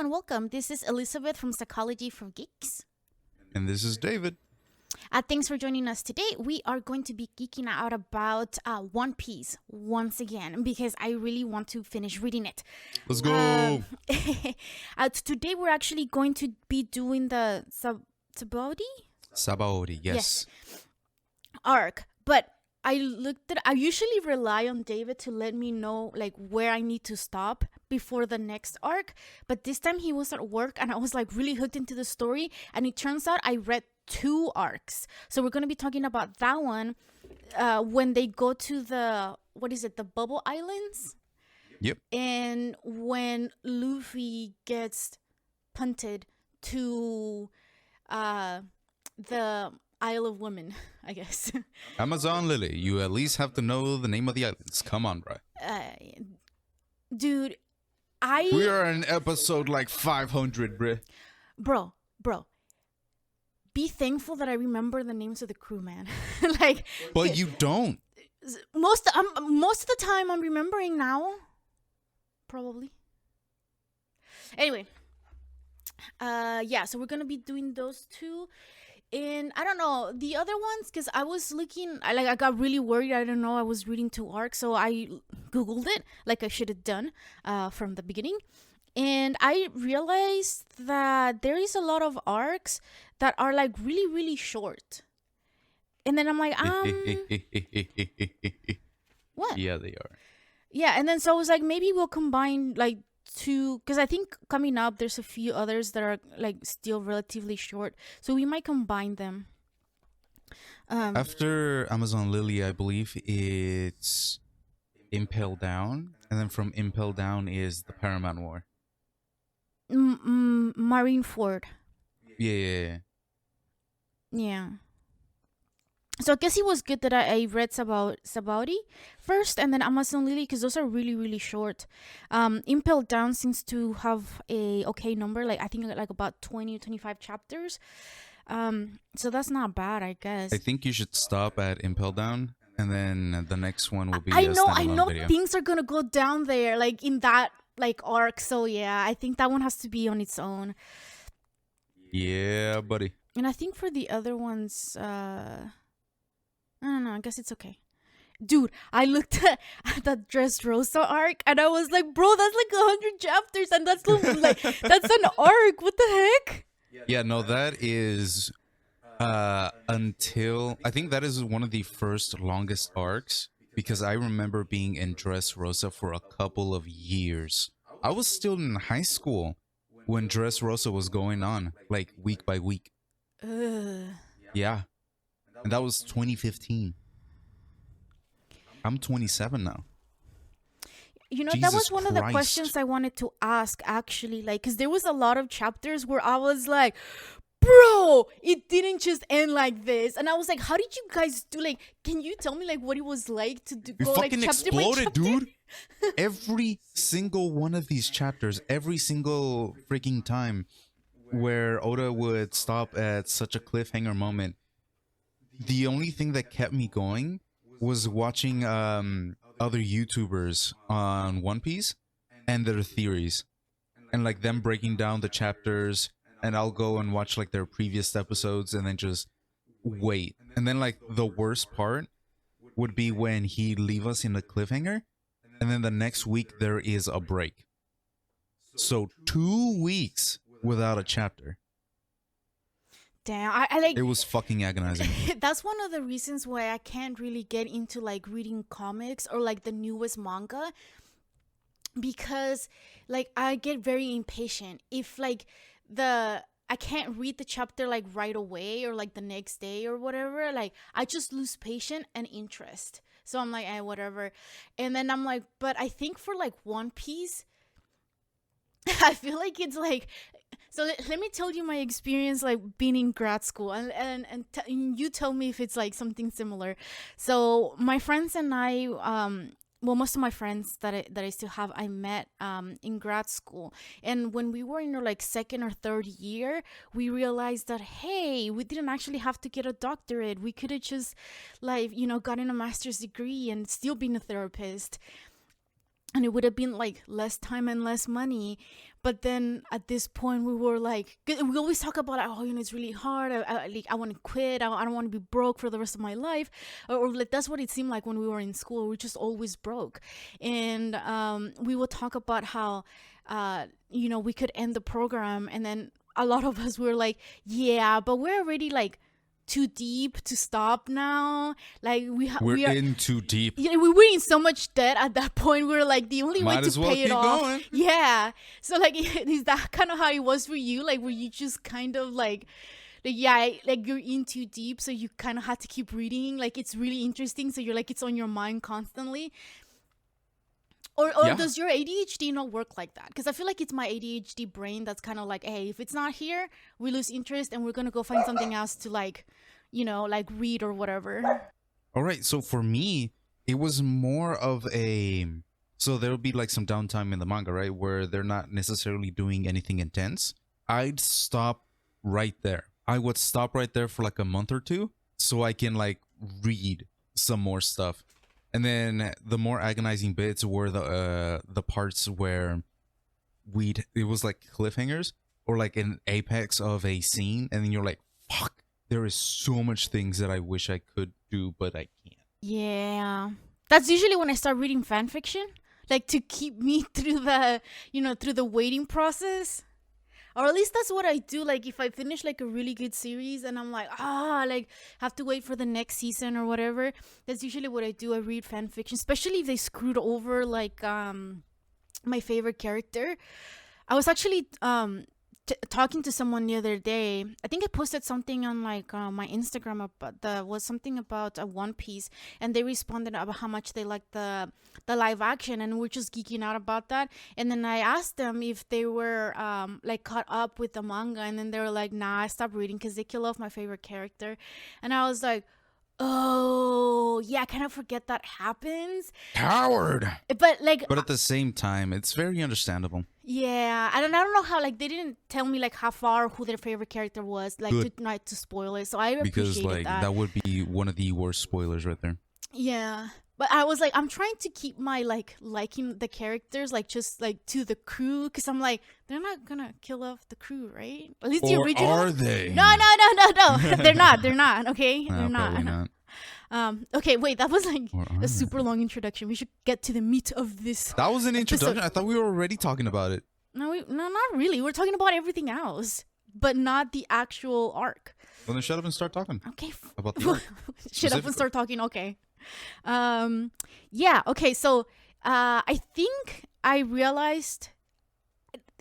and welcome. This is Elizabeth from Psychology for Geeks. And this is David. Thanks for joining us today. We are going to be geeking out about One Piece once again because I really want to finish reading it. Let's go. Today we're actually going to be doing the Sabaody, yes. arc, but I usually rely on David to let me know like where I need to stop before the next arc, but this time he was at work and I was like really hooked into the story, and it turns out I read 2 arcs. So we're going to be talking about that one when they go to the Bubble Islands. Yep. And when Luffy gets punted to the Isle of Women, I guess. Amazon Lily, you at least have to know the name of the islands. Come on, bro. Dude, We are in episode like 500, bro. Bro. Be thankful that I remember the names of the crew, man. But you don't. Most of the time I'm remembering now. Probably. Anyway. So we're going to be doing those 2. And I don't know the other ones because I was looking, I got really worried. I don't know. I was reading 2 arcs, so I Googled it like I should have done from the beginning. And I realized that there is a lot of arcs that are like really, really short. And then I'm like, what? Yeah, they are. Yeah, and then so I was like, maybe we'll combine like 2, because I think coming up there's a few others that are like still relatively short, so we might combine them. After Amazon Lily, I believe it's Impel Down, and then from Impel Down is the Paramount War. Marineford. Yeah. So I guess it was good that I read Sabaody first and then Amazon Lily, because those are really, really short. Impel Down seems to have a okay number, like I think like about 20 or 25 chapters. So that's not bad, I guess. I think you should stop at Impel Down, and then the next one will be I a know video. Things are gonna go down there like in that like arc, so yeah, I think that one has to be on its own. Yeah, buddy. And I think for the other ones, I don't know, I guess it's okay. Dude, I looked at the Dressrosa arc and I was like, bro, that's like 100 chapters and that's like that's an arc. What the heck? Yeah, no, that is until I think that is one of the first longest arcs, because I remember being in Dressrosa for a couple of years. I was still in high school when Dressrosa was going on, like week by week. Yeah. And that was 2015. I'm 27 now. You know, Jesus that was one Christ. of the questions I wanted to ask, actually. Like, because there was a lot of chapters where I was like, bro, it didn't just end like this. And I was like, how did you guys do? Like, can you tell me, like, what it was like to do? We go, fucking like, chapter by exploded, chapter? dude. Every single one of these chapters, every single freaking time where Oda would stop at such a cliffhanger moment, the only thing that kept me going was watching other YouTubers on One Piece and their theories, and like them breaking down the chapters, and I'll go and watch like their previous episodes and then just wait. And then like the worst part would be when he leave us in a cliffhanger and then the next week there is a break. So 2 weeks without a chapter. Damn, I like... It was fucking agonizing. That's one of the reasons why I can't really get into like reading comics or like the newest manga, because like I get very impatient if like I can't read the chapter like right away or like the next day or whatever. Like I just lose patience and interest, so I'm like, whatever. And then I'm like, but I think for like One Piece, I feel like it's like, so let me tell you my experience like being in grad school, and you tell me if it's like something similar. So my friends and I, most of my friends that I still have, I met in grad school, and when we were in our like second or third year, we realized that hey, we didn't actually have to get a doctorate. We could have just like gotten a master's degree and still been a therapist. and it would have been like less time and less money. But then at this point we were like, we always talk about, oh, it's really hard, I want to quit, I don't want to be broke for the rest of my life, or like that's what it seemed like when we were in school. We're just always broke. And we would talk about how we could end the program, and then a lot of us were like, yeah, but we're already like too deep to stop now. Like we're in too deep. Yeah, we were in so much debt at that point. We were like, the only way to pay it off. Going. Yeah. So like, is that kind of how it was for you? Like, were you just kind of like you're in too deep, so you kind of had to keep reading? Like, it's really interesting, so you're like, it's on your mind constantly. Or does your ADHD not work like that? Because I feel like it's my ADHD brain that's kind of like, hey, if it's not here, we lose interest and we're going to go find something else to like read or whatever. All right. So for me, it was more of so there'll be like some downtime in the manga, right? Where they're not necessarily doing anything intense. I'd stop right there. I would stop right there for like a month or two so I can like read some more stuff. And then the more agonizing bits were the parts where it was like cliffhangers or like an apex of a scene, and then you're like, fuck, there is so much things that I wish I could do, but I can't. Yeah. That's usually when I start reading fan fiction, like to keep me through the waiting process. Or at least that's what I do. Like, if I finish like a really good series and I'm like, like have to wait for the next season or whatever, that's usually what I do. I read fan fiction, especially if they screwed over like my favorite character. I was actually talking to someone the other day. I think I posted something on like my Instagram was something about a One Piece, and they responded about how much they liked the live action, and we're just geeking out about that. And then I asked them if they were like caught up with the manga, and then they were like, nah, I stopped reading because they kill off my favorite character. And I was like, oh yeah, I kind of forget that happens. Coward. But at the same time, it's very understandable. Yeah, I don't know how, like, they didn't tell me like how far who their favorite character was, like, to not to spoil it. So I appreciated because like that would be one of the worst spoilers right there. Yeah, but I was like, I'm trying to keep my like liking the characters like just like to the crew, because I'm like, they're not gonna kill off the crew, right? At least the original. Are they? No. They're not. They're not. Okay, no, they're not. Not. Okay, wait, that was like a super long introduction. We should get to the meat of this. That was an introduction. I thought we were already talking about it. No, not really. We're talking about everything else, but not the actual arc. Well, then shut up and start talking. Okay. About the arc. Shut up and start talking. Okay. Yeah. Okay. So, I think I realized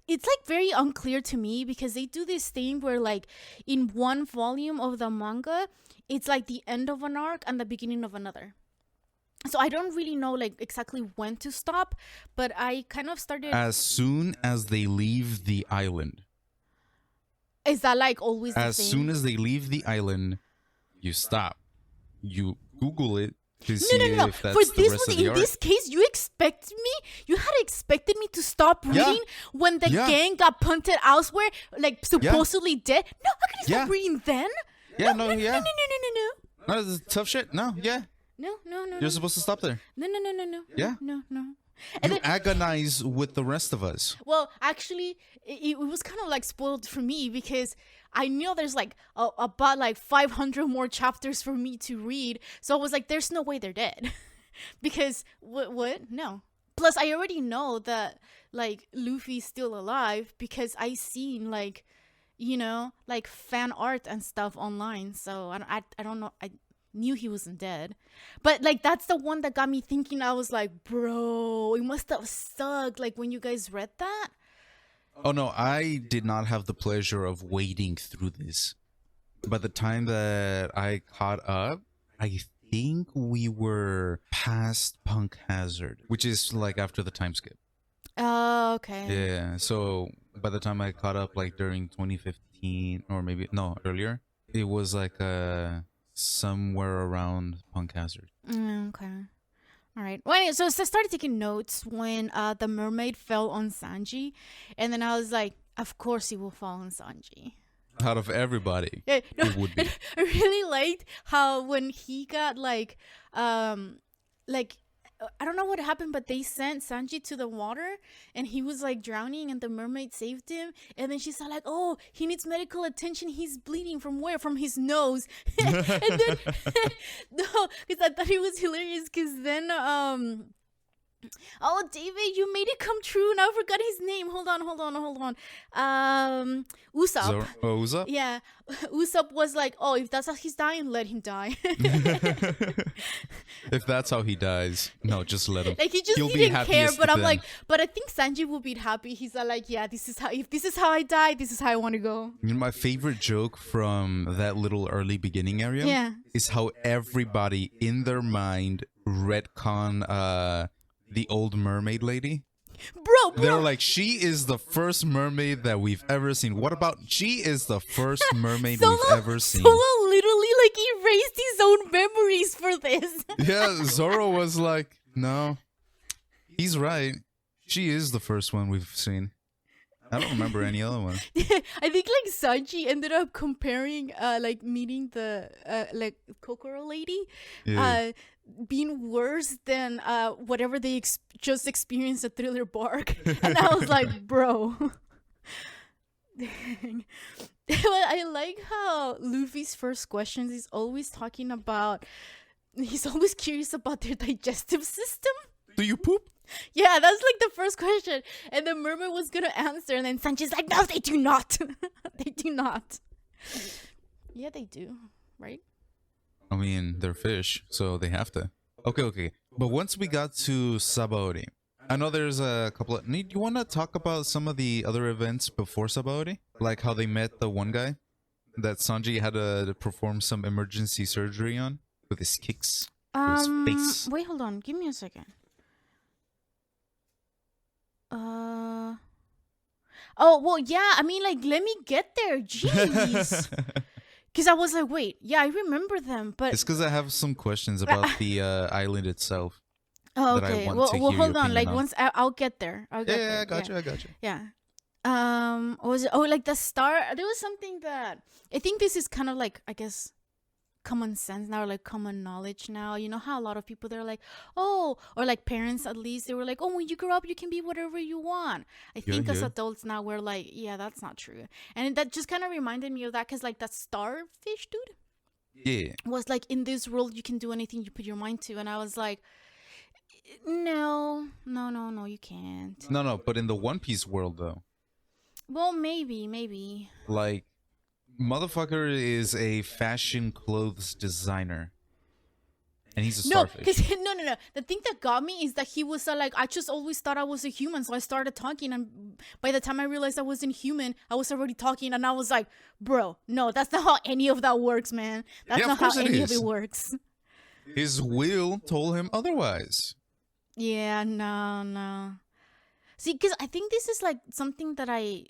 it's like very unclear to me, because they do this thing where like in one volume of the manga, it's like the end of an arc and the beginning of another. So I don't really know like exactly when to stop, but I kind of started as soon as they leave the island. Is that like always the as same? Soon as they leave the island, you stop. You Google it to see No. if that's For the this rest one, of the in arc. this case, you had expected me to stop reading when the gang got punted elsewhere, like supposedly dead. No, how can I stop reading then? Yeah, No, yeah. No. No, this is tough shit. No, yeah. No. You're supposed to stop there. No. Yeah. No. And you agonize with the rest of us. Well, actually, it was kind of like spoiled for me, because I knew there's like about like 500 more chapters for me to read. So I was like, there's no way they're dead. Because what? No. Plus, I already know that like Luffy's still alive, because I seen like, like fan art and stuff online. So I don't know. I knew he wasn't dead, but like that's the one that got me thinking. I was like, bro, it must have sucked like when you guys read that. Oh no, I did not have the pleasure of wading through this. By the time that I caught up, I think we were past Punk Hazard, which is like after the time skip. Oh, okay. Yeah, so by the time I caught up, like during 2015 or maybe no earlier, it was like somewhere around Punk Hazard. Okay. All right. Well, anyway, so I started taking notes when the mermaid fell on Sanji, and then I was like, of course he will fall on Sanji. Out of everybody, Yeah, no, it would be. I really liked how when he got like I don't know what happened, but they sent Sanji to the water, and he was like drowning, and the mermaid saved him. And then she said like, "Oh, he needs medical attention. He's bleeding from where? From his nose." And then no, because I thought it was hilarious. Because then oh, David, you made it come true. Now I forgot his name. Hold on. Usopp. Usopp? Yeah, Usopp was like, "Oh, if that's how he's dying, let him die." If that's how he dies, no, just let him. Like he just He'll be didn't care. happiest But I'm then. like, but I think Sanji will be happy. He's like, yeah, this is how. If this is how I die, this is how I want to go. You know, my favorite joke from that little early beginning area Yeah. is how everybody in their mind retcon the old mermaid lady. Bro. They're like, she is the first mermaid that we've ever seen. What about she is the first mermaid we've ever seen? Solo literally like erased his own memories for this. Yeah, Zoro was like, no, he's right. She is the first one we've seen. I don't remember any other one. I think like Sanji ended up comparing like meeting the like Kokoro lady Yeah. being worse than whatever they just experienced at Thriller Bark. And I was like, bro. Dang. I like how Luffy's first questions is always talking about, he's always curious about their digestive system. Do you poop? Yeah, that's like the first question. And the mermaid was gonna answer, and then Sanji's like, no, they do not. They do not. Yeah, they do, right? I mean, they're fish, so they have to. Okay. But once we got to Sabaody, I know there's a couple of... Do you want to talk about some of the other events before Sabaody? Like how they met the one guy that Sanji had to perform some emergency surgery on with his kicks to his face. Wait, hold on. Give me a second. Oh, well, yeah. I mean, like, let me get there. Jeez. Because I was like, wait, yeah, I remember them, but... It's because I have some questions about the island itself. Oh, that I okay. want Well, to well, hear hold your on. Like, opinion on. once I'll get there. I'll get there. Yeah, I got you. Yeah. What was it? Oh, like the star. There was something that I think this is kind of like, I guess, common sense now, or like common knowledge now. You know how a lot of people, they're like, oh, or like parents at least, they were like, oh, when you grow up, you can be whatever you want. I think as adults now, we're like, yeah, that's not true. And that just kind of reminded me of that, because like that starfish dude Yeah. was like, in this world, you can do anything you put your mind to. And I was like, no, you can't. No, but in the One Piece world, though, Well, maybe. like, motherfucker is a fashion clothes designer. And he's a No, starfish. because no. The thing that got me is that he was like, I just always thought I was a human, so I started talking, and by the time I realized I wasn't human, I was already talking, and I was like, bro, no, that's not how any of that works, man. That's Yeah, not of how course it any of is. it works. His will told him otherwise. Yeah, no. See, because I think this is like something that I,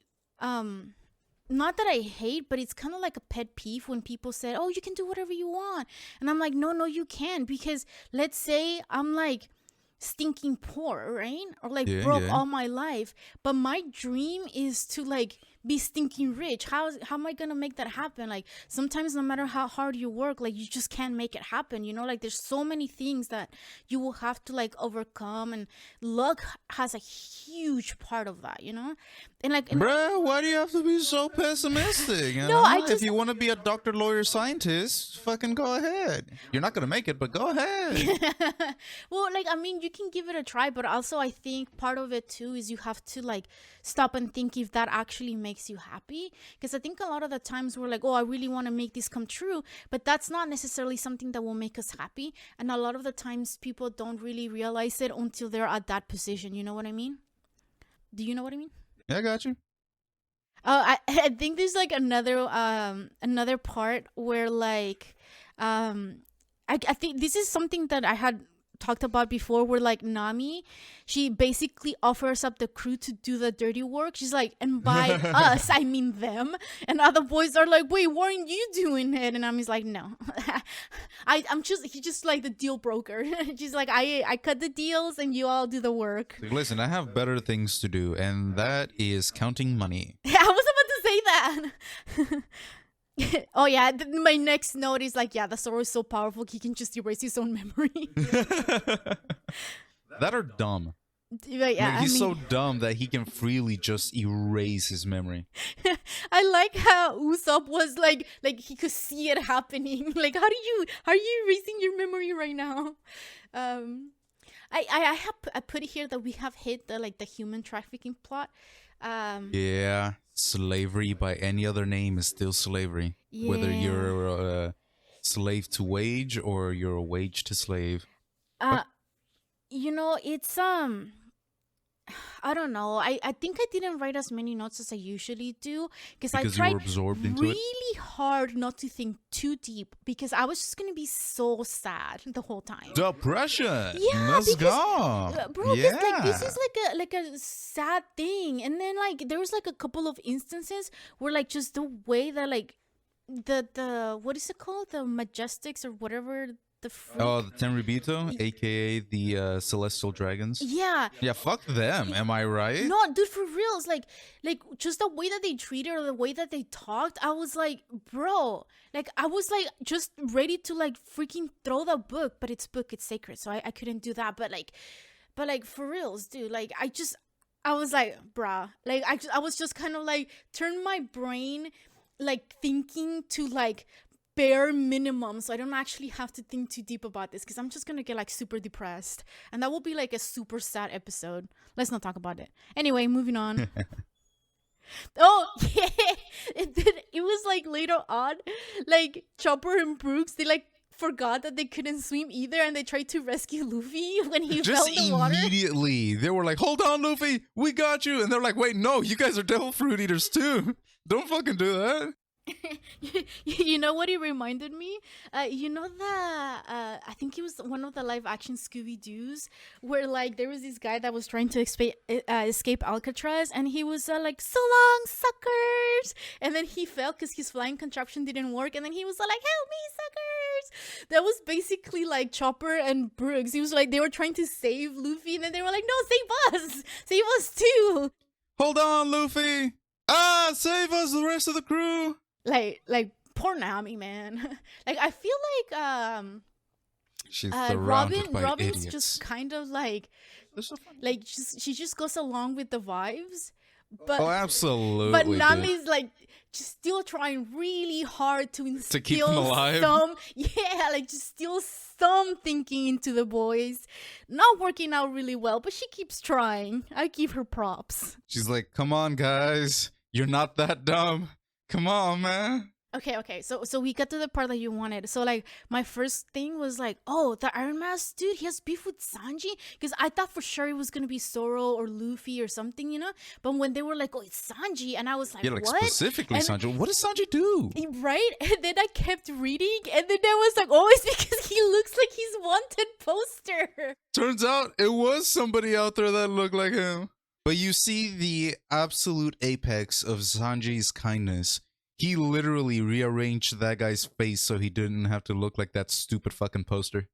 not that I hate, but it's kind of like a pet peeve when people say, oh, you can do whatever you want. And I'm like, no, you can't. Because let's say I'm like stinking poor, right? Or like broke all my life. But my dream is to like be stinking rich. How am I gonna make that happen? Like sometimes no matter how hard you work, like you just can't make it happen, you know? Like there's so many things that you will have to like overcome, and luck has a huge part of that, you know? And like Bruh, why do you have to be so pessimistic? No, I just... If you want to be a doctor, lawyer, scientist, fucking go ahead. You're not gonna make it, but go ahead. Well, like, I mean, you can give it a try, but also I think part of it too is you have to like stop and think if that actually makes you happy. Because I think a lot of the times we're like, oh, I really want to make this come true, but that's not necessarily something that will make us happy. And a lot of the times people don't really realize it until they're at that position. You know what I mean? Do you know what I mean? Yeah, I got you. I think there's like another part where like I think this is something that I had talked about before, where like Nami, she basically offers up the crew to do the dirty work. She's like, and by us I mean them, and other boys are like, wait, weren't you doing it? And Nami's like, no. He's just like the deal broker. She's like, I cut the deals and you all do the work. Listen, I have better things to do, and that is counting money. I was about to say that. Oh yeah, my next note is like, yeah, the Zoro is so powerful he can just erase his own memory. That are dumb. But yeah, Like, I he's mean, so dumb that he can freely just erase his memory. I like how Usopp was like he could see it happening. Like, how are you erasing your memory right now? Um, I put it here that we have hit the human trafficking plot. Yeah, slavery by any other name is still slavery. Whether Yeah. you're a slave to wage or you're a wage to slave. Uh, it's I don't know. I think I didn't write as many notes as I usually do because I Because you were tried absorbed into it. really hard not to think too deep because I was just gonna be so sad the whole time. Depression. Yeah, Let's because go. bro, this Yeah. is like a sad thing, and then like there was like a couple of instances where like just the way that like the what is it called, the Majestics or whatever the freak. Oh, the Tenryubito, aka the Celestial Dragons. Yeah, Yeah, fuck them. Am I right? no, dude, for real. It's like just the way that they treated or the way that they talked. I was like, bro, like I was like just ready to like freaking throw the book, but it's sacred, so I couldn't do that. But like for reals, dude. Like I was like, bruh, like I was just kind of like turn my brain like thinking to like bare minimum so I don't actually have to think too deep about this because I'm just gonna get like super depressed and that will be like a super sad episode. Let's not talk about it. Anyway, moving on. Oh yeah, it was like later on, like Chopper and Brooks, they like forgot that they couldn't swim either and they tried to rescue Luffy when he fell Just in the water. immediately, they were like, "Hold on, Luffy, we got you," and they're like, "Wait, no, you guys are devil fruit eaters too. Don't fucking do that." You know what it reminded me? You know that I think it was one of the live action Scooby Doo's where like there was this guy that was trying to escape Alcatraz and he was like, "So long, suckers!" And then he fell because his flying contraption didn't work, and then he was like, "Help me, suckers!" That was basically like Chopper and Brooks. He was like they were trying to save Luffy, and then they were like, "No, save us too!" Hold on, Luffy. Save us, the rest of the crew. Like poor Nami, man. Like I feel like She's surrounded by Robin's idiots. just kind of like They're so funny. like she just goes along with the vibes, but Oh, absolutely. but dude. Nami's like just still trying really hard to instill keep them alive? like just still some thinking into the boys. Not working out really well, but she keeps trying. I give her props. She's like, "Come on, guys, you're not that dumb. Come on, man." Okay. So we got to the part that you wanted. So like my first thing was like, oh, the Iron Mask dude, he has beef with Sanji, because I thought for sure it was gonna be Zoro or Luffy or something, you know. But when they were like, oh, it's Sanji, and I was like, Yeah, like what? specifically And- Sanji. What does Sanji do? Right? And then I kept reading, and then I was like, oh, it's because he looks like his wanted poster. Turns out it was somebody out there that looked like him. But you see the absolute apex of Sanji's kindness. He literally rearranged that guy's face so he didn't have to look like that stupid fucking poster.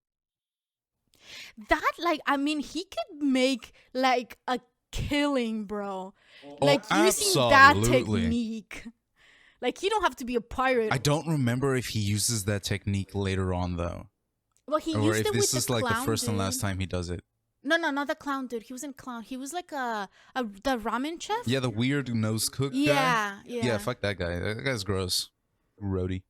That like, I mean, he could make like a killing, bro. Oh, Like using that absolutely. technique. Like you don't have to be a pirate. I don't remember if he uses that technique later on though, Well, he or used if it this with is the like clown the first and last dude. time he does it. No, not the clown dude. He wasn't clown. He was like the ramen chef. Yeah, the weird nose cook guy. Yeah. Yeah, fuck that guy. That guy's gross. Roadie.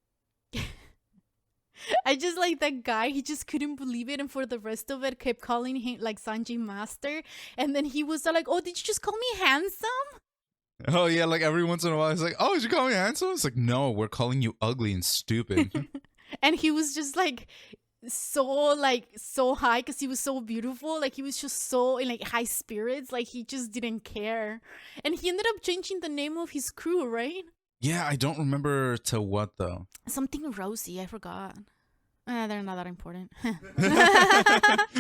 I just like that guy. He just couldn't believe it, and for the rest of it, kept calling him like Sanji Master. And then he was like, "Oh, did you just call me handsome?" Oh yeah, like every once in a while he's like, "Oh, did you call me handsome?" It's like, "No, we're calling you ugly and stupid." And he was just like so high because he was so beautiful. Like he was just so in like high spirits. Like he just didn't care. And he ended up changing the name of his crew, right? Yeah, I don't remember to what though. Something Rosie. I forgot. They're not that important.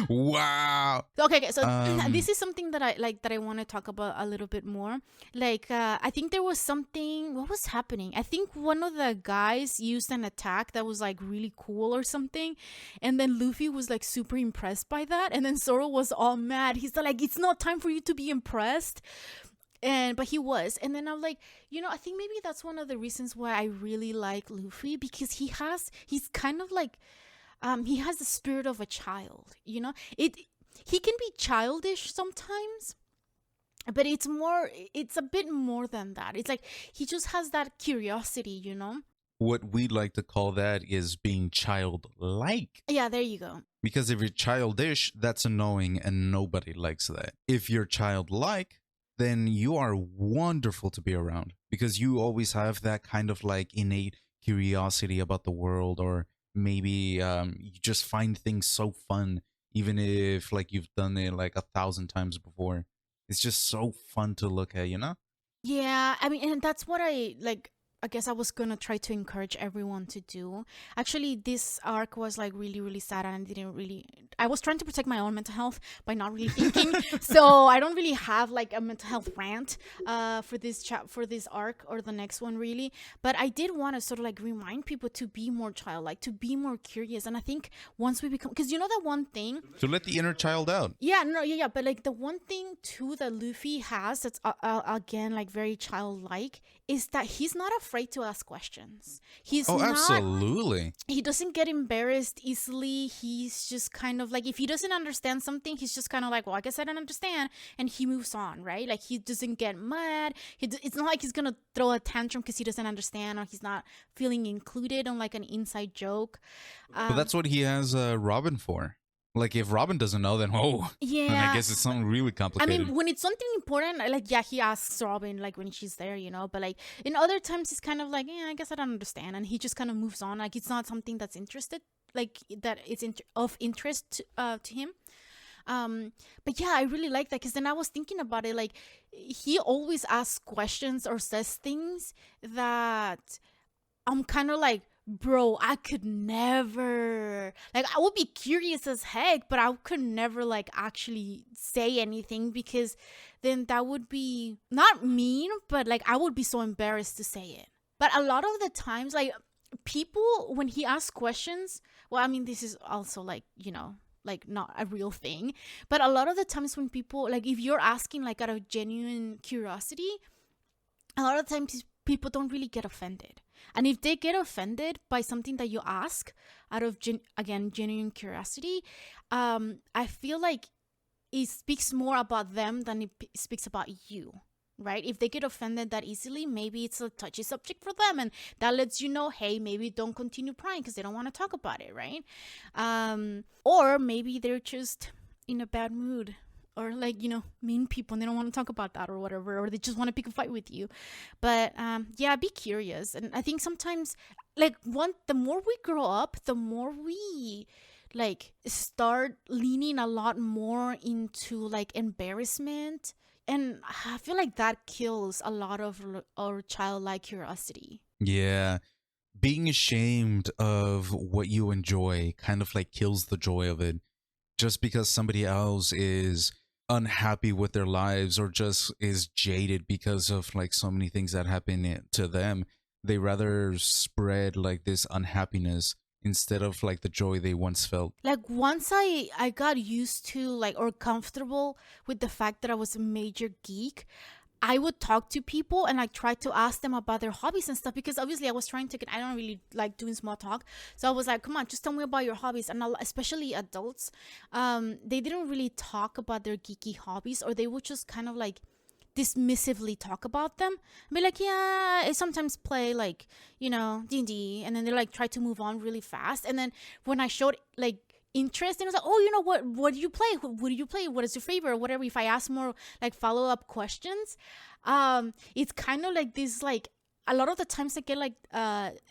Wow. Okay, so Um, this is something that I want to talk about a little bit more. Like I think there was something. What was happening? I think one of the guys used an attack that was like really cool or something, and then Luffy was like super impressed by that, and then Zoro was all mad. He's like, "It's not time for you to be impressed." But he was. And then I'm like, I think maybe that's one of the reasons why I really like Luffy, because he's kind of like, he has the spirit of a child. He can be childish sometimes, but it's a bit more than that. It's like he just has that curiosity. What we like to call that is being childlike. Yeah, there you go. Because if you're childish, that's annoying and nobody likes that. If you're childlike, then you are wonderful to be around because you always have that kind of like innate curiosity about the world, or maybe you just find things so fun, even if like you've done it like 1,000 times before. It's just so fun to look at, you know? Yeah, I mean, and that's what I like. I guess I was gonna try to encourage everyone to do. Actually, this arc was like really, really sad, and I didn't really. I was trying to protect my own mental health by not really thinking, so I don't really have like a mental health rant for this arc or the next one really. But I did want to sort of like remind people to be more childlike, to be more curious, and I think once we become, because that one thing, To let the inner child out. yeah, no, yeah, but like the one thing too that Luffy has that's again like very childlike is that he's not afraid to ask questions. Oh, absolutely. He doesn't get embarrassed easily. He's just kind of like, if he doesn't understand something, he's just kind of like, well, I guess I don't understand, and he moves on, right? Like he doesn't get mad. It's not like he's gonna throw a tantrum because he doesn't understand or he's not feeling included on like an inside joke. But that's what he has Robin for. Like if Robin doesn't know, then Yeah. then I guess it's something really I complicated. mean, when it's something important, like, yeah, he asks Robin, like, when she's there, but, like, in other times, he's kind of like, yeah, I guess I don't understand, and he just kind of moves on, like, it's not something that's interested, like, that it's of interest to him. But yeah, I really like that, because then I was thinking about it, like, he always asks questions or says things that I'm kind of like, bro, I could never, like, I would be curious as heck, but I could never like actually say anything, because then that would be not mean, but like I would be so embarrassed to say it. But a lot of the times, like, people, when he asks questions, well, I mean, this is also like, like not a real thing, but a lot of the times when people, like, if you're asking like out of genuine curiosity, a lot of times people don't really get offended. And if they get offended by something that you ask out of, genuine curiosity, I feel like it speaks more about them than it speaks about you, right? If they get offended that easily, maybe it's a touchy subject for them. And that lets you know, hey, maybe don't continue prying because they don't want to talk about it, right? Or maybe they're just in a bad mood, or like, mean people, and they don't want to talk about that or whatever, or they just want to pick a fight with you. But yeah, be curious. And I think sometimes, like, the more we grow up, the more we like start leaning a lot more into like embarrassment, and I feel like that kills a lot of our childlike curiosity. Yeah. Being ashamed of what you enjoy kind of like kills the joy of it. Just because somebody else is unhappy with their lives or just is jaded because of like so many things that happen to them, they rather spread like this unhappiness instead of like the joy they once felt. Like, once I got used to, like, or comfortable with the fact that I was a major geek, I would talk to people and like try to ask them about their hobbies and stuff, because obviously I was trying to I don't really like doing small talk. So I was like, come on, just tell me about your hobbies. And especially adults, they didn't really talk about their geeky hobbies, or they would just kind of like dismissively talk about them and be like, yeah, I sometimes play like, D&D, and then they like try to move on really fast. And then when I showed like interest, and it was like, oh, what do you play, what do you play, what is your favorite, or whatever, if I ask more like follow-up questions, it's kind of like this, like, a lot of the times I get like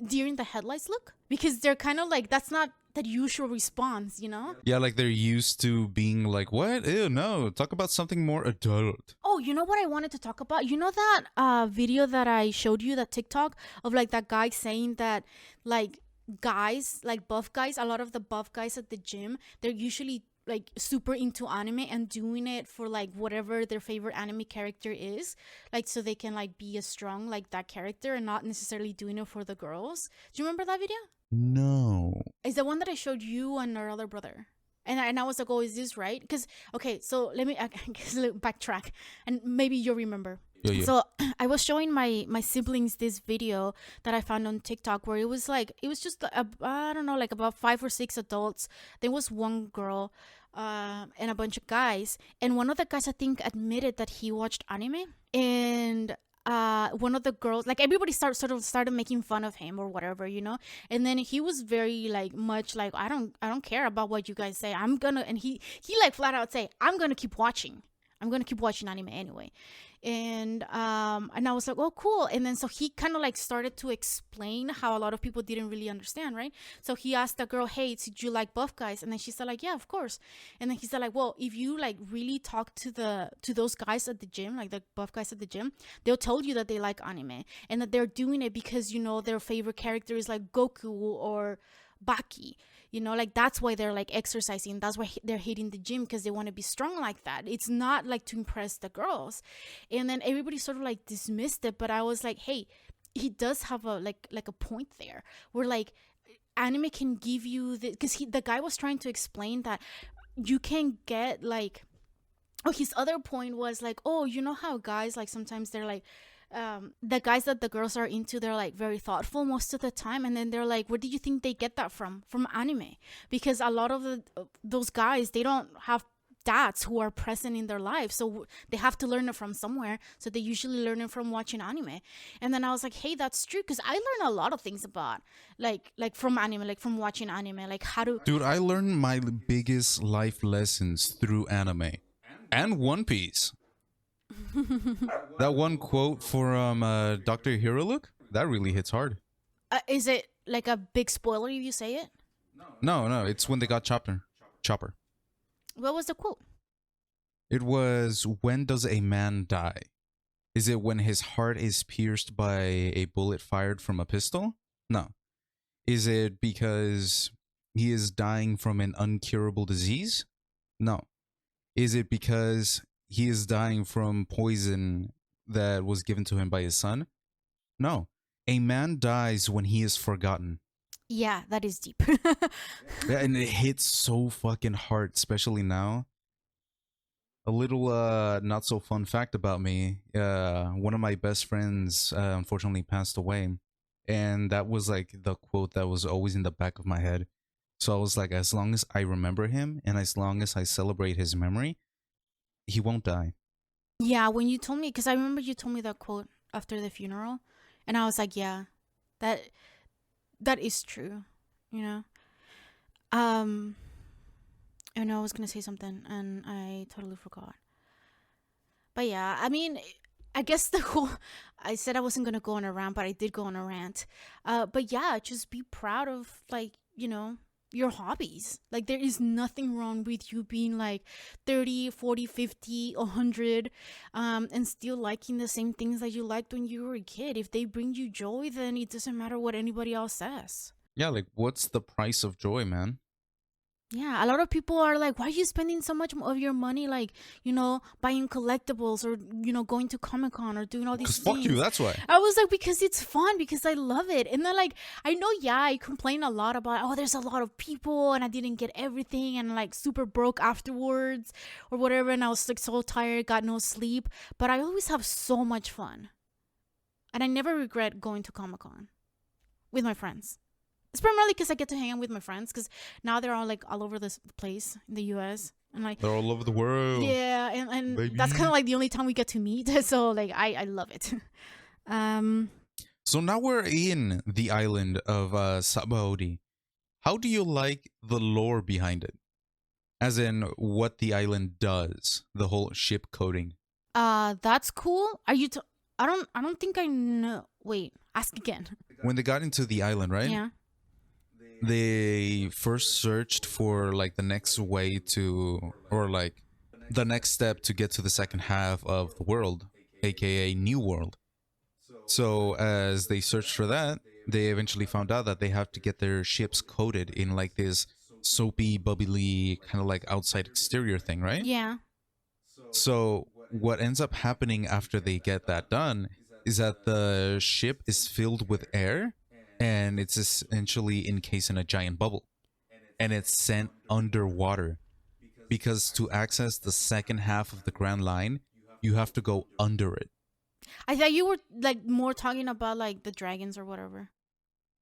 deer in the headlights look, because they're kind of like, that's not that usual response, Yeah, like they're used to being like, what? Ew, no, talk about something more adult. Oh, you know what I wanted to talk about? You know that video that I showed you, that TikTok of like that guy saying that, like, guys, like buff guys, a lot of the buff guys at the gym, they're usually like super into anime and doing it for like whatever their favorite anime character is, like, so they can like be as strong like that character, and not necessarily doing it for the girls. Do you remember that video? No. It's the one that I showed you and our other brother. And I was like, oh, is this right? Because, okay, so let me backtrack, and maybe you'll remember. Yeah, yeah. So I was showing my siblings this video that I found on TikTok where it was just I don't know, like about 5 or 6 adults. There was one girl and a bunch of guys, and one of the guys I think admitted that he watched anime, and one of the girls, like everybody started making fun of him or whatever, and then he was very like much like, I don't care about what you guys say, I'm gonna, and he like flat out say, I'm gonna keep watching anime anyway. And I was like, oh cool. And then so he kind of like started to explain how a lot of people didn't really understand, right? So he asked the girl, hey, did you like buff guys? And then she said like, yeah, of course. And then he said like, well, if you like really talk to those guys at the gym, like the buff guys at the gym, they'll tell you that they like anime and that they're doing it because their favorite character is like Goku or Baki. Like that's why they're like exercising, that's why they're hitting the gym, because they want to be strong like that. It's not like to impress the girls. And then everybody sort of like dismissed it, but I was like, hey, he does have a like a point there where like anime can give you because the guy was trying to explain that you can get like, oh, his other point was like, oh, you know how guys like sometimes they're like, the guys that the girls are into, they're like very thoughtful most of the time, and then they're like, where do you think they get that from anime? Because a lot of those guys, they don't have dads who are present in their life, so they have to learn it from somewhere, so they usually learn it from watching anime. And then I was like, hey, that's true, because I learn a lot of things about like from anime, like from watching anime, like how to. Dude, I learned my biggest life lessons through anime and One Piece. That one quote from Dr. Hirolook, that really hits hard. Is it like a big spoiler if you say it? No, it's when they got Chopper. What was the quote? It was, when does a man die? Is it when his heart is pierced by a bullet fired from a pistol? No. Is it because he is dying from an uncurable disease? No. Is it because he is dying from poison that was given to him by his son? No. A man dies when he is forgotten. Yeah, that is deep. Yeah, and it hits so fucking hard, especially now. A little not so fun fact about me. One of my best friends unfortunately passed away, and that was like the quote that was always in the back of my head. So I was like, as long as I remember him and as long as I celebrate his memory, he won't die. Yeah, when you told me, because I remember you told me that quote after the funeral, and I was like, yeah, that is true, you know. Um, I know I was gonna say something and I totally forgot. But yeah, I mean, I guess the whole, I said I wasn't gonna go on a rant, but I did go on a rant. But yeah, just be proud of like, your hobbies. Like there is nothing wrong with you being like 30, 40, 50, 100, and still liking the same things that you liked when you were a kid. If they bring you joy, then it doesn't matter what anybody else says. Yeah, like what's the price of joy, man? Yeah, a lot of people are like, why are you spending so much of your money, like, buying collectibles or, going to Comic Con or doing all these Because things? fuck you, that's why. I was like, because it's fun, because I love it. And then, like, I know, yeah, I complain a lot about, oh, there's a lot of people and I didn't get everything and, like, super broke afterwards or whatever. And I was, like, so tired, got no sleep. But I always have so much fun. And I never regret going to Comic Con with my friends. It's primarily because I get to hang out with my friends, because now they're all like all over this place in the US, and like They're all over the world. yeah, and Baby. that's kind of like the only time we get to meet. So like I love it. So now we're in the island of Sabaody. How do you like the lore behind it? As in what the island does, the whole ship coding. That's cool. Are you I don't think I know. Wait, ask again. When they got into the island, right? Yeah. They first searched for like the next way to, or like the next step to get to the second half of the world, aka New World. So as they searched for that, they eventually found out that they have to get their ships coated in like this soapy, bubbly kind of like outside exterior thing, right? Yeah. So what ends up happening after they get that done is that the ship is filled with air, and it's essentially encased in a giant bubble, and it's sent underwater, because to access the second half of the Grand Line, you have to go under it. I thought you were like more talking about like the dragons or whatever.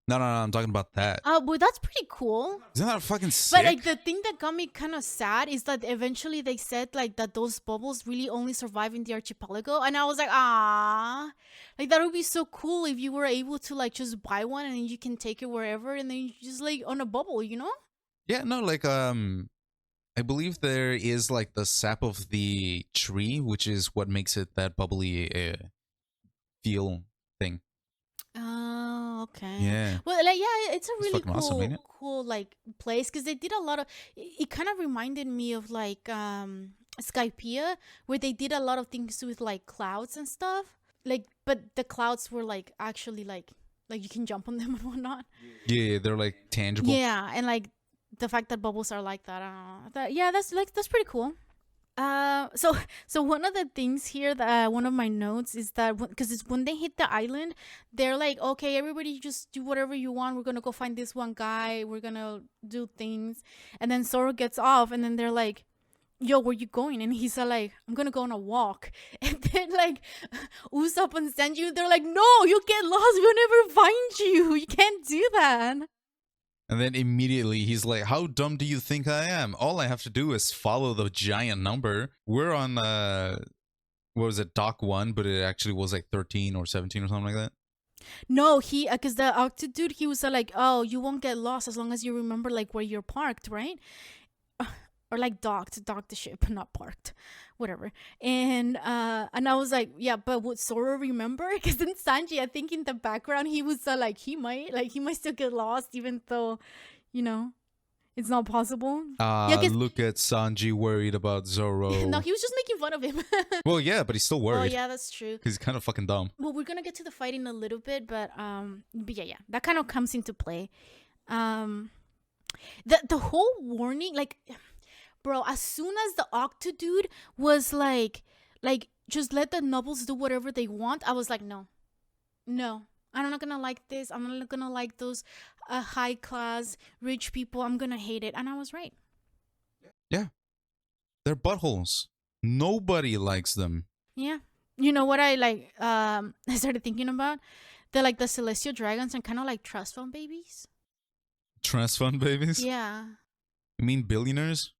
No, I'm talking about that. But that's pretty cool. Isn't that fucking sick? But like the thing that got me kind of sad is that eventually they said like that those bubbles really only survive in the archipelago, and I was like, ah, like that would be so cool if you were able to like just buy one and then you can take it wherever, and then you just like on a bubble, you know? Yeah, no, like I believe there is like the sap of the tree, which is what makes it that bubbly feel thing. Oh, okay. Yeah. Well, like yeah, it's a It's really fucking awesome, ain't it? cool like place because they did a lot of. It kind of reminded me of like Skypiea, where they did a lot of things with like clouds and stuff. Like, but the clouds were like actually like you can jump on them and whatnot. Yeah, they're like tangible. Yeah, and like the fact that bubbles are like that, I don't know. Yeah, that's pretty cool. So one of the things here that one of my notes is that because it's when they hit the island, they're like, okay, everybody just do whatever you want. We're gonna go find this one guy. We're gonna do things, and then Zoro gets off, and then they're like, yo, where you going? And he's like, I'm gonna go on a walk. And then like Usopp and Sanji, they're like, no, you'll get lost. We'll never find you. You can't do that. And then immediately he's like, how dumb do you think I am? All I have to do is follow the giant number. We're on, what was it, Dock 1, but it actually was like 13 or 17 or something like that. No, he, because the Octo dude, he was like, oh, you won't get lost as long as you remember like where you're parked, right? Or like docked the ship, not parked, whatever. And I was like, yeah, but would Zoro remember? Because then Sanji, I think in the background, he was like, he might still get lost, even though, you know, it's not possible. Look at Sanji worried about Zoro. No, he was just making fun of him. Well, yeah, but he's still worried. Oh yeah, that's true. Because he's kind of fucking dumb. Well, we're gonna get to the fight in a little bit, but yeah, that kind of comes into play. The whole warning, like. Bro, as soon as the Octo dude was like, just let the nobles do whatever they want, I was like, no, I'm not gonna like this. I'm not gonna like those high class rich people. I'm gonna hate it. And I was right. Yeah. They're buttholes. Nobody likes them. Yeah. You know what I like, I started thinking about? They're like the celestial dragons and kind of like trust fund babies. Trust fund babies? Yeah. You mean billionaires?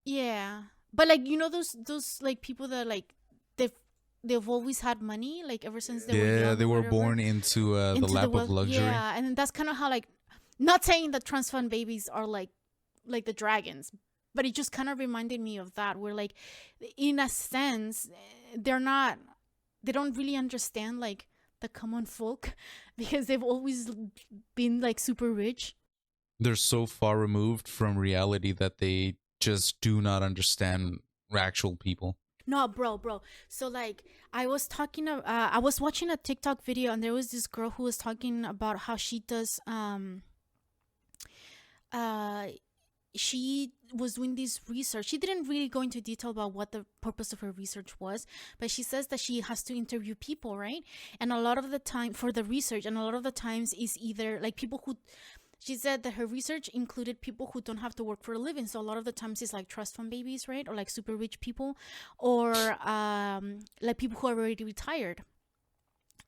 Yeah, but like you know those like people that like they've always had money like ever since they were young. Yeah, they were born into the lap of luxury. Yeah, and that's kind of how like, not saying that trans fund babies are like the dragons, but it just kind of reminded me of that. Where like, in a sense, they don't really understand like the common folk because they've always been like super rich. They're so far removed from reality that they just do not understand actual people. No, bro. So like, I was watching a TikTok video, and there was this girl who was talking about how she does she was doing this research. She didn't really go into detail about what the purpose of her research was, but she says that she has to interview people, right? And a lot of the time for the research, and a lot of the times is either like people who. She said that her research included people who don't have to work for a living. So a lot of the times it's like trust fund babies, right? Or like super rich people, or like people who are already retired.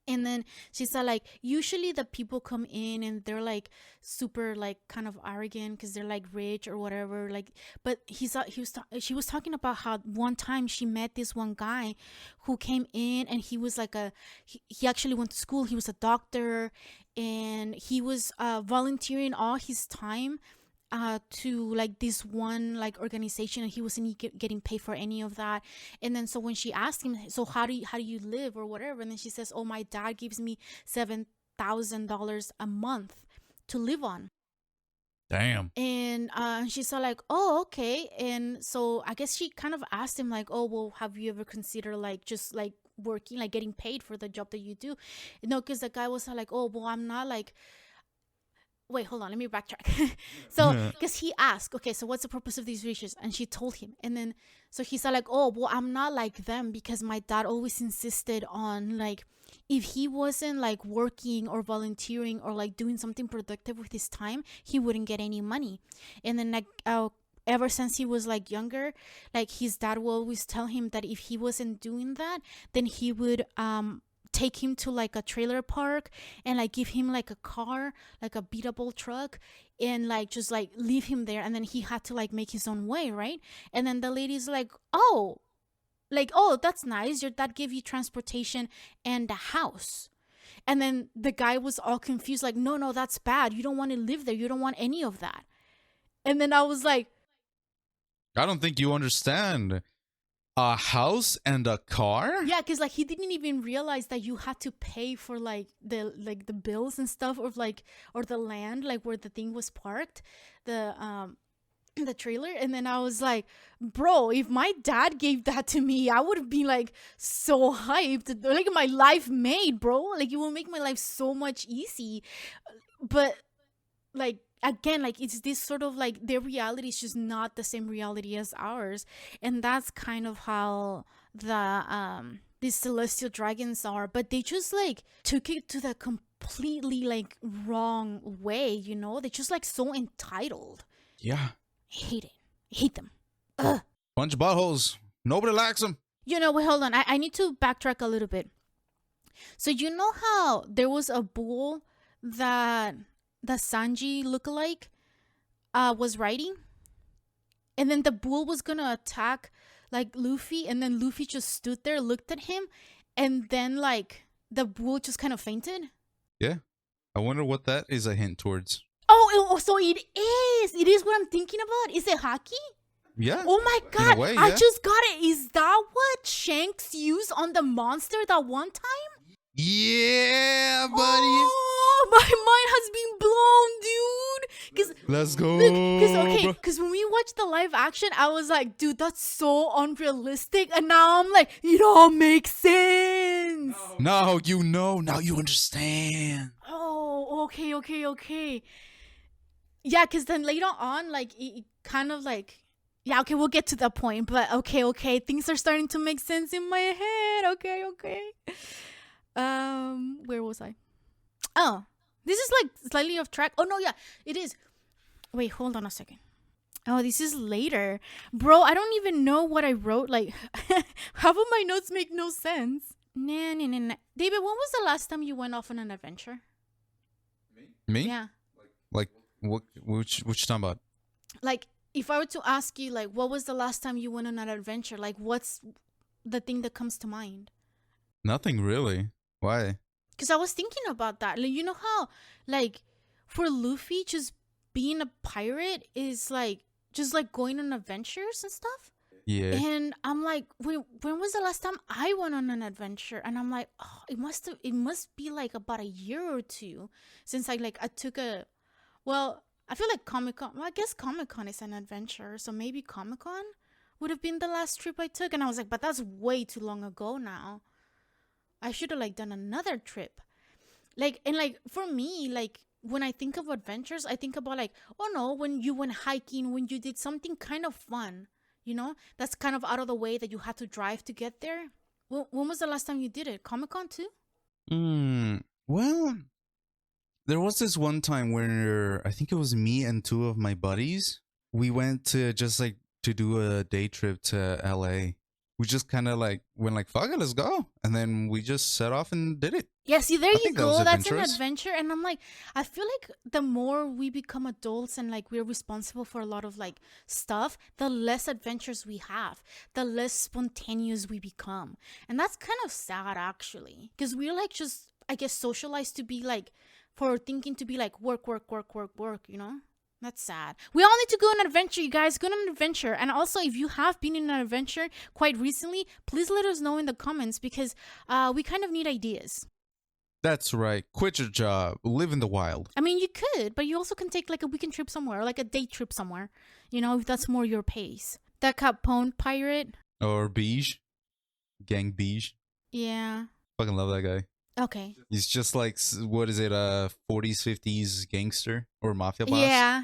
And then she said like usually the people come in and they're like super like kind of arrogant because they're like rich or whatever. Like, but she was talking about how one time she met this one guy who came in, and he was like he actually went to school. He was a doctor, and he was volunteering all his time to like this one like organization, and he wasn't getting paid for any of that. And then so when she asked him, so how do you live or whatever, and then she says, oh, my dad gives me $7,000 a month to live on. Damn. And she's like, oh, okay. And so I guess she kind of asked him like, oh, well, have you ever considered like just like working, like getting paid for the job that you do? No, because the guy was like, oh, well, I'm not like, wait, hold on, let me backtrack. So because he asked, okay, so what's the purpose of these research? And she told him. And then so he said like, oh, well, I'm not like them because my dad always insisted on like, if he wasn't like working or volunteering or like doing something productive with his time, he wouldn't get any money. And then like ever since he was like younger, like his dad will always tell him that if he wasn't doing that, then he would take him to like a trailer park and like give him like a car, like a beatable truck, and like just like leave him there, and then he had to like make his own way, right? And then the lady's like, oh, like, oh, that's nice, your dad gave you transportation and a house. And then the guy was all confused, like, no, that's bad, you don't want to live there, you don't want any of that. And then I was like, I don't think you understand. A house and a car? yeah, because like he didn't even realize that you had to pay for like the bills and stuff, or like, or the land, like where the thing was parked, the trailer. And then I was like, bro, if my dad gave that to me, I would be like so hyped, like my life made, bro, like it will make my life so much easy. But like, again, like it's this sort of like their reality is just not the same reality as ours. And that's kind of how these celestial dragons are. But they just like took it to the completely like wrong way, you know? They're just like so entitled. Yeah. I hate it. I hate them. Ugh. Bunch of buttholes. Nobody likes them. You know, wait, hold on, I need to backtrack a little bit. So you know how there was a bull that the Sanji lookalike was riding, and then the bull was gonna attack like Luffy, and then Luffy just stood there, looked at him, and then like the bull just kind of fainted. Yeah. I wonder what that is a hint towards. Oh, so it is what I'm thinking about. Is it haki? Yeah. Oh my god, way, I yeah. just got it. Is that what Shanks used on the monster that one time? Yeah, buddy. Oh, my mind has been blown, dude. Let's go. Because when we watched the live action, I was like, dude, that's so unrealistic. And now I'm like, it all makes sense. Now you know. Now you understand. Oh, okay. Yeah, because then later on, like, it kind of like, yeah, okay, we'll get to that point. But okay, things are starting to make sense in my head. Okay. Where was I? Oh, this is like slightly off track. Oh no, yeah, it is. Wait, hold on a second. Oh, this is later. Bro, I don't even know what I wrote. Like, half of my notes make no sense. Nah. David, when was the last time you went off on an adventure? Me? Yeah. Like what? Which you talking about? Like, if I were to ask you, like, what was the last time you went on an adventure? Like, what's the thing that comes to mind? Nothing really. Why? Because I was thinking about that. Like, you know how, like, for Luffy, just being a pirate is like just like going on adventures and stuff. Yeah. And I'm like, when was the last time I went on an adventure? And I'm like, oh, it must be like about a year or two since I took a, well, I feel like Comic-Con, well, I guess Comic-Con is an adventure. So maybe Comic-Con would have been the last trip I took. And I was like, but that's way too long ago now. I should have like done another trip. Like, and like for me, like when I think of adventures, I think about like, oh no, when you went hiking, when you did something kind of fun, you know, that's kind of out of the way that you had to drive to get there. Well, when was the last time you did it? Comic-Con too? Well, there was this one time where I think it was me and two of my buddies. We went to just like to do a day trip to LA. We just kind of like went like, fuck it, let's go. And then we just set off and did it. Yeah, see, there you go. That's an adventurous. adventure. And I'm like, I feel like the more we become adults and like we're responsible for a lot of like stuff, the less adventures we have, the less spontaneous we become. And that's kind of sad actually. Because we're like just, I guess, socialized to be like, for thinking to be like work, you know? That's sad. We all need to go on an adventure, you guys. Go on an adventure. And also, if you have been in an adventure quite recently, please let us know in the comments because we kind of need ideas. That's right. Quit your job. Live in the wild. I mean, you could, but you also can take like a weekend trip somewhere or like a day trip somewhere. You know, if that's more your pace. That Capone pirate. Or Beige. Gang Beige. Yeah. Fucking love that guy. Okay. He's just like, what is it, 40s, 50s gangster or mafia boss? Yeah.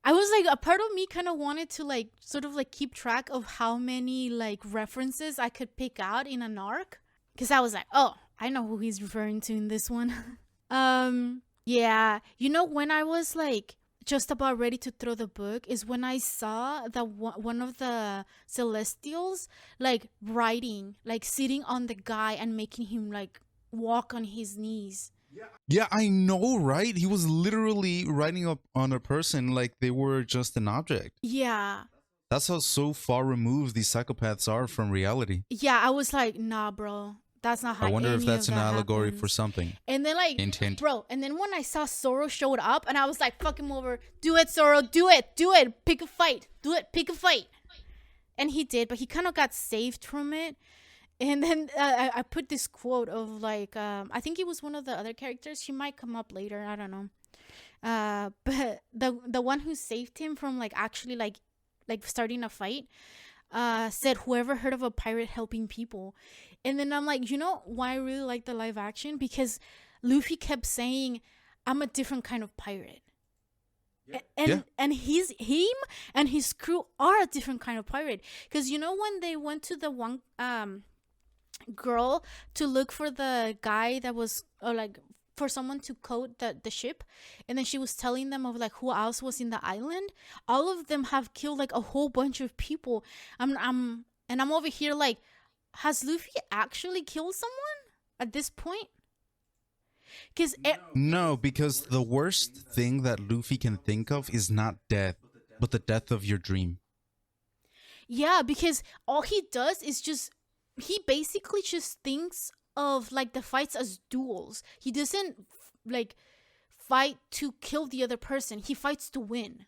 I was like, a part of me kind of wanted to like sort of like keep track of how many like references I could pick out in an arc. Because I was like, oh, I know who he's referring to in this one. Yeah. You know, when I was like just about ready to throw the book is when I saw that one of the Celestials like writing, like sitting on the guy and making him like walk on his knees. Yeah, I know, right? He was literally writing up on a person like they were just an object. Yeah. That's how so far removed these psychopaths are from reality. Yeah, I was like, nah, bro. That's not how I wonder if any that's of an that allegory happens. for something. And then like, Hint, hint. bro, and then when I saw Zoro showed up and I was like, fuck him over. Do it, Zoro. Do it. Pick a fight. Do it. Pick a fight. And he did, but he kind of got saved from it. And then I put this quote of like, I think it was one of the other characters. She might come up later. I don't know. But the one who saved him from like actually like starting a fight, said, whoever heard of a pirate helping people? And then I'm like, you know why I really like the live action? Because Luffy kept saying, I'm a different kind of pirate. And him and his crew are a different kind of pirate. Because you know when they went to the one girl to look for the guy that was, or like for someone to code the ship, and then she was telling them of like who else was in the island, all of them have killed like a whole bunch of people. I'm over here like, has Luffy actually killed someone at this point? Because No, because the worst thing that Luffy can think of is not death, but the death of your dream. yeah, because all he does is just, he basically just thinks of like the fights as duels. He doesn't like fight to kill the other person. He fights to win.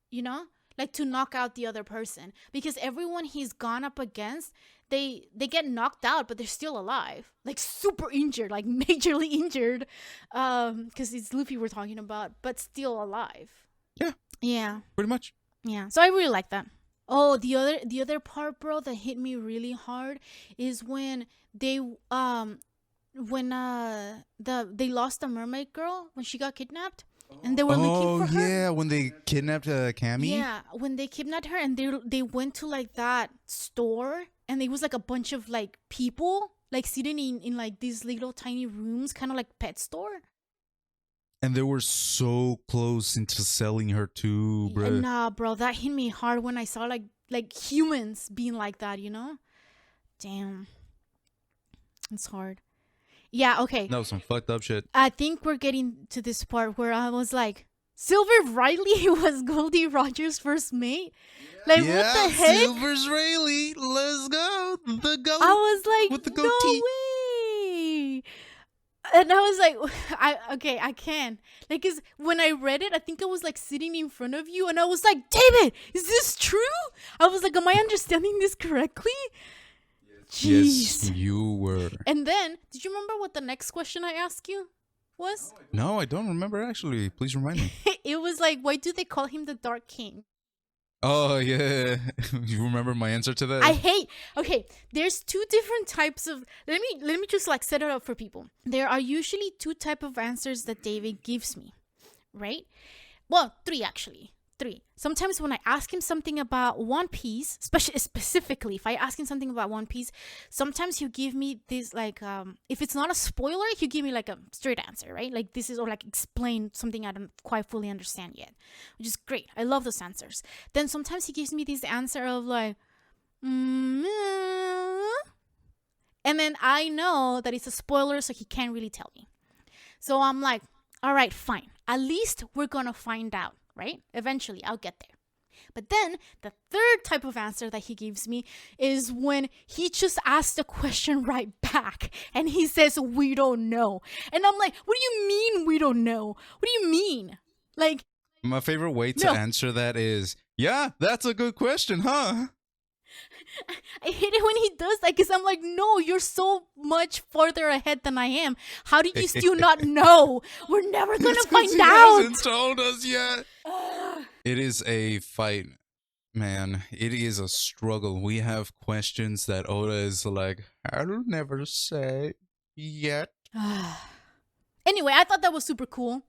You know? Like to knock out the other person. Because everyone he's gone up against, they get knocked out, but they're still alive. Like super injured, like majorly injured. Because it's Luffy we're talking about, but still alive. Yeah. Yeah. Pretty much. Yeah. So I really like that. Oh, the other part, bro, that hit me really hard is when they they lost the mermaid girl when she got kidnapped, and they were looking for her. Oh yeah, when they kidnapped Cammy. Yeah, when they kidnapped her and they went to like that store, and there was like a bunch of like people like sitting in like these little tiny rooms, kind of like pet store. And they were so close into selling her too, bro. Nah, bro, that hit me hard when I saw like humans being like that, you know? Damn. It's hard. Yeah, okay. That was some fucked up shit. I think we're getting to this part where I was like, Silver Riley was Goldie Rogers' first mate? Like, yeah, what the heck? Silver's Rayleigh. Let's go. The goat. I was like, with the no goatee. way. And I was like, I can. Like, cause when I read it, I think I was like sitting in front of you, and I was like, David, is this true? I was like, am I understanding this correctly? Jeez. Yes, you were. And then, did you remember what the next question I asked you was? No, I don't remember actually. Please remind me. It was like, why do they call him the Dark King? Oh yeah, you remember my answer to that? Okay, there's two different types of, let me just like set it up for people. There are usually two type of answers that David gives me, right? Well, three actually. Sometimes when I ask him something about One Piece, specifically if I ask him something about One Piece, sometimes he'll give me this like, if it's not a spoiler, he'll give me like a straight answer, right? Like this is, or like explain something I don't quite fully understand yet, which is great. I love those answers. Then sometimes he gives me this answer of like, and then I know that it's a spoiler, so he can't really tell me. So I'm like, all right, fine. At least we're gonna find out. Right? Eventually, I'll get there. But then the third type of answer that he gives me is when he just asks the question right back and he says, we don't know. And I'm like, what do you mean we don't know? What do you mean? Like, my favorite way to answer that is, yeah, that's a good question, huh? I hate it when he does that because I'm like, no, you're so much farther ahead than I am. How do you still not know? We're never going to find out. He hasn't told us yet. It is a fight, man. It is a struggle. We have questions that Oda is like, I'll never say yet. Anyway, I thought that was super cool.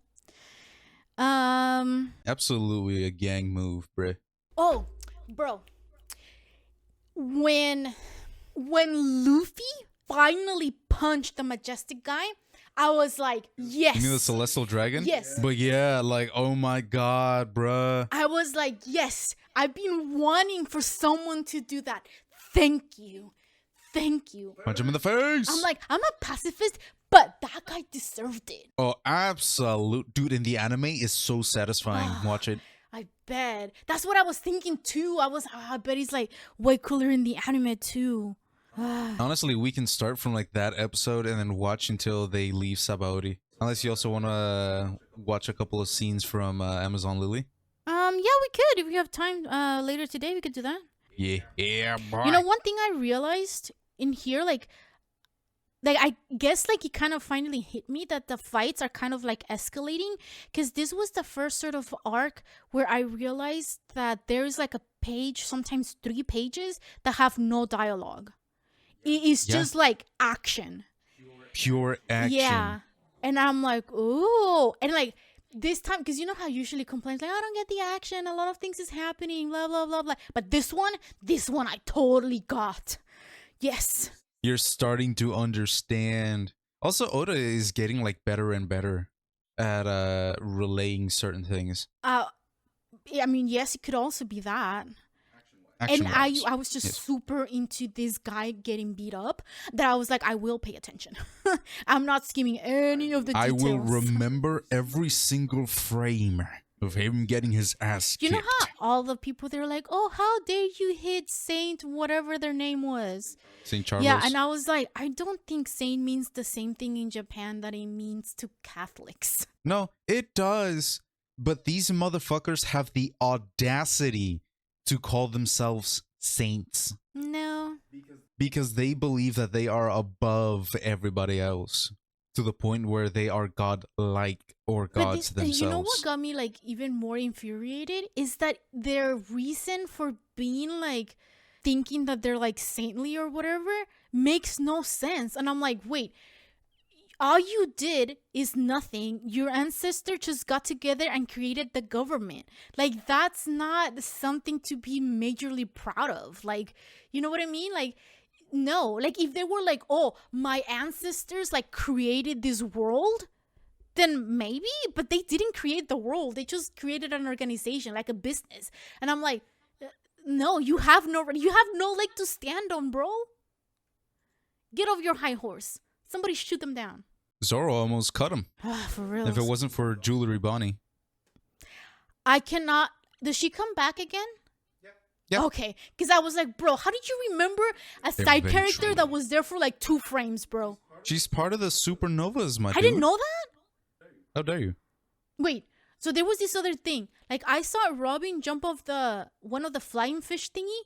Absolutely a gang move, bruh. Oh, bro. When Luffy finally punched the Majestic guy, I was like, You mean the yes. celestial dragon? Yes. But yeah, like, oh my god, bruh. I was like, yes. I've been wanting for someone to do that. Thank you. Thank you. Punch him in the face. I'm like, I'm a pacifist, but that guy deserved it. Oh, absolute. Dude, in the anime is so satisfying. Watch it. I bet. That's what I was thinking too. I bet he's like way cooler in the anime too. Honestly, we can start from like that episode and then watch until they leave Sabaody. Unless you also want to watch a couple of scenes from Amazon Lily. Yeah, we could if we have time later today. We could do that. Yeah, boy. You know, one thing I realized in here, like I guess like it kind of finally hit me that the fights are kind of like escalating, because this was the first sort of arc where I realized that there's like a page, sometimes 3 pages, that have no dialogue. It is just like action. Pure action. Yeah. And I'm like, ooh. And like this time, because you know how usually complaints like, I don't get the action, a lot of things is happening, blah blah blah blah. But this one I totally got. Yes. You're starting to understand. Also, Oda is getting like better and better at relaying certain things. I mean, yes, it could also be that. And I was just super into this guy getting beat up that I was like, I will pay attention. I'm not skimming any of the details. I will remember every single frame of him getting his ass kicked. You know how all the people, they're like, oh, how dare you hit Saint whatever their name was? Saint Charles. Yeah, and I was like, I don't think Saint means the same thing in Japan that it means to Catholics. No, it does. But these motherfuckers have the audacity to call themselves saints. No. Because they believe that they are above everybody else, to the point where they are godlike or gods themselves. You know what got me like even more infuriated is that their reason for being like thinking that they're like saintly or whatever makes no sense. And I'm like, wait, all you did is nothing. Your ancestor just got together and created the government. Like, that's not something to be majorly proud of. Like, you know what I mean? Like, no. Like, if they were like, oh, my ancestors like created this world, then maybe. But they didn't create the world. They just created an organization, like a business. And I'm like, no, you have no leg to stand on, bro. Get off your high horse. Somebody shoot them down. Zoro almost cut him. For real. If it wasn't for Jewelry Bonnie. I cannot. Does she come back again? Yeah. Okay. Because I was like, bro, how did you remember a side character that was there for like 2 frames, bro? She's part of the Supernovas, my dude. I didn't know that. How dare you? Wait. So there was this other thing. Like, I saw Robin jump off one of the flying fish thingy.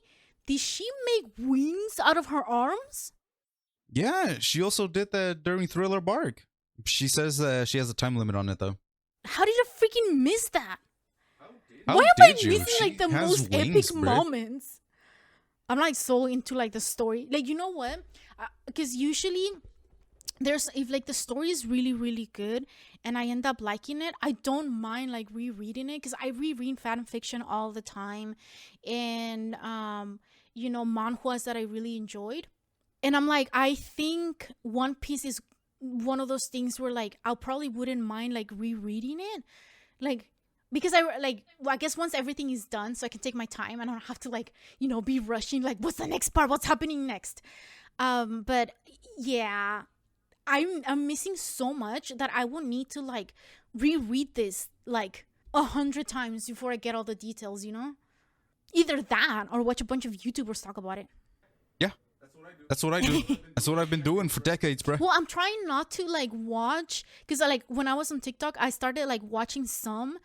Did she make wings out of her arms? Yeah, she also did that during Thriller Bark. She says she has a time limit on it, though. How did I freaking miss that? How Why am I missing like the most epic moments? I'm like so into like the story. Like, you know what? Because usually if like the story is really, really good and I end up liking it, I don't mind like rereading it, because I reread fan fiction all the time, and you know, manhwas that I really enjoyed. And I'm like, I think One Piece is one of those things where like I probably wouldn't mind like rereading it, like, because I guess once everything is done, so I can take my time and I don't have to like, you know, be rushing like, what's the next part, what's happening next. But yeah, I'm missing so much that I will need to like reread this like 100 times before I get all the details, you know? Either that or watch a bunch of YouTubers talk about it. Yeah. That's what I do. That's what I've been doing for decades, bro. Well, I'm trying not to like watch, because like when I was on TikTok, I started like watching some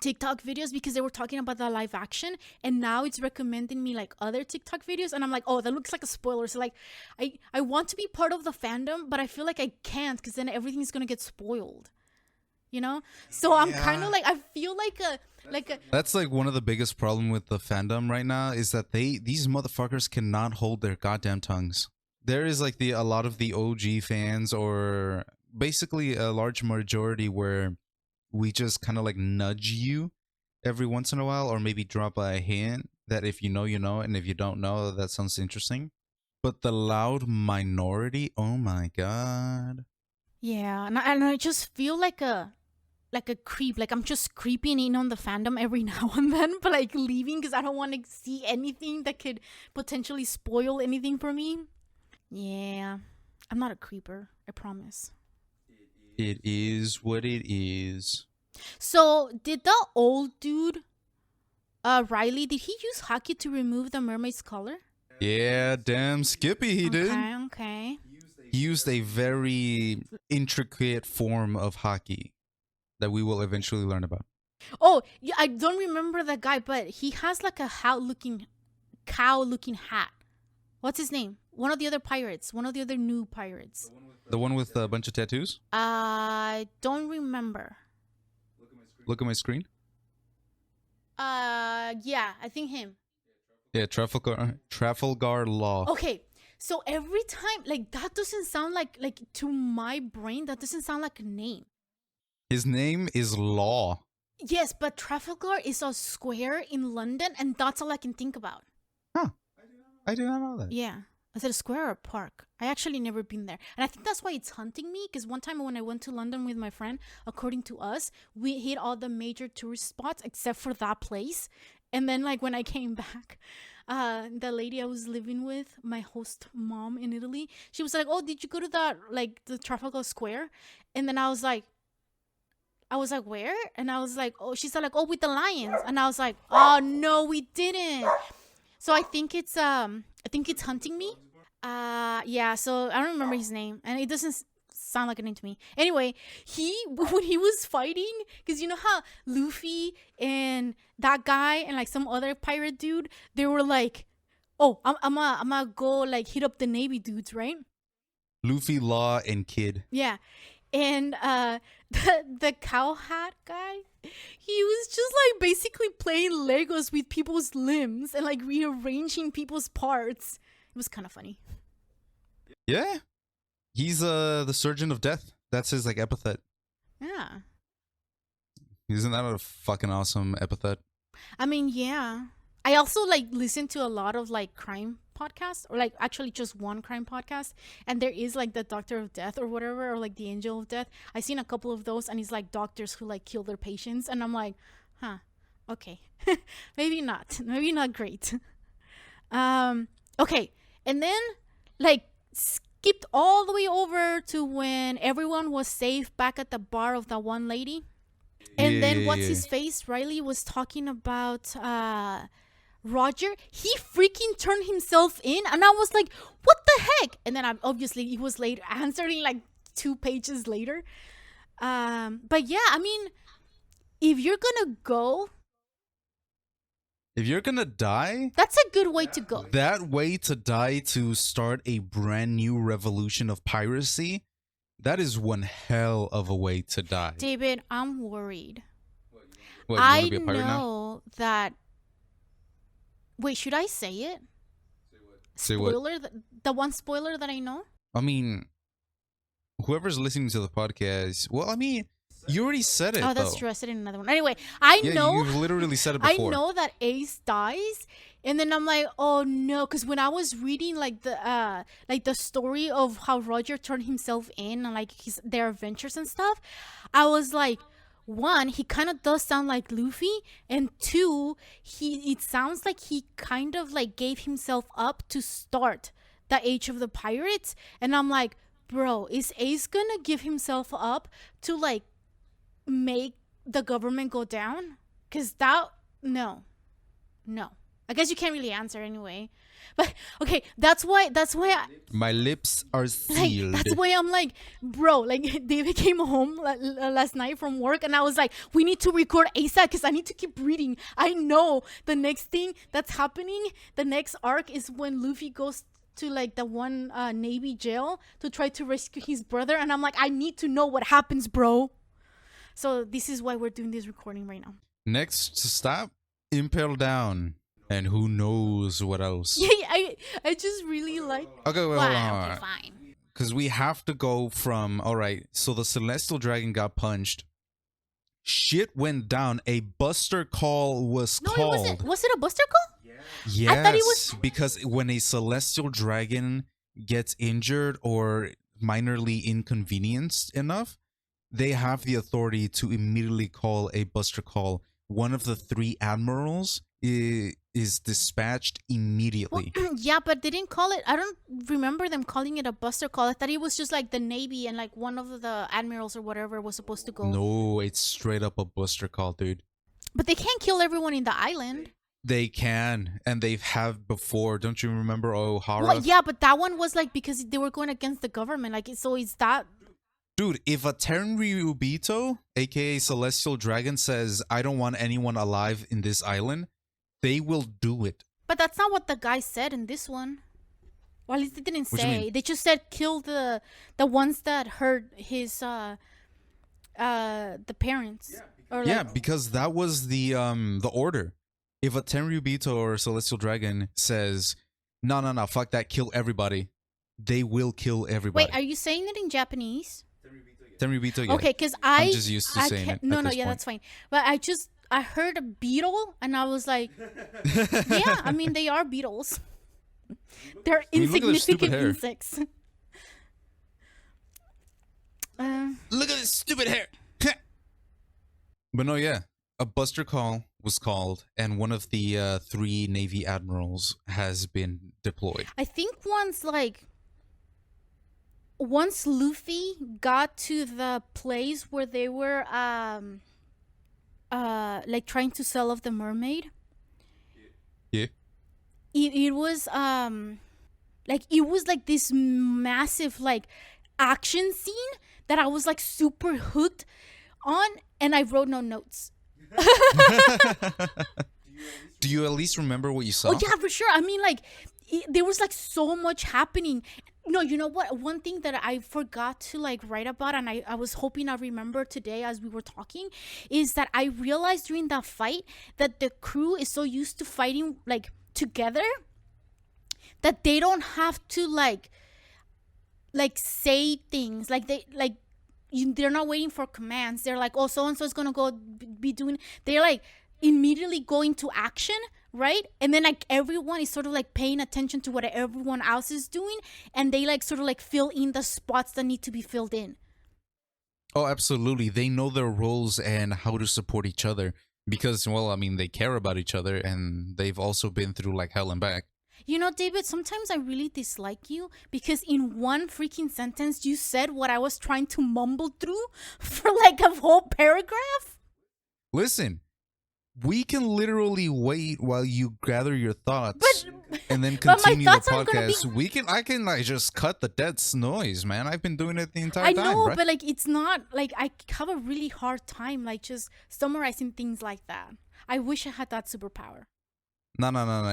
TikTok videos because they were talking about the live action, and now it's recommending me like other TikTok videos, and I'm like, oh, that looks like a spoiler. So like I want to be part of the fandom, but I feel like I can't, because then everything's gonna get spoiled, you know? So I'm kind of like, I feel like a That's like one of the biggest problem with the fandom right now, is that these motherfuckers cannot hold their goddamn tongues. There is like a lot of the OG fans, or basically a large majority, where we just kind of like nudge you every once in a while, or maybe drop a hint that if you know, you know, and if you don't know, that sounds interesting. But the loud minority, oh my god. Yeah, and I just feel like a creep. Like I'm just creeping in on the fandom every now and then, but like leaving because I don't want to see anything that could potentially spoil anything for me. Yeah, I'm not a creeper. I promise. It is what it is. So did the old dude, Riley, did he use hockey to remove the mermaid's color? Yeah, damn Skippy, he did. Okay. He used a very intricate form of hockey that we will eventually learn about. Oh, yeah, I don't remember the guy, but he has like a cow looking hat. What's his name? One of the other pirates. One of the other new pirates. The one with a bunch of tattoos? I don't remember. Look at my screen. Yeah, I think him. Yeah, Trafalgar Law. Okay, so every time, like that doesn't sound like to my brain, that doesn't sound like a name. His name is Law. Yes, but Trafalgar is a square in London, and that's all I can think about. Huh. I did not know that. Yeah. Is it a square or a park? I actually never been there. And I think that's why it's hunting me. Because one time when I went to London with my friend, according to us, we hit all the major tourist spots except for that place. And then like when I came back, the lady I was living with, my host mom in Italy, she was like, oh, did you go to that, like the Trafalgar Square? And then I was like, where? And I was like, oh, she said like, oh, with the lions. And I was like, oh no, we didn't. So I think it's hunting me. Yeah, so I don't remember his name, and it doesn't sound like a name to me. Anyway, when he was fighting, because you know how Luffy and that guy and like some other pirate dude, they were like, oh, I'm gonna go like hit up the Navy dudes, right? Luffy, Law, and Kid. Yeah. And the cow hat guy, he was just like basically playing Legos with people's limbs and like rearranging people's parts. It was kind of funny. Yeah. He's the Surgeon of Death. That's his like epithet. Yeah. Isn't that a fucking awesome epithet? I mean, yeah. I also like listen to a lot of like crime podcasts, or like actually just one crime podcast, and there is like the Doctor of Death or whatever, or like the Angel of Death. I've seen a couple of those, and it's like doctors who like kill their patients, and I'm like, huh, okay. maybe not great. Okay, and then like skipped all the way over to when everyone was safe back at the bar of that one lady. And then what's his face? Riley was talking about Roger. He freaking turned himself in, and I was like, what the heck? And then obviously he was later answering like 2 pages later. But yeah, I mean, if you're gonna die, that's a good way to go. That way to die, to start a brand new revolution of piracy, that is one hell of a way to die. David, I'm worried. What, I know that. Wait, should I say it? Say spoiler? The one spoiler that I know? I mean, whoever's listening to the podcast, well, I mean, you already said it. Oh, that's though. true. I said it in another one. Anyway, I know. You've literally said it before. I know that Ace dies, and then I'm like, oh no, because when I was reading like the story of how Roger turned himself in and like their adventures and stuff, I was like, 1, he kind of does sound like Luffy, and 2, it sounds like he kind of like gave himself up to start the Age of the Pirates, and I'm like, bro, is Ace gonna give himself up to like make the government go down? Because no. I guess you can't really answer anyway. But okay, that's why my lips are sealed. Like, that's why I'm like, bro, like David came home last night from work, and I was like, we need to record ASAP because I need to keep reading. I know the next thing that's happening, the next arc is when Luffy goes to like the one Navy jail to try to rescue his brother, and I'm like, I need to know what happens, bro. So this is why we're doing this recording right now. Next stop, Impel Down. And who knows what else? Yeah, I just really like. Okay, wait, hold on. Okay, fine. Because we have to go from, all right, so the Celestial Dragon got punched. shit went down. A buster call was No, it called. wasn't. Was it a buster call? Yes, I thought it was. because when a celestial dragon gets injured or minorly inconvenienced enough, they have the authority to immediately call a buster call. One of the 3 admirals is dispatched immediately. Yeah, but they didn't call it. I don't remember them calling it a buster call. I thought it was just like the Navy and like one of the admirals or whatever was supposed to go. No, it's straight up a buster call, dude. But they can't kill everyone in the island. They can, and they have before. Don't you remember O'Hara? Well, yeah, but that one was like because they were going against the government. Like, so is that. Dude, if a Tenryubito, aka Celestial Dragon, says, I don't want anyone alive in this island, they will do it. But that's not what the guy said in this one. Well, at least they didn't What do you say. mean? They just said kill the ones that hurt his the parents. Or Yeah, like, because that was the order. If a Tenryubito or Celestial Dragon says, no, fuck that, kill everybody, they will kill everybody. wait, are you saying it in Japanese? Tenryubito, yeah. Okay, because I'm just used to I saying it. No, at no, this yeah, point. that's fine. But I heard a beetle and I was like, yeah, I mean they are beetles. They're I mean, look at their stupid insignificant hair. insects. Look at this stupid hair. But no, yeah. A buster call was called, and one of the 3 Navy admirals has been deployed. I think once Luffy got to the place where they were like trying to sell off the mermaid, Yeah. it was like this massive like action scene that I was like super hooked on, and I wrote no notes. Do you at least remember what you saw? Oh yeah, for sure. I mean, like there was like so much happening. No, you know what? One thing that I forgot to like write about, and I was hoping I remember today as we were talking, is that I realized during that fight that the crew is so used to fighting like together that they don't have to like say things like they're not waiting for commands. They're like, oh, so and so is gonna go be doing. They're like immediately going to action, right? And then like everyone is sort of like paying attention to what everyone else is doing, and they like sort of like fill in the spots that need to be filled in. Oh, absolutely. They know their roles and how to support each other because, well, I mean, they care about each other, and they've also been through like hell and back. You know, David, sometimes I really dislike you because in one freaking sentence you said what I was trying to mumble through for like a whole paragraph. Listen, we can literally wait while you gather your thoughts and then but my continue the thoughts aren't gonna podcast. I can like just cut the dead noise, man. I've been doing it the entire I time, know, bruh. but like it's not like I have a really hard time like just summarizing things like that. I wish I had that superpower. No.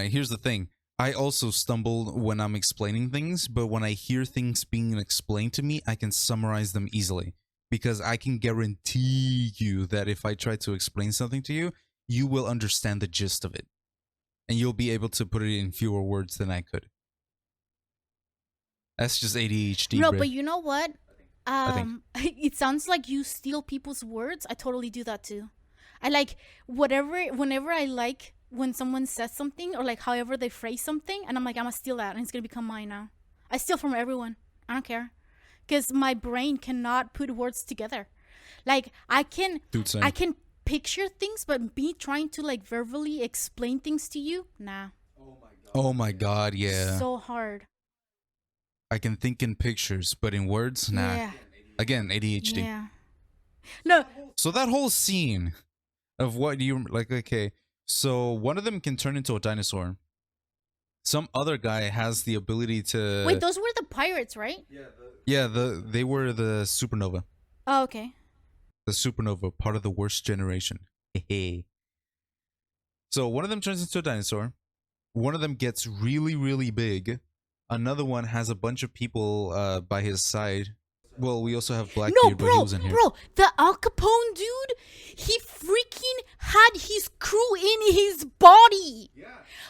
Here's the thing. I also stumble when I'm explaining things, but when I hear things being explained to me, I can summarize them easily. Because I can guarantee you that if I try to explain something to you, you will understand the gist of it. And you'll be able to put it in fewer words than I could. That's just ADHD, No, bro. but you know what? think. It sounds like you steal people's words. I totally do that too. I like whenever I like when someone says something or like however they phrase something, and I'm like, I'm gonna steal that and it's gonna become mine now. I steal from everyone. I don't care. Because my brain cannot put words together. Like I can picture things, but me trying to like verbally explain things to you, nah. Oh my god, yeah. So hard. I can think in pictures, but in words, nah. Yeah. Again, ADHD. Yeah. No. So that whole scene of what you like, okay, so one of them can turn into a dinosaur. Some other guy has the ability to Wait, those were the pirates, right? Yeah, they were the supernova. Oh, okay. The supernova, part of the worst generation. Hey. So one of them turns into a dinosaur. One of them gets really, really big. Another one has a bunch of people by his side. Well, we also have Blackbeard, but he was in here. Bro, the Al Capone dude, he freaking had his crew in his body.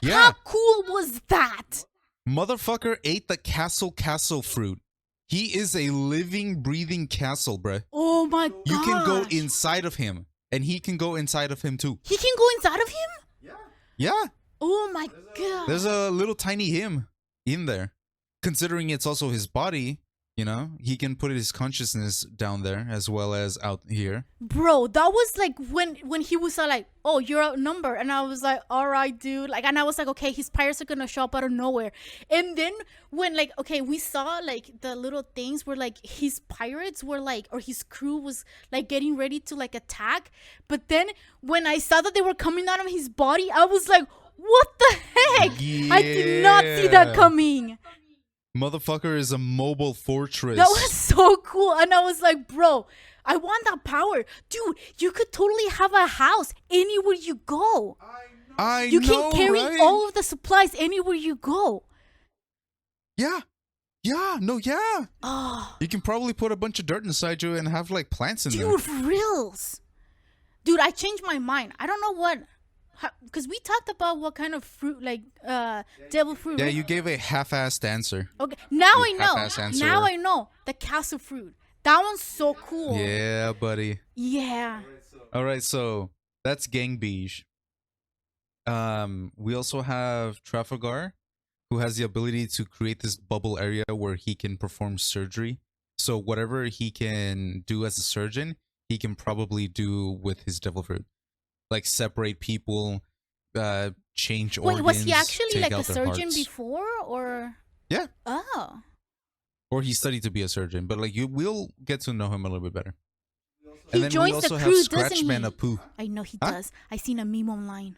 Yeah. How cool was that? Motherfucker ate the castle fruit. He is a living, breathing castle, bruh. Oh my god. You can go inside of him. and he can go inside of him too. He can go inside of him? Yeah, Oh my god. there's a little tiny him in there. Considering it's also his body, you know, he can put his consciousness down there as well as out here. Bro, that was like when he was like, oh, you're outnumbered, and I was like, all right, dude, like, and I was like, okay, his pirates are gonna show up out of nowhere. And then when, like, okay, we saw like the little things where like his pirates were like, or his crew was like getting ready to like attack, but then when I saw that they were coming out of his body, I was like, what the heck? I did not see that Yeah. coming. Motherfucker is a mobile fortress. That was so cool. And I was like, bro, I want that power. Dude, you could totally have a house anywhere you go. I You know, can carry right? all of the supplies anywhere you go. Yeah. Yeah, no, yeah. Oh, You can probably put a bunch of dirt inside you and have like plants in there. dude, for reals. Dude, I changed my mind. I don't know what, because we talked about what kind of fruit, like devil fruit. Yeah, right? you gave a half-assed answer. Okay, now I You know. half-ass answer. Now I know the castle fruit. That one's so cool. Yeah, buddy. Yeah. All right, so that's Gang Beige. We also have Trafalgar, who has the ability to create this bubble area where he can perform surgery. So whatever he can do as a surgeon, he can probably do with his devil fruit, like separate people, change Wait, organs. was he actually take like a out their surgeon hearts. before, or? Yeah, Oh. or he studied to be a surgeon, but like you will get to know him a little bit better. He And then we joins also the have crew, doesn't Scratchman he? Apu. I know he Huh? does. I seen a meme online.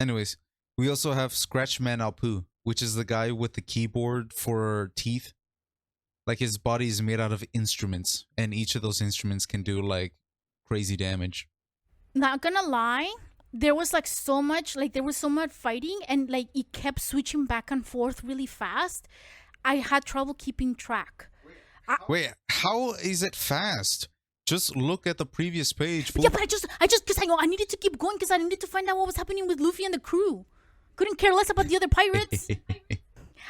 Anyways, we also have Scratchman Apu, which is the guy with the keyboard for teeth. Like his body is made out of instruments, and each of those instruments can do like crazy damage. Not gonna lie, there was like so much fighting, and like it kept switching back and forth really fast. I had trouble keeping track. Wait, how is it fast? Just look at the previous page. Fool. Yeah, but I just, because I know I needed to keep going because I needed to find out what was happening with Luffy and the crew. Couldn't care less about the other pirates.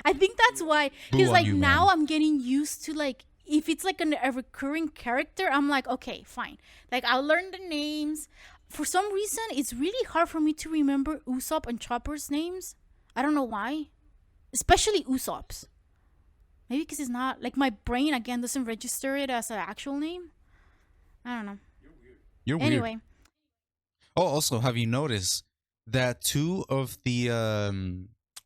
I think that's why. Because Boo on like you, now man. I'm getting used to like, if it's like a recurring character, I'm like, okay, fine. Like I'll learn the names. For some reason, it's really hard for me to remember Usopp and Chopper's names. I don't know why. Especially Usopp's. Maybe because it's not, like my brain again doesn't register it as an actual name. I don't know. You're weird. Anyway. Oh, also, have you noticed that two of the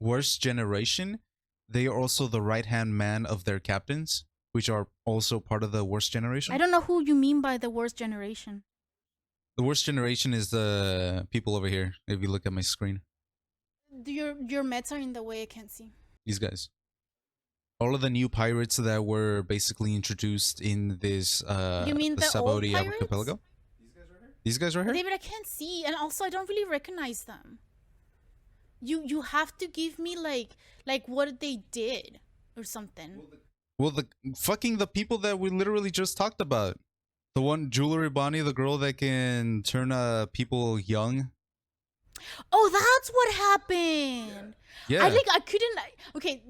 worst generation, they are also the right-hand man of their captains, which are also part of the worst generation? I don't know who you mean by the worst generation. The worst generation is the people over here. If you look at my screen, Your meds are in the way, I can't see. these guys. All of the new pirates that were basically introduced in this You mean the old Sabaody pirates? archipelago. These guys right here? David, I can't see, and also I don't really recognize them. You have to give me like what they did or something. Well, the people that we literally just talked about. The one Jewelry Bonnie, the girl that can turn people young. Oh, that's what happened. Yeah. I couldn't. Okay,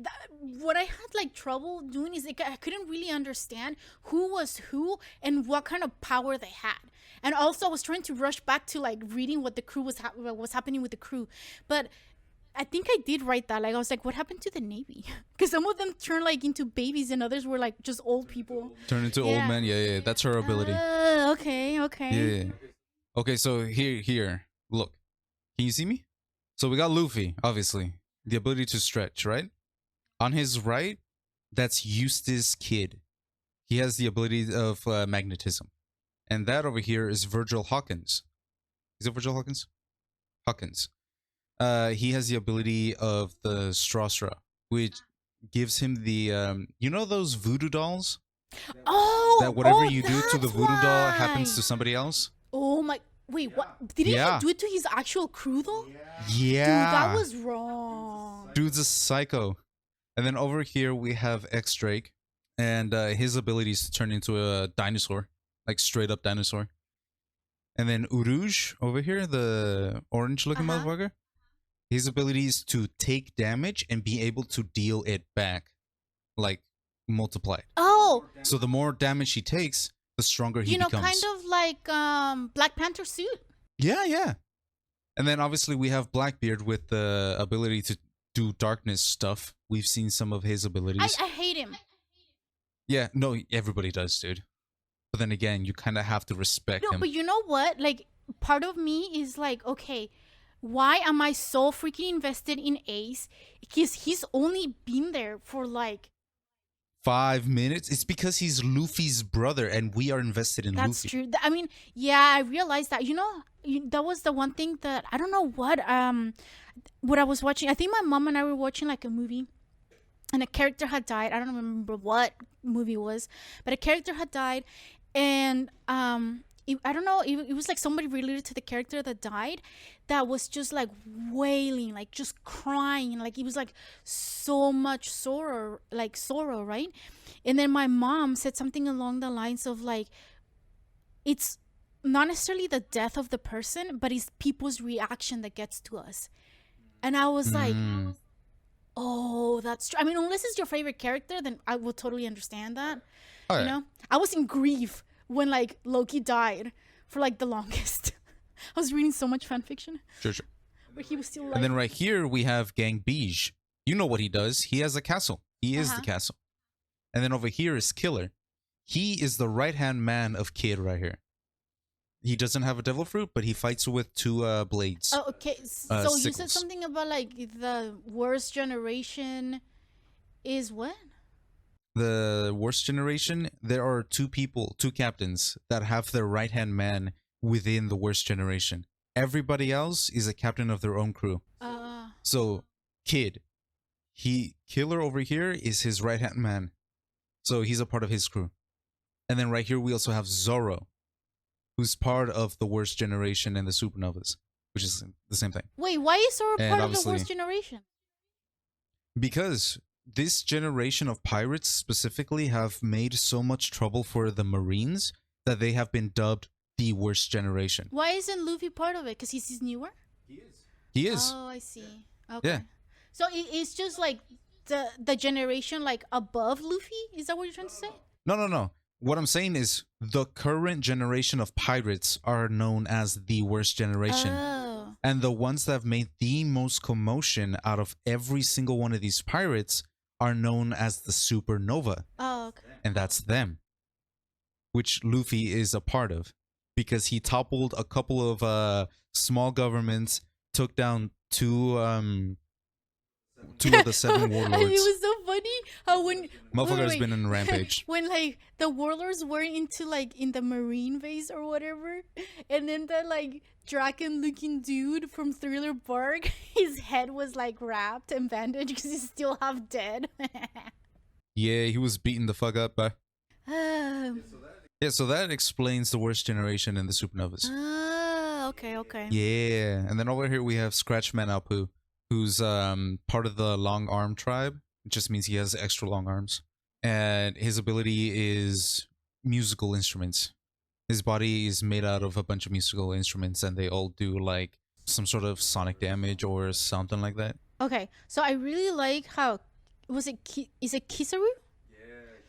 what I had like trouble doing is like I couldn't really understand who was who and what kind of power they had. And also, I was trying to rush back to like reading what the crew was happening with the crew, but I think I did write that. Like I was like, what happened to the Navy? Because some of them turned like into babies, and others were like just old people. Turn into old Yeah. men. Yeah. That's her ability. Okay. Yeah. Okay, so here. Look. Can you see me? So we got Luffy, obviously. The ability to stretch, right? On his right, that's Eustace Kid. He has the ability of magnetism. And that over here is Virgil Hawkins. Is it Virgil Hawkins? Hawkins. He has the ability of the Straw, which gives him the you know those voodoo dolls? Oh, That whatever oh, you do to the that's voodoo doll happens why. to somebody else? Oh my! Wait, what? Did he Yeah. even do it to his actual crew though? Yeah. Dude, that was wrong. Dude's a psycho. And then over here we have X Drake, and his ability is to turn into a dinosaur, like straight up dinosaur. And then Uruj over here, the orange looking Uh-huh. motherfucker, his ability is to take damage and be able to deal it back, like multiplied. Oh, So the more damage he takes, the stronger he you know, becomes. kind of like Black Panther suit. Yeah, yeah. And then obviously we have Blackbeard with the ability to do darkness stuff. We've seen some of his abilities. I hate him. Yeah, no, everybody does, dude. But then again, you kind of have to respect No, him. but you know what? Like, part of me is like, okay, why am I so freaking invested in Ace? Because he's only been there for like 5 minutes. It's because he's Luffy's brother, and we are invested in That's Luffy. true. I mean, yeah, I realized that. You know, that was the one thing that I don't know what I was watching. I think my mom and I were watching like a movie, and a character had died. I don't remember what movie it was, but a character had died, and I don't know. It was like somebody related to the character that died, that was just like wailing, like just crying, like it was like so much sorrow, right? And then my mom said something along the lines of like, it's not necessarily the death of the person, but it's people's reaction that gets to us. And I was like, oh, that's true. I mean, unless it's your favorite character, then I will totally understand that. Oh, You yeah. know, I was in grief when like Loki died for like the longest. I was reading so much fan fiction Sure, sure. where he was still And like, then right here we have Gang Beige. You know what he does. He has a castle. He is the Uh-huh. castle. And then over here is Killer. He is the right-hand man of Kid right here. He doesn't have a devil fruit, but he fights with two blades. oh, okay. So you said sickles. something about like the worst generation is what? The worst generation, there are two captains that have their right-hand man within the worst generation. Everybody else is a captain of their own crew. So Kid, Killer over here is his right-hand man. So he's a part of his crew. And then right here we also have Zoro, who's part of the worst generation and the supernovas, which is the same thing. Wait, why is Zoro And part of the obviously- worst generation? Because this generation of pirates specifically have made so much trouble for the Marines that they have been dubbed the worst generation. Why isn't Luffy part of it? Because he's newer? He is. Oh, I see. Okay. Yeah. So it's just like the generation like above Luffy? Is that what you're trying to say? No. What I'm saying is the current generation of pirates are known as the worst generation. Oh. And the ones that have made the most commotion out of every single one of these pirates are known as the supernova. Oh, okay. And that's them, which Luffy is a part of, because he toppled a couple of small governments, took down two of the seven And warlords. it was so funny how when Motherfucker's wait. been in a rampage. when like the warlords were into like in the marine base or whatever, and then the like dragon looking dude from Thriller Bark, his head was like wrapped and bandaged because he's still half dead. Yeah, he was beaten the fuck up by. Um, Yeah, so that explains the worst generation and the supernovas. okay. Yeah, and then over here we have Scratchman Alpu, who's part of the long arm tribe. It just means he has extra long arms, and his ability is musical instruments. His body is made out of a bunch of musical instruments, and they all do like some sort of sonic damage or something like that. Okay, so I really like how is it Kizaru?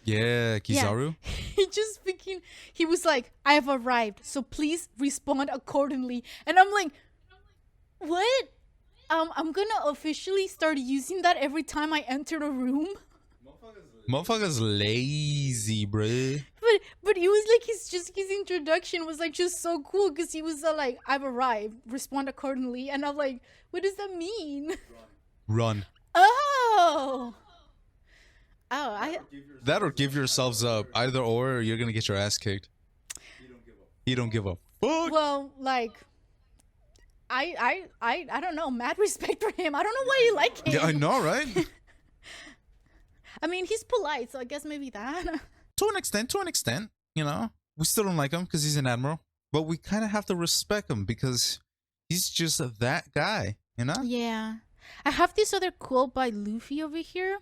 Yeah, Kizaru. He just freaking he was like, I have arrived, so please respond accordingly. And I'm like, what? I'm gonna officially start using that every time I enter a room. Motherfucker's lazy, bruh. But it was like his introduction was like just so cool because he was like, I've arrived, respond accordingly, and I'm like, what does that mean? Run. Oh, I That or give yourselves up. Either or you're gonna get your ass kicked. He don't give a fuck. well like. I don't know. Mad respect for him. I don't know why you like him. Yeah, I know, right? I mean, he's polite, so I guess maybe that. To an extent, you know. We still don't like him because he's an admiral, but we kind of have to respect him because he's just that guy, you know? Yeah. I have this other quote by Luffy over here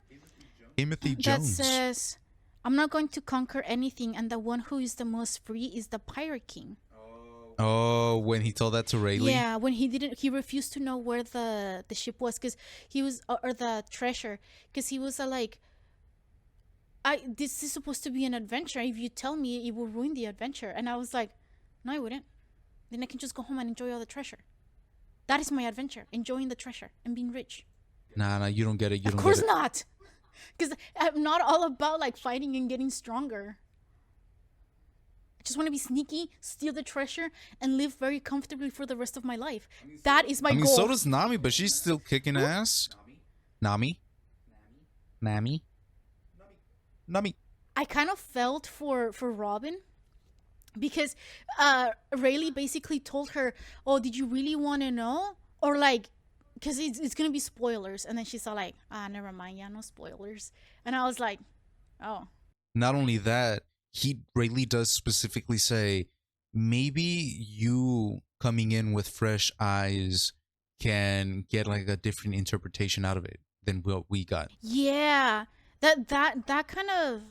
Timothy that Jones. says, I'm not going to conquer anything, and the one who is the most free is the Pirate King. Oh, when he told that to Rayleigh? Yeah, when he refused to know where the ship was because he was, or the treasure, because he was like, this is supposed to be an adventure. If you tell me, it will ruin the adventure. And I was like, No, I wouldn't. Then I can just go home and enjoy all the treasure. That is my adventure, enjoying the treasure and being rich. Nah, you don't get it. You Of don't course get it. not. Because I'm not all about like fighting and getting stronger. I just want to be sneaky, steal the treasure, and live very comfortably for the rest of my life. That is my I mean, goal. so does Nami, but she's still kicking ass. Nami? Nami? Nami. I kind of felt for Robin because Rayleigh basically told her, "Oh, did you really want to know?" Or like, because it's gonna be spoilers, and then she's all like, "Ah, never mind, yeah, no spoilers." And I was like, "Oh." Not only that, he Rayleigh does specifically say, maybe you coming in with fresh eyes can get like a different interpretation out of it than what we got. Yeah, that kind of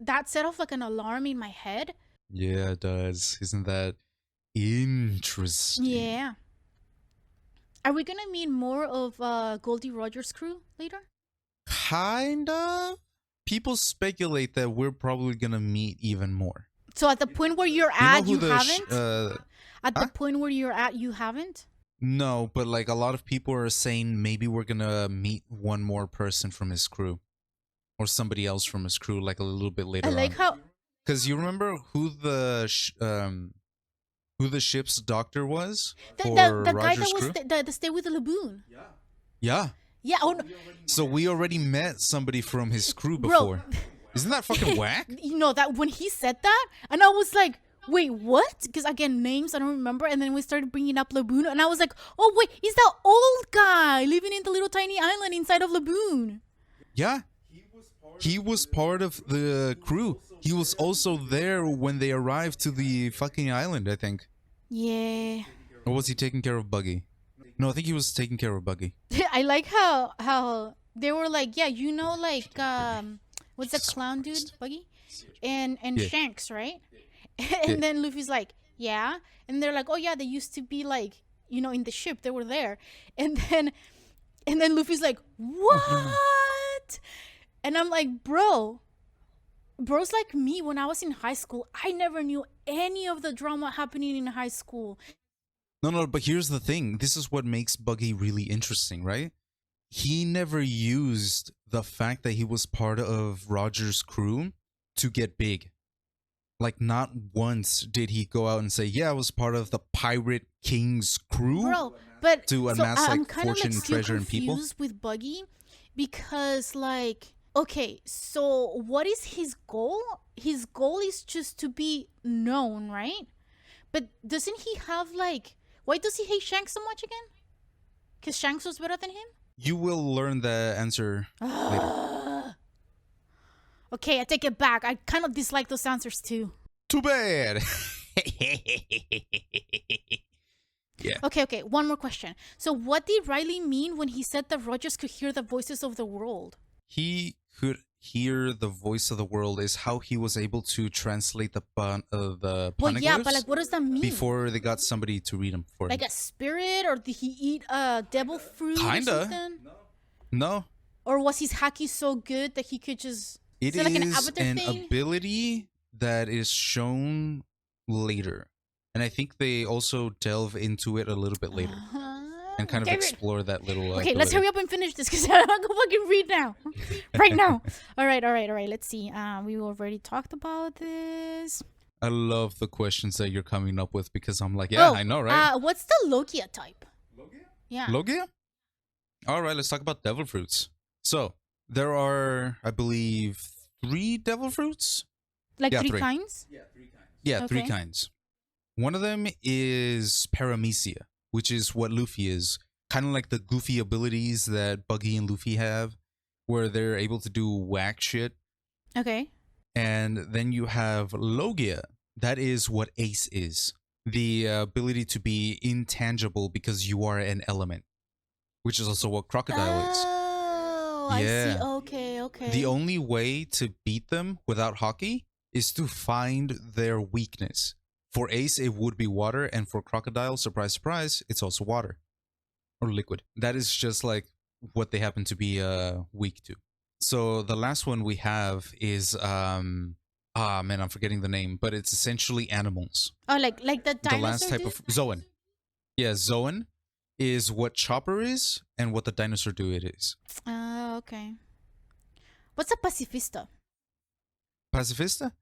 that set off like an alarm in my head. Yeah, it does. Isn't that interesting? Yeah. Are we gonna meet more of Goldie Rogers' crew later? Kind of. People speculate that we're probably gonna meet even more. So at the point where you're You know at, who you the haven't. At the huh? point where you're at, you haven't. No, but like a lot of people are saying maybe we're gonna meet one more person from his crew, or somebody else from his crew, like a little bit later I like on. how Because you remember who the ship's doctor was the for the guy Roger's that was crew? the stay with the Laboon. Yeah. Yeah. Oh, no, So we already met somebody from his crew bro. before. Isn't that fucking whack? You know that when he said that, and I was like, wait, what? Because again, names I don't remember, and then we started bringing up Laboon, and I was like, oh wait, he's that old guy living in the little tiny island inside of Laboon. Yeah. He was part of the crew. He was also there when they arrived to the fucking island, I think. Yeah. Or was he taking care of Buggy? No, I think he was taking care of Buggy. I like how they were like, yeah, you know, like what's the clown dude, Buggy, and Yeah. Shanks, right? And Yeah. then Luffy's like, yeah, and they're like, oh yeah, they used to be like, you know, in the ship, they were there, and then Luffy's like, what? And I'm like, bro's like me when I was in high school. I never knew any of the drama happening in high school. No, but here's the thing. This is what makes Buggy really interesting, right? He never used the fact that he was part of Roger's crew to get big. Like, not once did he go out and say, yeah, I was part of the Pirate King's crew. Bro, but To amass, I'm like, kind of fortune, like still treasure, and people? confused with Buggy because like, okay, so what is his goal? His goal is just to be known, right? But doesn't he have like, why does he hate Shanks so much again? Because Shanks was better than him? You will learn the answer later. Okay, I take it back. I kind of dislike those answers too. Too bad. Yeah. Okay, one more question. So what did Riley mean when he said that Rogers could hear the voices of the world? He could hear the voice of the world is how he was able to translate the Well, poneglyphs yeah, but like, what does that mean? before they got somebody to read them for him. Like a spirit, or did he eat devil fruit Kinda. or something? No, Or was his haki so good that he could just... it is it like an is avatar an thing? ability that is shown later. And I think they also delve into it a little bit later and kind of Okay, explore that little okay, let's ability. hurry up and finish this because I'm gonna go fucking read now. Right now. All right. Let's see. We already talked about this. I love the questions that you're coming up with because I'm like, yeah, I know, right? What's the Logia type? Yeah. Logia? All right, let's talk about devil fruits. So, there are, I believe, 3 devil fruits? Like Yeah, 3 3. kinds? Yeah, 3 Okay. kinds. One of them is Paramecia, which is what Luffy is. Kind of like the goofy abilities that Buggy and Luffy have, where they're able to do whack shit. Okay. And then you have Logia. That is what Ace is. The ability to be intangible because you are an element. Which is also what Crocodile is. Oh, I see. Yeah. Okay. The only way to beat them without hockey is to find their weakness. For Ace, it would be water, and for Crocodile, surprise, surprise, it's also water. Or liquid. That is just like what they happen to be weak to. So the last one we have is Ah, man, I'm forgetting the name, but it's essentially animals. Oh, like the The last dinosaur type dude? of Zoan. Yeah, Zoan is what Chopper is and what the dinosaur dude is. Okay. What's a pacifista? Pacifista?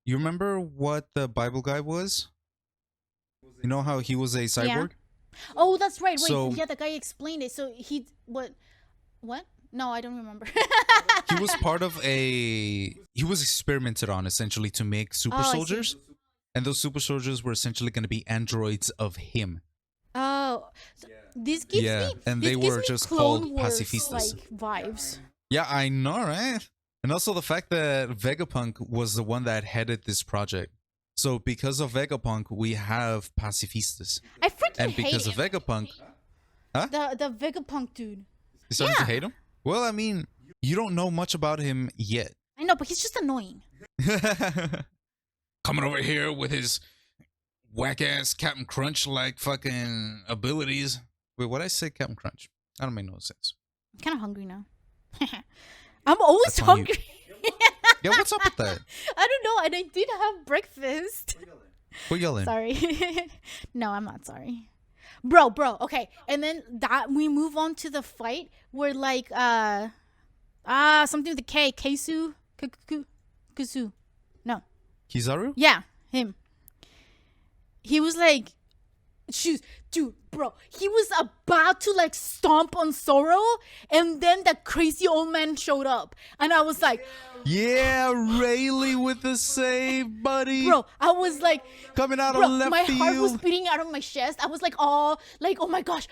You remember what the Bible guy was? You know how he was a Yeah. cyborg? Oh, that's right. Wait, So yeah, the guy explained it. So he what? What? No, I don't remember. he was part of a. He was experimented on essentially to make super Oh, I see. soldiers. And those super soldiers were essentially going to be androids of him. Oh, so this gives Yeah, me and this they gives were me just Clone called Wars pacifistas. like vibes. Yeah, I know, right? And also the fact that Vegapunk was the one that headed this project. So because of Vegapunk, we have pacifistas. I freaking And hate because of him. Vegapunk, The Vegapunk dude. you starting to Yeah. hate him? Well, I mean, you don't know much about him yet. I know, but he's just annoying. Coming over here with his whack ass Captain Crunch like fucking abilities. Wait, what I say, Captain Crunch? I don't make no sense. I'm kind of hungry now. I'm always That's on you. hungry. Yeah, what's up with that? I don't know, and I did have breakfast. Quit yelling. Sorry. No, I'm not sorry. Bro, okay. And then that we move on to the fight where like something with the K, Keisu, Kusu. No. Kizaru? Yeah, him. He was like shoes, dude, bro. He was about to like stomp on Zoro, and then that crazy old man showed up, and I was like, Yeah, Rayleigh with the save, buddy. bro. I was like, Coming out bro, of left my field. heart was beating out of my chest. I was like, oh my gosh,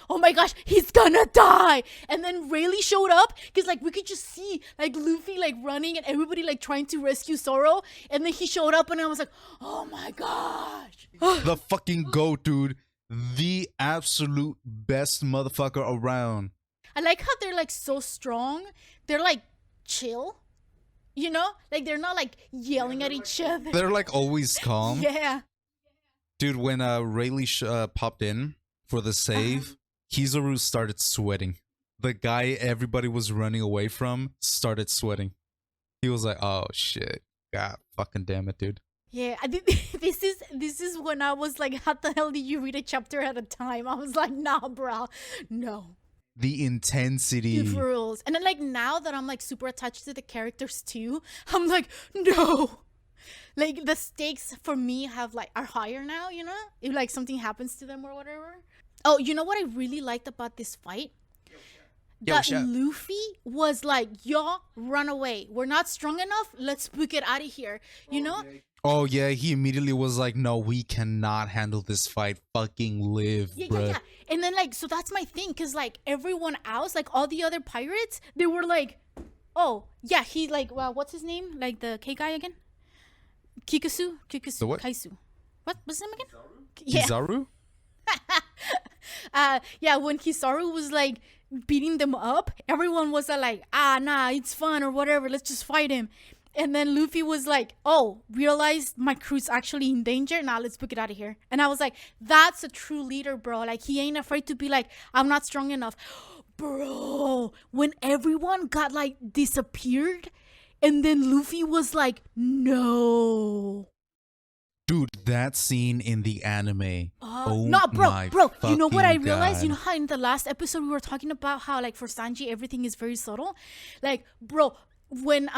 he's gonna die. And then Rayleigh showed up because like we could just see like Luffy like running and everybody like trying to rescue Zoro. And then he showed up, and I was like, oh my gosh. The fucking GOAT, dude. The absolute best motherfucker around. I like how they're like so strong. They're like chill. You know? Like they're not like yelling at each other. They're like always calm. Yeah. Dude, when Rayleigh popped in for the save, Kizaru started sweating. The guy everybody was running away from started sweating. He was like, oh shit. God fucking damn it, dude. Yeah, I think this is when I was like, how the hell did you read a chapter at a time? I was like, nah, bro, no. The intensity. Dude, for rules. And then like now that I'm like super attached to the characters too, I'm like, no. Like the stakes for me have like are higher now, you know? If like something happens to them or whatever. Oh, you know what I really liked about this fight? That Luffy was like, y'all run away. We're not strong enough. Let's book it out of here. You know? Oh yeah, he immediately was like, no, we cannot handle this fight. Fucking live, bruh. Yeah. And then like, so that's my thing, because like everyone else, like all the other pirates, they were like, oh yeah, he like, well, what's his name? Like the K guy again? Kikasu? The what? Kaisu. What's his name again? Kizaru? Yeah, when Kizaru was like beating them up, everyone was like, nah, it's fun or whatever, let's just fight him. And then Luffy was like, oh, realized my crew's actually in danger. Now let's book it out of here. And I was like, that's a true leader, bro. Like, he ain't afraid to be like, I'm not strong enough. Bro, when everyone got like disappeared, and then Luffy was like, no. Dude, that scene in the anime. Oh no, bro, you know what I fucking realized? God. You know how in the last episode we were talking about how like for Sanji everything is very subtle? Like, bro, when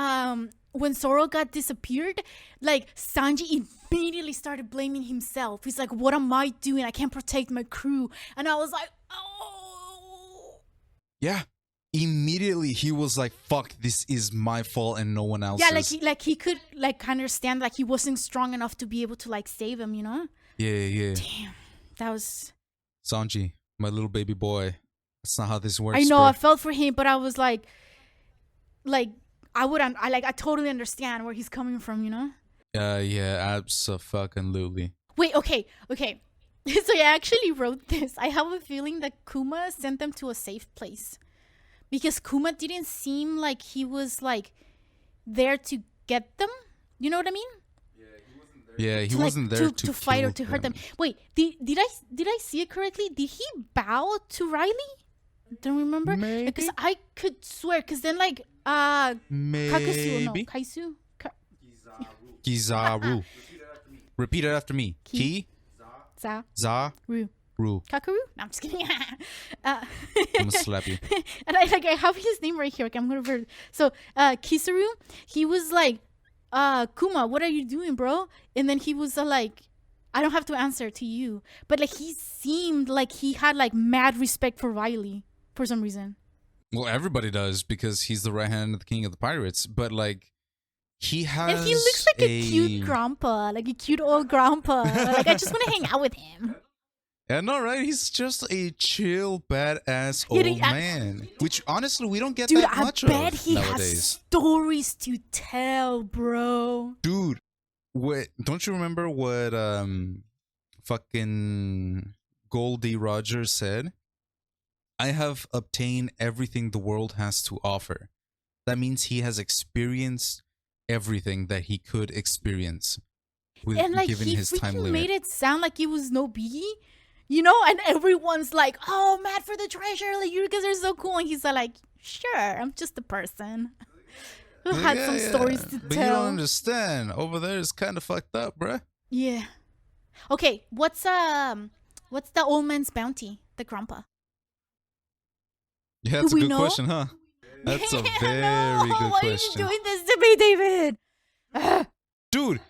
Zoro got disappeared, like Sanji immediately started blaming himself. He's like, what am I doing? I can't protect my crew. And I was like, oh. Yeah. Immediately he was like, fuck, this is my fault and no one else's. Yeah, he could like understand like he wasn't strong enough to be able to like save him, you know? Yeah. Damn. That was Sanji, my little baby boy. That's not how this works. I know, bro. I felt for him, but I was like I totally understand where he's coming from, you know? Yeah, abso-fucking-lutely. Wait, okay. So I actually wrote this. I have a feeling that Kuma sent them to a safe place. Because Kuma didn't seem like he was like there to get them. You know what I mean? Yeah, he wasn't there to fight or to hurt them. Wait, did I see it correctly? Did he bow to Riley? Don't remember. Maybe. Because I could swear. Because then like Kakasu, no, Maybe. Kaisu. Kizaru. Repeat it after me. Ki, Za. za, Ru. ru. Kakaru? No, I'm just kidding. I'm gonna slap you. And I have his name right here. Okay, I'm gonna read. So Kizaru, he was like, Kuma, what are you doing, bro? And then he was like, I don't have to answer to you. But like he seemed like he had like mad respect for Riley for some reason. Well, everybody does because he's the right hand of the king of the pirates. But like, he has. And he looks like a cute grandpa, like a cute old grandpa. Like I just want to hang out with him. Yeah, no, right? He's just a chill, badass Yeah, old man. Which honestly, we don't get Dude, that I much bet of he has nowadays. stories to tell, bro. Dude, wait, don't you remember what fucking Goldie Rogers said? I have obtained everything the world has to offer. That means he has experienced everything that he could experience with And like given he his time freaking limit. made it sound like it was no biggie, you know? And everyone's like, "Oh, mad for the treasure! Like you guys are so cool." And he's like, "Sure, I'm just a person who had some stories to but you don't tell." understand. Over there is kind of fucked up, bruh. Yeah. Okay, what's the old man's bounty? The grandpa. Yeah, that's Do a we good know? question, huh? That's a very No, good why question. are you doing this to me, David? Dude,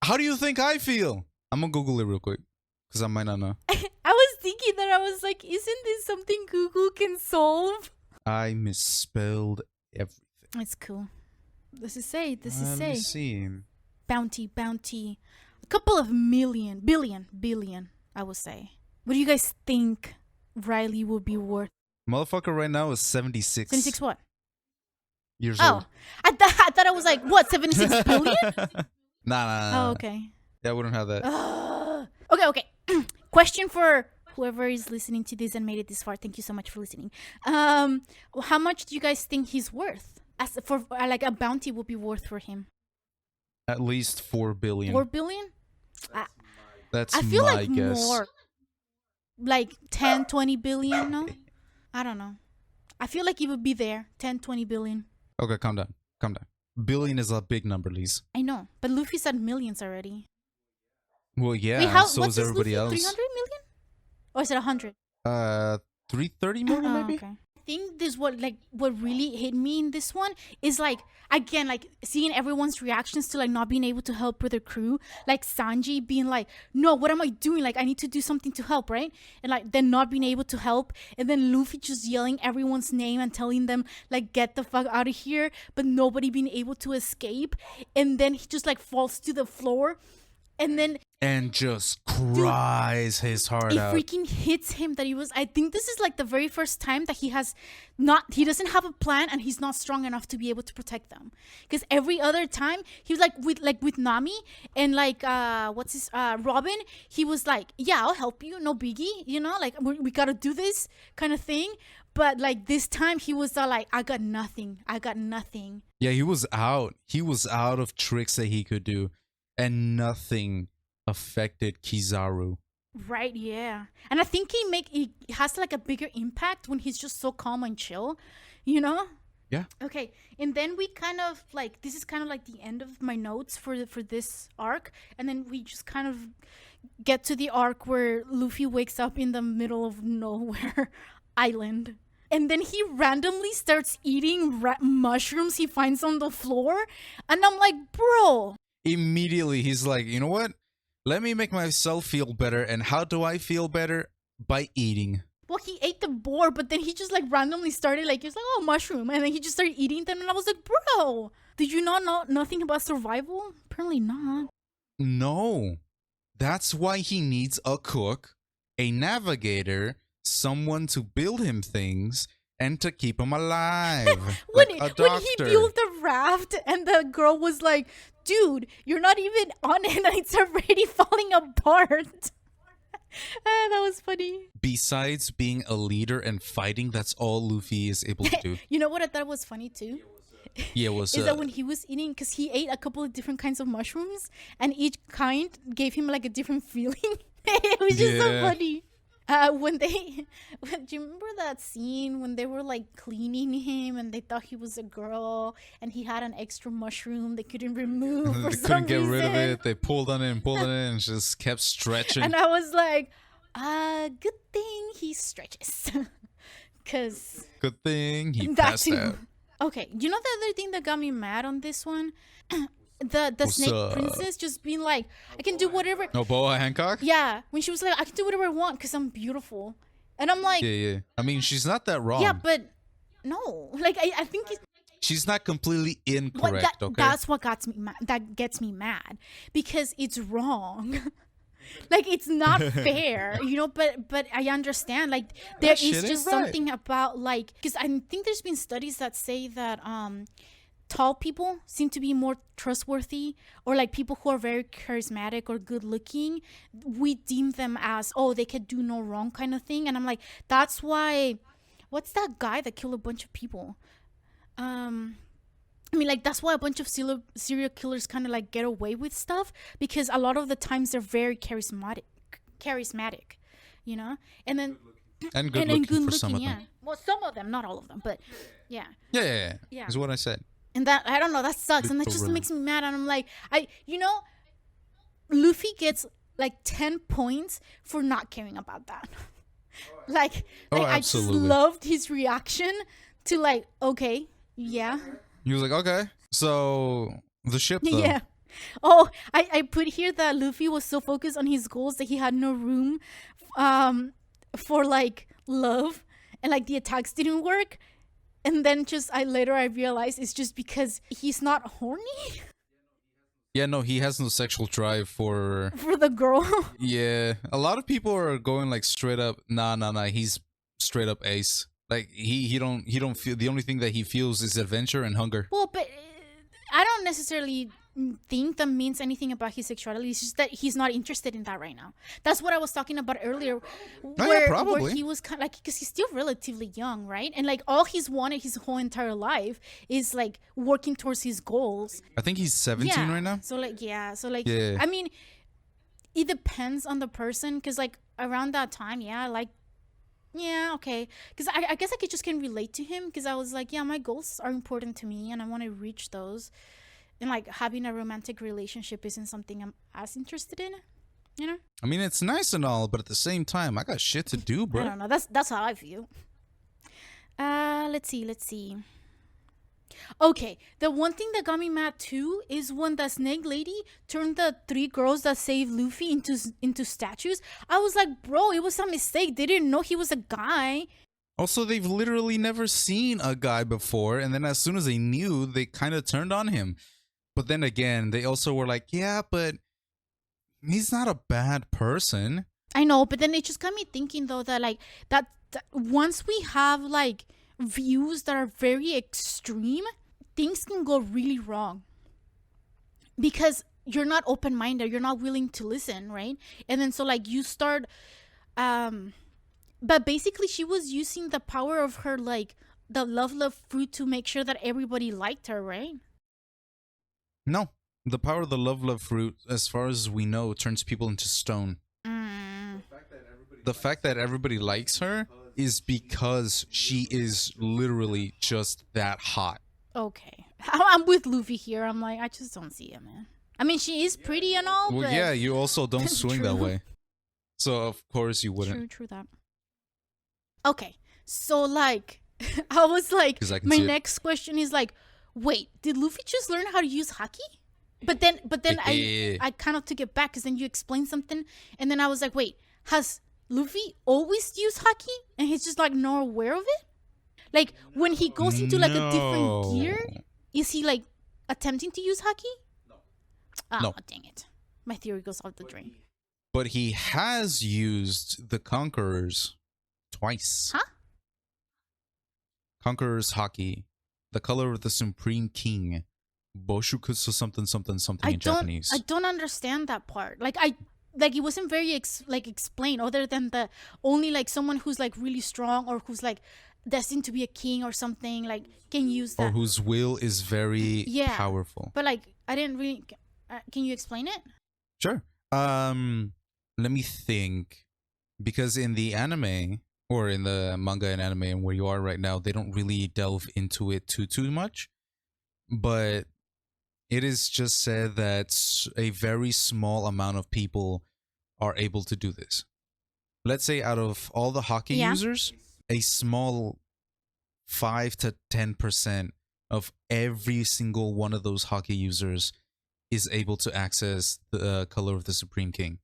how do you think I feel? I'm gonna Google it real quick because I might not know. I was thinking that I was like, isn't this something Google can solve? I misspelled everything. It's cool. This is say. Let me see. Bounty. A couple of billion, I would say. What do you guys think Riley would be worth? Motherfucker right now is 76. 76 what? years Oh, old. I thought I was like, what, 76 billion? Nah. Oh, okay. Yeah, I wouldn't have that. Okay. Question for whoever is listening to this and made it this far. Thank you so much for listening. How much do you guys think he's worth? As for like a bounty would be worth for him? At least 4 billion. 4 billion? That's I feel my like guess. more. Like 10, 20 billion, no? I don't know. I feel like it would be there. 10, 20 billion. Okay, calm down. Billion is a big number, Lise. I know. But Luffy's at millions already. Well, yeah, Wait, so what's is his everybody Luffy? else. 300 million? Or is it 100? 330 million maybe? Okay. I think this what really hit me in this one is like, again, like seeing everyone's reactions to like not being able to help with their crew, like Sanji being like, no, what am I doing, like I need to do something to help, right? And like then not being able to help, and then Luffy just yelling everyone's name and telling them like get the fuck out of here, but nobody being able to escape, and then he just like falls to the floor, and just cries his heart out. it freaking hits him that I think this is like the very first time that he doesn't have a plan and he's not strong enough to be able to protect them. Because every other time he was with Nami and like Robin, he was like, yeah, I'll help you, no biggie, you know, like we gotta do this kind of thing. But like this time he was like, I got nothing. Yeah, he was out of tricks that he could do, and nothing affected Kizaru. Right, yeah. And I think he has like a bigger impact when he's just so calm and chill, you know? Yeah. Okay, and then we kind of like, this is kind of like the end of my notes for this arc, and then we just kind of get to the arc where Luffy wakes up in the middle of nowhere island. And then he randomly starts eating mushrooms he finds on the floor, and I'm like, bro. Immediately he's like, you know what? Let me make myself feel better. And how do I feel better? By eating. Well, he ate the boar, but then he just like randomly started like, he was like, oh, mushroom. And then he just started eating them. And I was like, bro, did you not know nothing about survival? Apparently not. No. That's why he needs a cook, a navigator, someone to build him things, and to keep him alive. when a doctor. When he built the raft and the girl was like, dude, you're not even on it and it's already falling apart. That was funny. Besides being a leader and fighting, that's all Luffy is able to do. You know what I thought was funny too? Yeah, what's is that when he was eating, because he ate a couple of different kinds of mushrooms and each kind gave him like a different feeling. It was just so funny. When they, do you remember that scene when they were like cleaning him and they thought he was a girl and he had an extra mushroom they couldn't remove for They some couldn't get rid of reason? it. They pulled on it and pulled on it and just kept stretching. And I was like, good thing he stretches. Because Good thing he that passed too. out. Okay, you know the other thing that got me mad on this one? The What's snake up? princess just being like, I can do whatever. No, Boa Hancock? Yeah, when she was like, I can do whatever I want because I'm beautiful. And I'm like, Yeah. I mean, she's not that wrong. yeah, but no. Like, I think it's, She's not completely incorrect, okay? that's what that gets me mad because it's wrong. Like, it's not fair, you know, but I understand, like, there That shit is ain't just right. something about, like, because I think there's been studies that say that tall people seem to be more trustworthy, or like people who are very charismatic or good looking, we deem them as, oh, they could do no wrong kind of thing. And I'm like, that's why, what's that guy that killed a bunch of people? I mean, like, that's why a bunch of serial killers kind of like get away with stuff, because a lot of the times they're very charismatic, you know. And then And good and looking for some of yeah. them. Well, some of them, not all of them, but yeah. Yeah. Yeah. Is what I said. And that, I don't know, that sucks, and that just Literally. makes me mad. And I'm like, you know, Luffy gets like 10 points for not caring about that. like, Oh, I just absolutely. loved his reaction to, like, okay, yeah. He was like, okay. So, the ship, though. Yeah. Oh, I put here that Luffy was so focused on his goals that he had no room for like love, and like the attacks didn't work. And then I realized it's just because he's not horny Yeah, no, he has no sexual drive for... for the girl. Yeah. A lot of people are going like straight up, nah. He's straight up ace. Like, he don't feel... The only thing that he feels is adventure and hunger. Well, but I don't necessarily think that means anything about his sexuality. It's just that he's not interested in that right now. That's what I was talking about earlier. Where probably. he was kind of like, because he's still relatively young, right? And like all he's wanted his whole entire life is like working towards his goals. I think he's 17 Yeah. right now. So like, yeah. So like, Yeah. I mean, it depends on the person, because like around that time, yeah, okay. Because I guess I can relate to him, because I was like, yeah, my goals are important to me and I want to reach those. And like having a romantic relationship isn't something I'm as interested in, you know? I mean, it's nice and all, but at the same time, I got shit to do, I bro. don't know. That's how I feel. Let's see. Okay, the one thing that got me mad too is when the snake lady turned the 3 girls that saved Luffy into statues. I was like, bro, it was a mistake. They didn't know he was a guy. Also, they've literally never seen a guy before, and then as soon as they knew, they kind of turned on him. But then again, they also were like, yeah, but he's not a bad person. I know, but then it just got me thinking though that like that once we have like views that are very extreme, things can go really wrong. Because you're not open-minded, you're not willing to listen, right? And then so like you start but basically she was using the power of her, like the love fruit, to make sure that everybody liked her, right? No. The power of the love fruit, as far as we know, turns people into stone. The fact that everybody likes her is because she is literally just that hot. Okay. I'm with Luffy here. I'm like, I just don't see it, man. I mean, she is pretty and all, Well, but yeah, you also don't swing that True. way. So, of course, you wouldn't. True that. Okay, so like, I was like, 'Cause I can my see it. next question is like, wait, did Luffy just learn how to use haki? But then I kind of took it back, because then you explained something, and then I was like, wait, has Luffy always used haki, and he's just like not aware of it? Like when he goes into like a different gear, is he like attempting to use haki? Oh, No. dang it, my theory goes out the drain. But he has used the Conquerors twice. Huh? Conqueror's Haki, the color of the Supreme King, Boshukutsu something in Japanese. I don't understand that part. Like it wasn't very explained, other than the only like someone who's like really strong, or who's like destined to be a king or something, like can use that. Or whose will is very powerful. But like I didn't really. Can you explain it? Sure. Let me think. because in the anime or in the manga and anime and where you are right now, they don't really delve into it too much. But it is just said that a very small amount of people are able to do this. Let's say out of all the hockey Yeah. users, a small 5 to 10% of every single one of those hockey users is able to access the color of the Supreme King.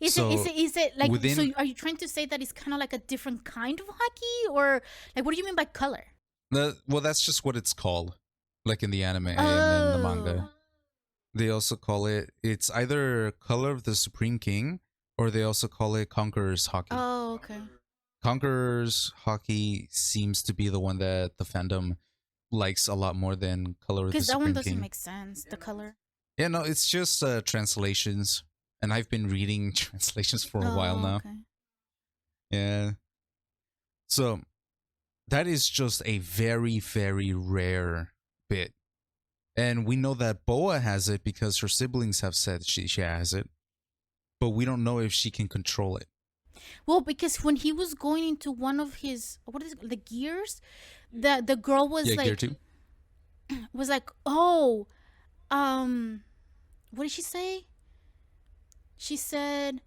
So Is it like, so within are you trying to say that it's kind of like a different kind of hockey, or like, what do you mean by color? well, that's just what it's called, like in the anime and in the Oh. manga. They also call it, it's either color of the Supreme King, or they also call it Conqueror's hockey. Oh, okay. Conqueror's hockey seems to be the one that the fandom likes a lot more than color of the Because that one Supreme doesn't King. make sense, the color. Yeah, no, it's just translations, and I've been reading translations for a while Oh, now. okay. Yeah. So that is just a very, very rare bit. And we know that Boa has it because her siblings have said she has it. But we don't know if she can control it. Well, because when he was going into one of his, what is it, the gears, the girl was Yeah, Gear like, 2. oh, what did she say? She said,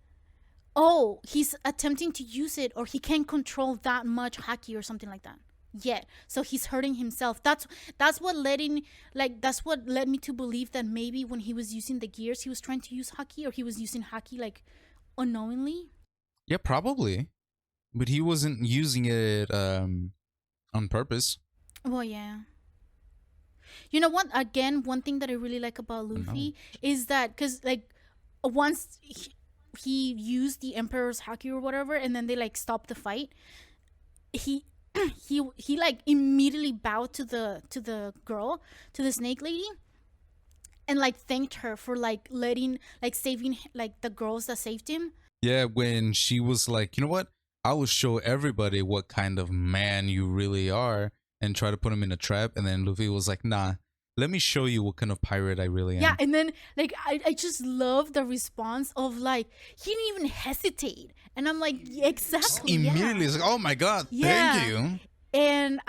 oh, he's attempting to use it, or he can't control that much haki or something like that yet, so he's hurting himself. That's what that's what led me to believe that maybe when he was using the gears, he was trying to use haki, or he was using haki like unknowingly. Yeah, probably. But he wasn't using it on purpose. Well, yeah. You know what? Again, one thing that I really like about No. Luffy is that, because like once he used the Emperor's haki or whatever, and then they like stopped the fight, he he like immediately bowed to the girl, to the snake lady, and like thanked her for like saving like the girls that saved him. Yeah, when she was like, you know what? I will show everybody what kind of man you really are, and try to put him in a trap. And then Luffy was like, nah, let me show you what kind of pirate I really Yeah, am. and then like I just love the response of like, he didn't even hesitate, and I'm like, yeah, Just exactly, immediately, yeah. it's like, oh my god, Yeah. thank you. And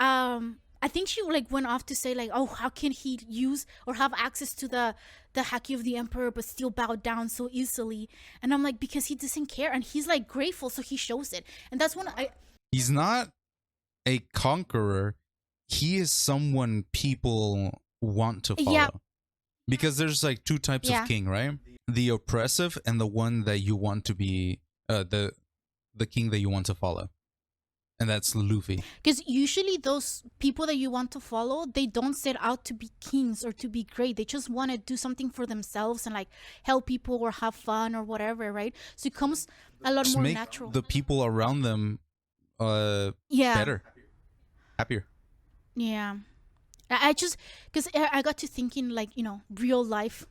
I think she like went off to say like, oh, how can he use or have access to the haki of the Emperor but still bow down so easily? And I'm like, because he doesn't care, and he's like grateful, so he shows it. And that's when I He's not a conqueror. He is someone people want to follow. yeah. Because there's like two types Yeah. of king, right? The oppressive and the one that you want to be the king that you want to follow. And that's Luffy. Because usually those people that you want to follow, they don't set out to be kings or to be great. They just want to do something for themselves and like help people or have fun or whatever, right? So it comes a lot Just more make natural. the people around them Yeah. better, happier. Yeah. I just, because I got to thinking like, real life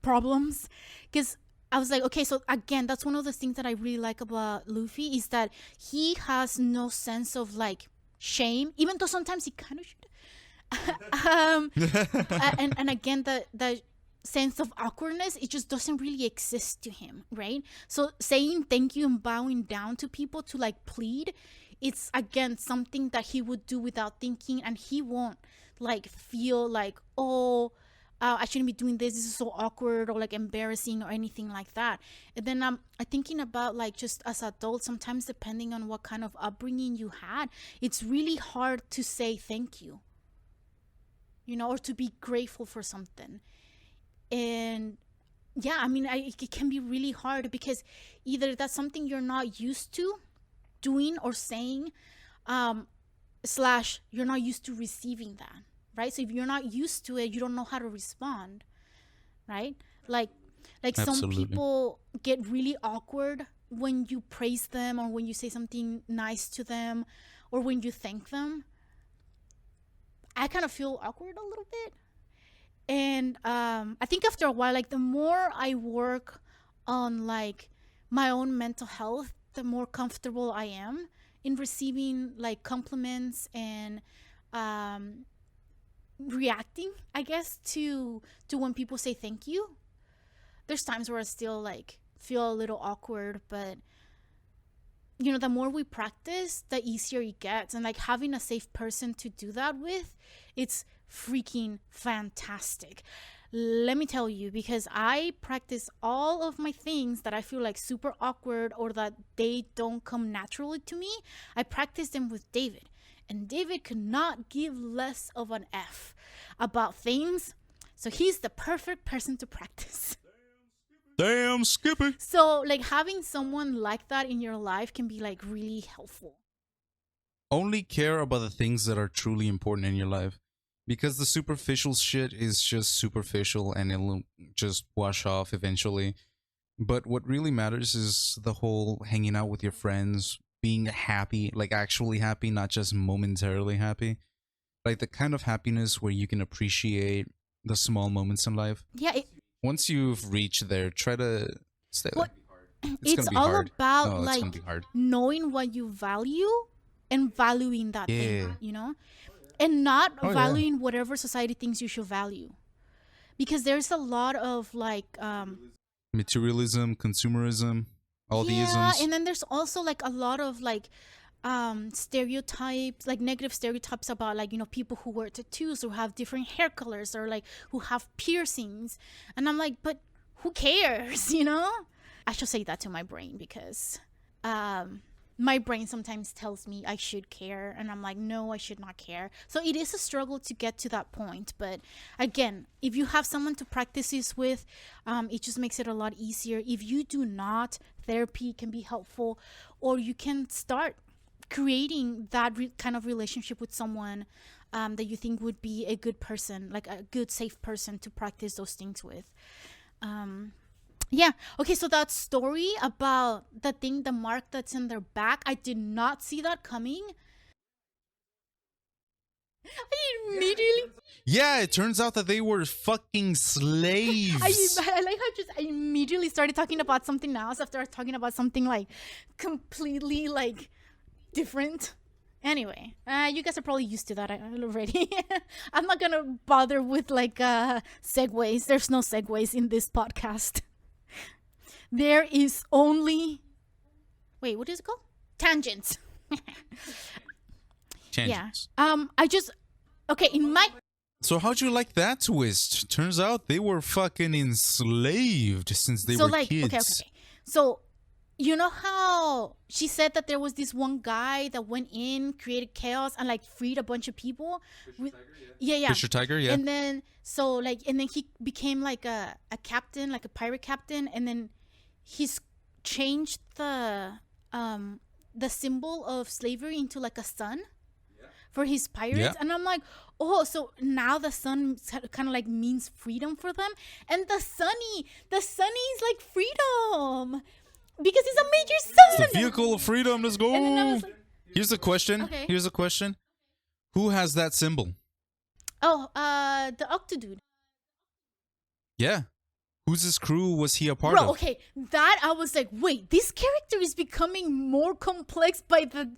problems. Because I was like, okay, so again, that's one of the things that I really like about Luffy is that he has no sense of like shame, even though sometimes he kind of should. And again, the sense of awkwardness, it just doesn't really exist to him, right? So saying thank you and bowing down to people to like plead, it's again something that he would do without thinking, and he won't like feel like, oh, I shouldn't be doing this. This is so awkward or like embarrassing or anything like that. And then I'm thinking about like just as adults, sometimes depending on what kind of upbringing you had, it's really hard to say thank you, or to be grateful for something. And yeah, I mean, it can be really hard because either that's something you're not used to doing or saying, slash you're not used to receiving that, right? So if you're not used to it, you don't know how to respond, right? Like some Absolutely. people get really awkward when you praise them or when you say something nice to them or when you thank them. I kind of feel awkward a little bit. And I think after a while, like the more I work on like my own mental health, the more comfortable I am in receiving like compliments and reacting, I guess, to when people say thank you. There's times where I still like feel a little awkward, but the more we practice, the easier it gets. And like having a safe person to do that with, it's freaking fantastic. Let me tell you, because I practice all of my things that I feel like super awkward or that they don't come naturally to me. I practice them with David. And David could not give less of an F about things. So he's the perfect person to practice. Damn, Skippy. So like having someone like that in your life can be like really helpful. Only care about the things that are truly important in your life. Because the superficial shit is just superficial and it'll just wash off eventually. But what really matters is the whole hanging out with your friends, being happy, like actually happy, not just momentarily happy. Like the kind of happiness where you can appreciate the small moments in life. Yeah. Once you've reached there, try to stay there. It's all hard. about No, it's like gonna be hard. knowing what you value and valuing that Yeah. thing, and not Oh, yeah. valuing whatever society thinks you should value. Because there's a lot of like Materialism, consumerism, all the yeah, isms. and then there's also like a lot of like stereotypes, like negative stereotypes about like people who wear tattoos or have different hair colors or like who have piercings. And I'm like, but who cares? I should say that to my brain, because my brain sometimes tells me I should care, and I'm like, no, I should not care. So it is a struggle to get to that point. But again, if you have someone to practice this with, it just makes it a lot easier. If you do not, therapy can be helpful, or you can start creating that kind of relationship with someone that you think would be a good person, like a good, safe person to practice those things with. Yeah. Okay, so that story about the mark that's in their back, I did not see that coming. I immediately... Yeah, it turns out that they were fucking slaves. I like how I immediately started talking about something else after I was talking about something like completely like different. Anyway, you guys are probably used to that already. I'm not gonna bother with like segues. There's no segues in this podcast. There is only... Wait, what is it called? Tangents. Tangents. Yeah. Okay, in my... So how'd you like that twist? Turns out they were fucking enslaved since they were kids. Okay. So, you know how she said that there was this one guy that went in, created chaos, and like freed a bunch of people? Yeah. Fisher Tiger, yeah. And then, and then he became like a captain, like a pirate captain, and then he's changed the symbol of slavery into like a sun for his pirates. Yeah. And I'm like, oh, so now the sun kind of like means freedom for them. And the sunny is like freedom because it's a major sun. It's the vehicle of freedom. Let's go. And then I was like, Here's a question. Okay. Here's a question. Who has that symbol? oh, the Octodude. Yeah. Whose crew was he a part Bro, of? okay, that I was like, wait, this character is becoming more complex by the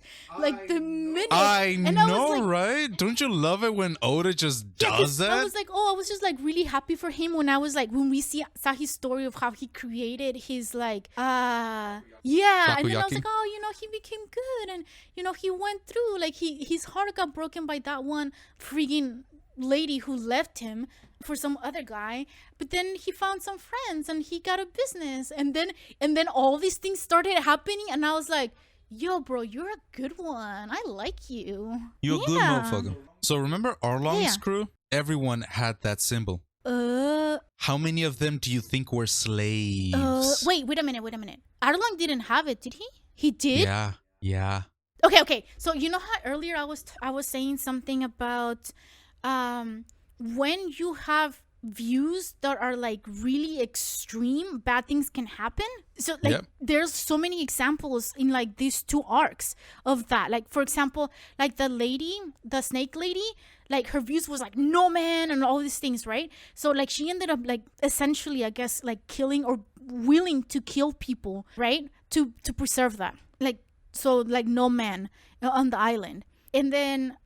minute. I and know, I was like, right? Don't you love it when Oda just yeah, does 'cause that? I was like, I was just like really happy for him when we saw his story of how he created his like yeah, and then I was Takoyaki? like, he became good, and he went through like his heart got broken by that one freaking lady who left him for some other guy, but then he found some friends and he got a business, and then all these things started happening, and I was like, yo, bro, you're a good one. I like you. You're a good motherfucker. So remember Arlong's Yeah. crew? Everyone had that symbol. How many of them do you think were slaves? Wait a minute. Arlong didn't have it, did he? He did? Yeah. Okay. So you know how earlier I was saying something about when you have views that are like really extreme, bad things can happen. So like Yep. there's so many examples in like these two arcs of that. Like for example, like the snake lady, like her views was like no man and all these things, right? So like she ended up like essentially, I guess, like killing or willing to kill people, right? To preserve that. Like so like no man on the island. And then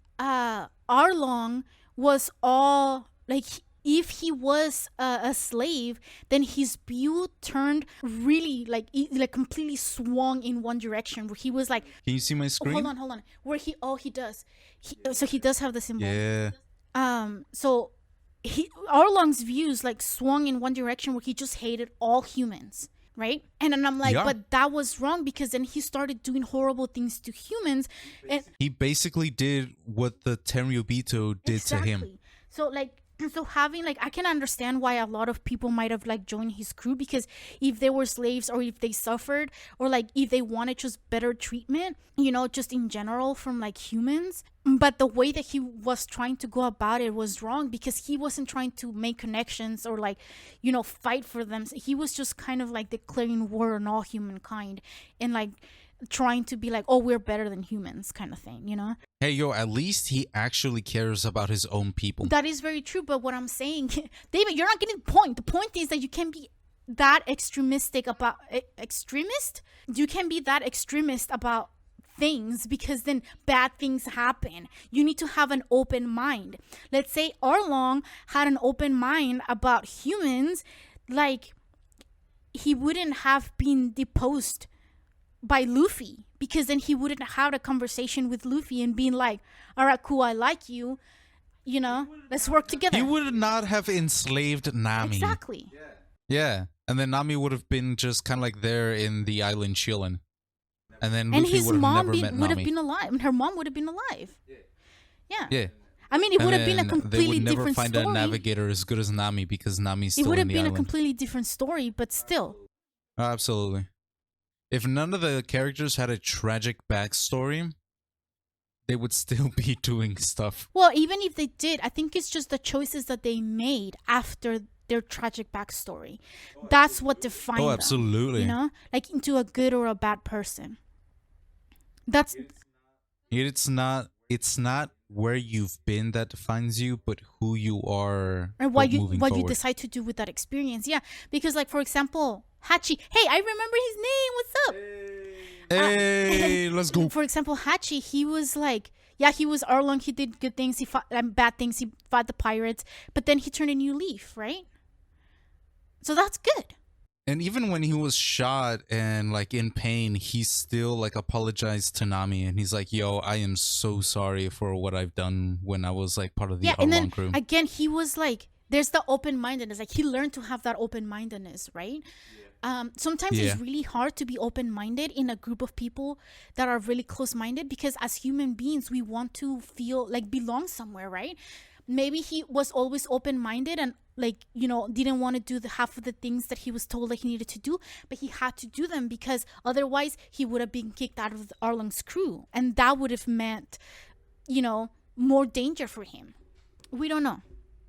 Arlong was all like if he was a slave, then his view turned really like like completely swung in one direction, where he was like, Can you see my oh, screen? hold on, where he does, so he does have the symbol. Yeah. So Arlong's views like swung in one direction, where he just hated all humans, right? And then I'm like, Yeah. but that was wrong, because then he started doing horrible things to humans. And He basically did what the Tenryubito did to him. So like, so having like, I can understand why a lot of people might have like joined his crew, because if they were slaves, or if they suffered, or like if they wanted just better treatment, you know, just in general from like humans. But the way that he was trying to go about it was wrong, because he wasn't trying to make connections or like, you know, fight for them. He was just kind of like declaring war on all humankind, and like trying to be like, oh, we're better than humans kind of thing, you know? Hey, yo, at least he actually cares about his own people. That is very true. But what I'm saying, David, you're not getting the point. The point is that you can be that extremistic about extremist. You can be that extremist about things, because then bad things happen. You need to have an open mind. Let's say Arlong had an open mind about humans, like he wouldn't have been deposed by Luffy, because then he wouldn't have a conversation with Luffy and being like, all right, cool, I like you, you know, let's work together. He would not have enslaved Nami. Exactly. Yeah, and then Nami would have been just kind of like there in the island chilling, and then And Luffy his would have mom never met would have Nami. been alive, and her mom would have been alive. Yeah. Yeah, I mean, it and would have been a then completely they would never different find story. a navigator as good as Nami, because Nami's It still would in have the been a island. completely different story, but still. Absolutely. If none of the characters had a tragic backstory, they would still be doing stuff. Well, even if they did, I think it's just the choices that they made after their tragic backstory. That's what defined them. Oh, absolutely. You know, like into a good or a bad person. That's It's not where you've been that defines you, but who you are. and what you moving what you forward. decide to do with that experience. Yeah, because like for example, Hachi. Hey, I remember his name. What's up? Hey, let's go. For example, Hachi, he was like, yeah, he was Arlong. He did good things. He fought bad things. He fought the pirates, but then he turned a new leaf, right? So that's good. And even when he was shot and like in pain, he still like apologized to Nami, and he's like, "Yo, I am so sorry for what I've done when I was like part of the And then Arlong crew." again, he was like, there's the open-mindedness. Like he learned to have that open-mindedness, right? Sometimes Yeah. it's really hard to be open-minded in a group of people that are really close-minded, because as human beings, we want to feel like belong somewhere, right? Maybe he was always open-minded and like, you know, didn't want to do the half of the things that he was told that he needed to do, but he had to do them, because otherwise he would have been kicked out of Arlong's crew, and that would have meant, you know, more danger for him. We don't know.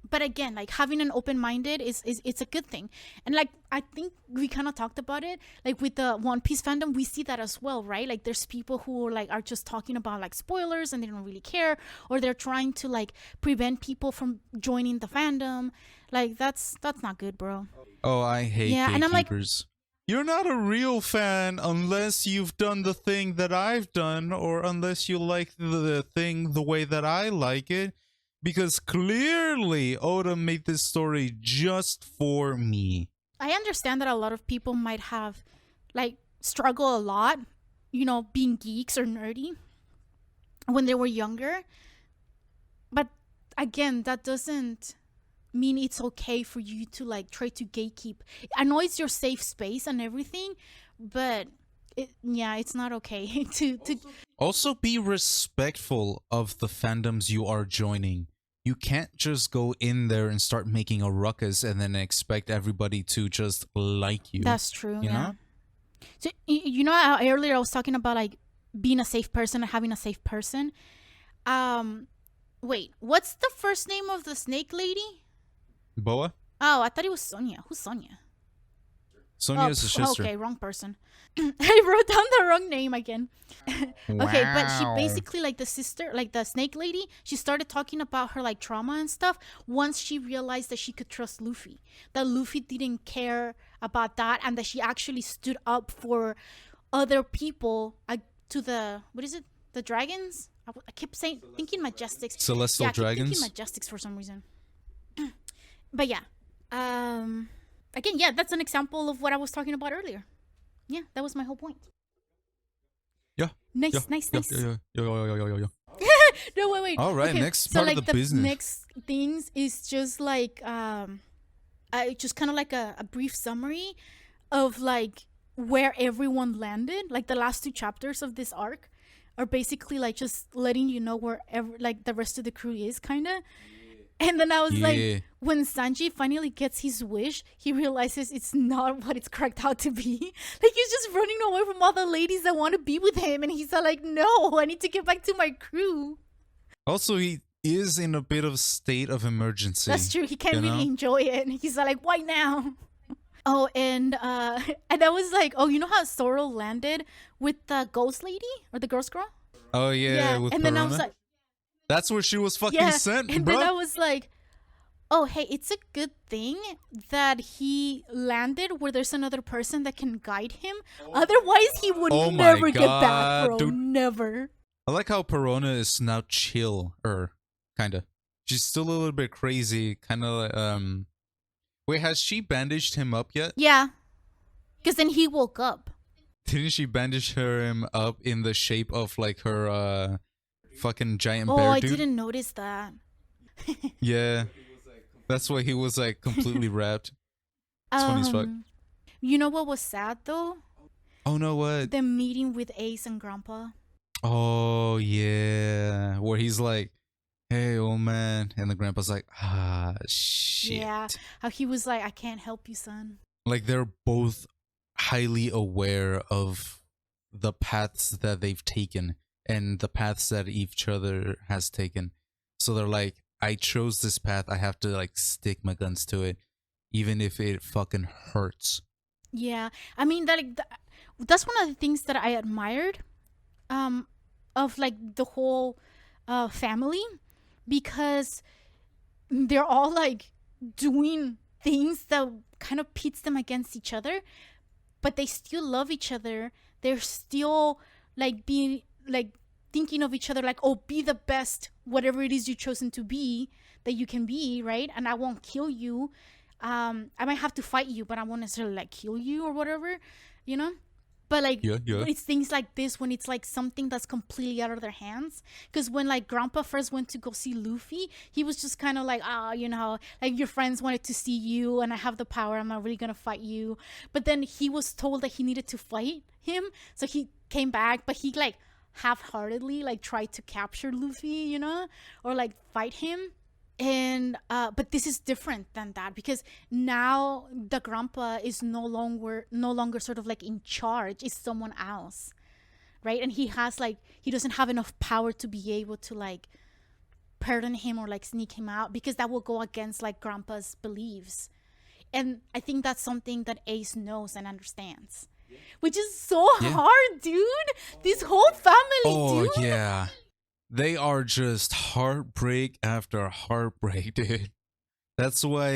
But again, like having an open-minded is it's a good thing. And like I think we kind of talked about it, like with the One Piece fandom, we see that as well, right? Like there's people who are just talking about like spoilers and they don't really care, or they're trying to like prevent people from joining the fandom. Like that's not good, bro. Oh, I hate Yeah, and I'm like- gatekeepers. You're not a real fan unless you've done the thing that I've done, or unless you like the thing the way that I like it. Because clearly Oda made this story just for me. I understand that a lot of people might have like struggle a lot, you know, being geeks or nerdy when they were younger. But again, that doesn't mean it's okay for you to like try to gatekeep. I know it's your safe space and everything, but it's not okay to Also, be respectful of the fandoms you are joining. You can't just go in there and start making a ruckus and then expect everybody to just like you. That's true. You Yeah. know? So you know how earlier I was talking about like being a safe person and having a safe person. Wait, what's the first name of the snake lady? Boa? Oh, I thought it was Sonia. Who's Sonia? Sonia is a sister. Okay, wrong person. I wrote down the wrong name again. Okay, but she Wow. basically like the sister, like the snake lady, she started talking about her like trauma and stuff once she realized that she could trust Luffy. That Luffy didn't care about that, and that she actually stood up for other people to the, what is it? The dragons? I kept thinking Majestics. Celestial I keep dragons? thinking Majestics for some reason. But yeah, um, again, yeah, that's an example of what I was talking about earlier. Yeah, that was my whole point. Yeah. Yeah. Nice, nice, Yeah. nice. Yeah. Yeah. Yeah. Yeah. Yeah. Yeah. No, wait, wait. All right. Okay, Next so part of the like the business. next things is just like just kind of like a brief summary of like where everyone landed. Like the last two chapters of this arc are basically like just letting you know where like the rest of the crew is, kind of. And then I was like, Yeah. when Sanji finally gets his wish, he realizes it's not what it's cracked out to be. Like he's just running away from all the ladies that want to be with him, and he's like, "No, I need to get back to my crew." Also, he is in a bit of state of emergency. That's true. He can't you really know? enjoy it. He's like, "Why now?" Oh, and and I was like, "Oh, you know how Zoro landed with the ghost lady or the ghost girl?" Oh yeah, with and Corona. then I was like, That's where she was fucking "Yeah," sent, and bro. then I was like, oh, hey, it's a good thing that he landed where there's another person that can guide him. Otherwise, he would Oh my never get back, God, bro. dude. Never. I like how Perona is now chill, kinda. She's still a little bit crazy, kinda. Wait, has she bandaged him up yet? Yeah, because then he woke up. Didn't she bandage him up in the shape of like her fucking giant Oh, bear I dude? didn't notice that. Yeah, that's why he was like completely wrapped. It's funny as fuck. You know what was sad though? Oh no, what? The meeting with Ace and Grandpa. Oh yeah, where he's like, "Hey, old man," and the grandpa's like, "Ah, shit." Yeah, how he was like, "I can't help you, son." Like they're both highly aware of the paths that they've taken and the paths that each other has taken. So they're like, I chose this path, I have to like stick my guns to it, even if it fucking hurts. Yeah, I mean that's one of the things that I admired, of like the whole family, because they're all like doing things that kind of pits them against each other, but they still love each other. They're still like being like thinking of each other like, oh, be the best, whatever it is you've chosen to be, that you can be, right? And I won't kill you. I might have to fight you, but I won't necessarily like kill you or whatever, you know? But like, Yeah. it's things like this when it's like something that's completely out of their hands. Because when like Grandpa first went to go see Luffy, he was just kind of like, you know, like your friends wanted to see you and I have the power, I'm not really gonna fight you. But then he was told that he needed to fight him, so he came back, but he like half-heartedly like tried to capture Luffy, you know, or like fight him. And but this is different than that, because now the grandpa is no longer sort of like in charge. It's someone else, right? And he doesn't have enough power to be able to like pardon him or like sneak him out, because that will go against like grandpa's beliefs. And I think that's something that Ace knows and understands, which is so hard, dude. This whole family, dude. Yeah. They are just heartbreak after heartbreak, dude. That's why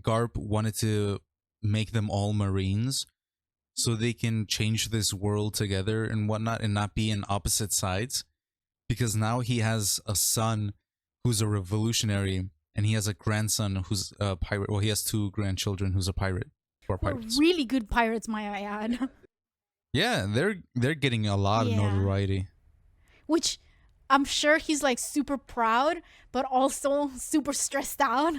Garp wanted to make them all Marines, so they can change this world together and whatnot and not be in opposite sides. Because now he has a son who's a revolutionary and he has a grandson who's a pirate. Well, he has two grandchildren who's a pirate. Or pirates. Really good pirates, might I add. Yeah, they're getting a lot of notoriety. Which I'm sure he's like super proud, but also super stressed out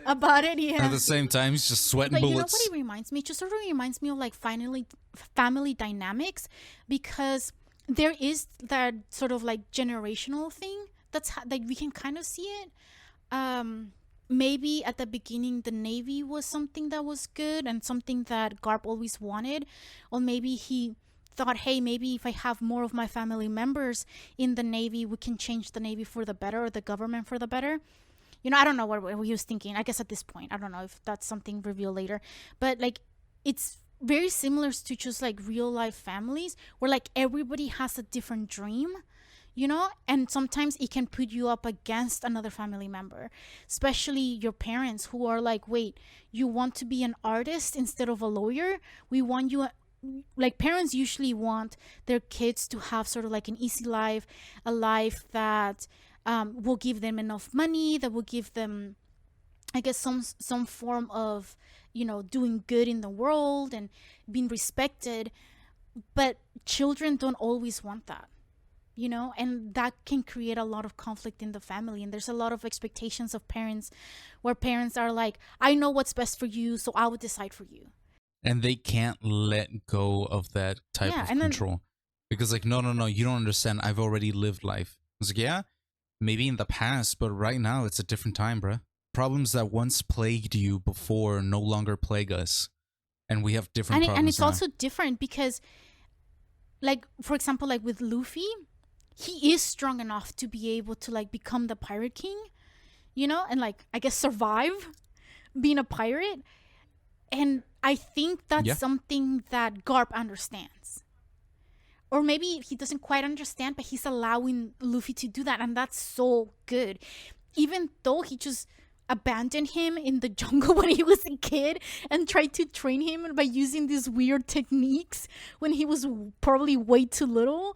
about it. Yeah. At the same time, he's just sweating But bullets. you know what it reminds me? It just sort of reminds me of like family dynamics, because there is that sort of like generational thing that's like we can kind of see it. Maybe at the beginning the Navy was something that was good and something that Garp always wanted, or maybe he thought, hey, maybe if I have more of my family members in the Navy, we can change the Navy for the better, or the government for the better. You know, I don't know what he was thinking. I guess at this point, I don't know if that's something revealed later, but like it's very similar to just like real life families where like everybody has a different dream, you know, and sometimes it can put you up against another family member, especially your parents, who are like, wait, you want to be an artist instead of a lawyer? We want you, like parents usually want their kids to have sort of like an easy life, a life that will give them enough money, that will give them I guess some form of, doing good in the world and being respected. But children don't always want that, and that can create a lot of conflict in the family. And there's a lot of expectations of parents, where parents are like, I know what's best for you, so I will decide for you. And they can't let go of that type Yeah, of and then control because, like, no, no, no, you don't understand. I've already lived life. It's like, yeah, maybe in the past, but right now it's a different time, bruh. Problems that once plagued you before no longer plague us, and we have different and problems it's now. also different because, like, for example, like with Luffy, he is strong enough to be able to like become the pirate king, and like I guess survive being a pirate. And I think that's Yeah, something that Garp understands. Or maybe he doesn't quite understand, but he's allowing Luffy to do that, and that's so good. Even though he just abandoned him in the jungle when he was a kid and tried to train him by using these weird techniques when he was probably way too little.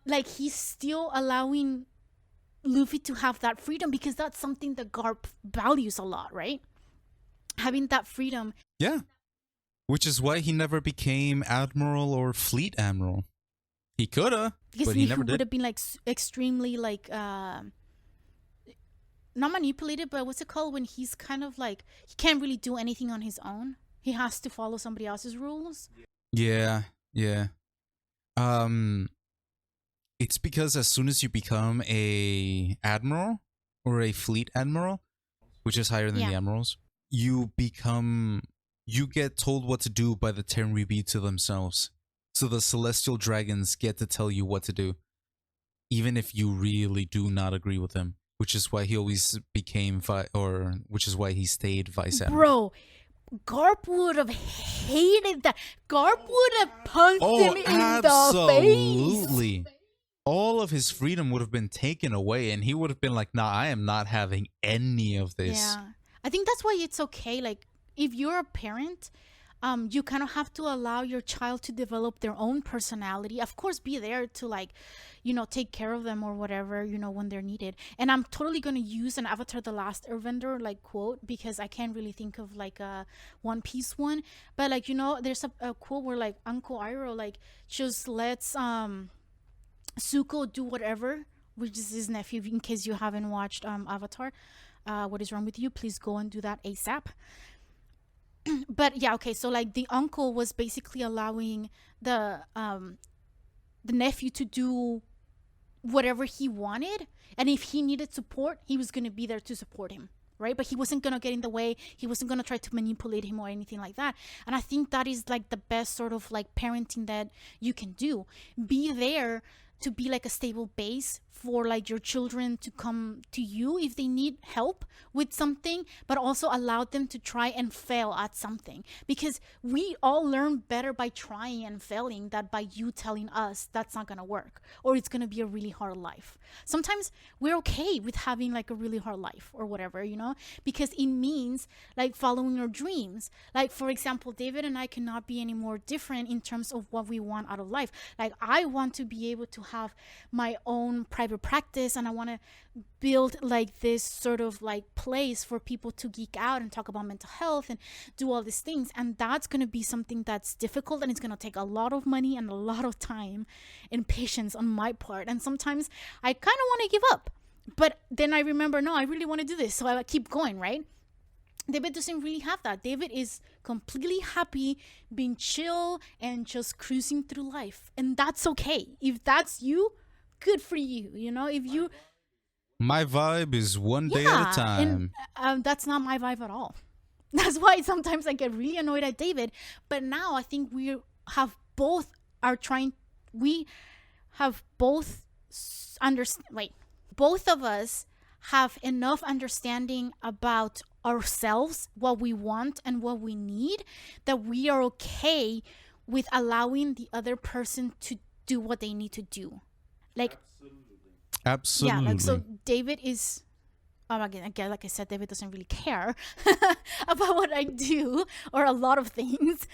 Like, he's still allowing Luffy to have that freedom, because that's something that Garp values a lot, right? Having that freedom. yeah. Which is why he never became admiral or fleet admiral. He coulda, Because but he he never would did. have been like extremely like not manipulated, but what's it called when he's kind of like he can't really do anything on his own. He has to follow somebody else's rules. Yeah, yeah. Um, it's because as soon as you become a admiral or a fleet admiral, which is higher than the Yeah. admirals, you get told what to do by the Tenryubi to themselves. So the celestial dragons get to tell you what to do, even if you really do not agree with them. Which is why he always became which is why he stayed vice admiral. Bro, Garp would have hated that. Garp would have punched Oh, him in the face. absolutely. All of his freedom would have been taken away, and he would have been like, nah, I am not having any of this. Yeah. I think that's why it's okay. Like, if you're a parent, you kind of have to allow your child to develop their own personality. Of course, be there to like, take care of them or whatever, when they're needed. And I'm totally gonna use an Avatar: The Last Airbender like quote, because I can't really think of like a One Piece one. But like, there's a quote where like Uncle Iroh like just lets Zuko do whatever, which is his nephew. In case you haven't watched Avatar, what is wrong with you? Please go and do that ASAP. But yeah, okay, so like the uncle was basically allowing the nephew to do whatever he wanted, and if he needed support, he was going to be there to support him, right? But he wasn't going to get in the way. He wasn't going to try to manipulate him or anything like that. And I think that is like the best sort of like parenting that you can do. Be there to be like a stable base for like your children to come to you if they need help with something, but also allow them to try and fail at something, because we all learn better by trying and failing than by you telling us that's not going to work or it's going to be a really hard life. Sometimes we're okay with having like a really hard life or whatever, because it means like following your dreams. Like, for example, David and I cannot be any more different in terms of what we want out of life. Like, I want to be able to have my own private practice, and I want to build like this sort of like place for people to geek out and talk about mental health and do all these things. And that's going to be something that's difficult, and it's going to take a lot of money and a lot of time and patience on my part. And sometimes I kind of want to give up, but then I remember, no, I really want to do this, so I keep going, right? David doesn't really have that. David is completely happy being chill and just cruising through life. And that's okay. If that's you, good for you. If you, My vibe is one day at a yeah. And time. that's not my vibe at all. That's why sometimes I get really annoyed at David. But now I think we have both are trying, we have both understand. Wait, both of us have enough understanding about ourselves, what we want and what we need, that we are okay with allowing the other person to do what they need to do. Like, yeah, like, so Absolutely. David is, again, like I said, David doesn't really care about what I do or a lot of things.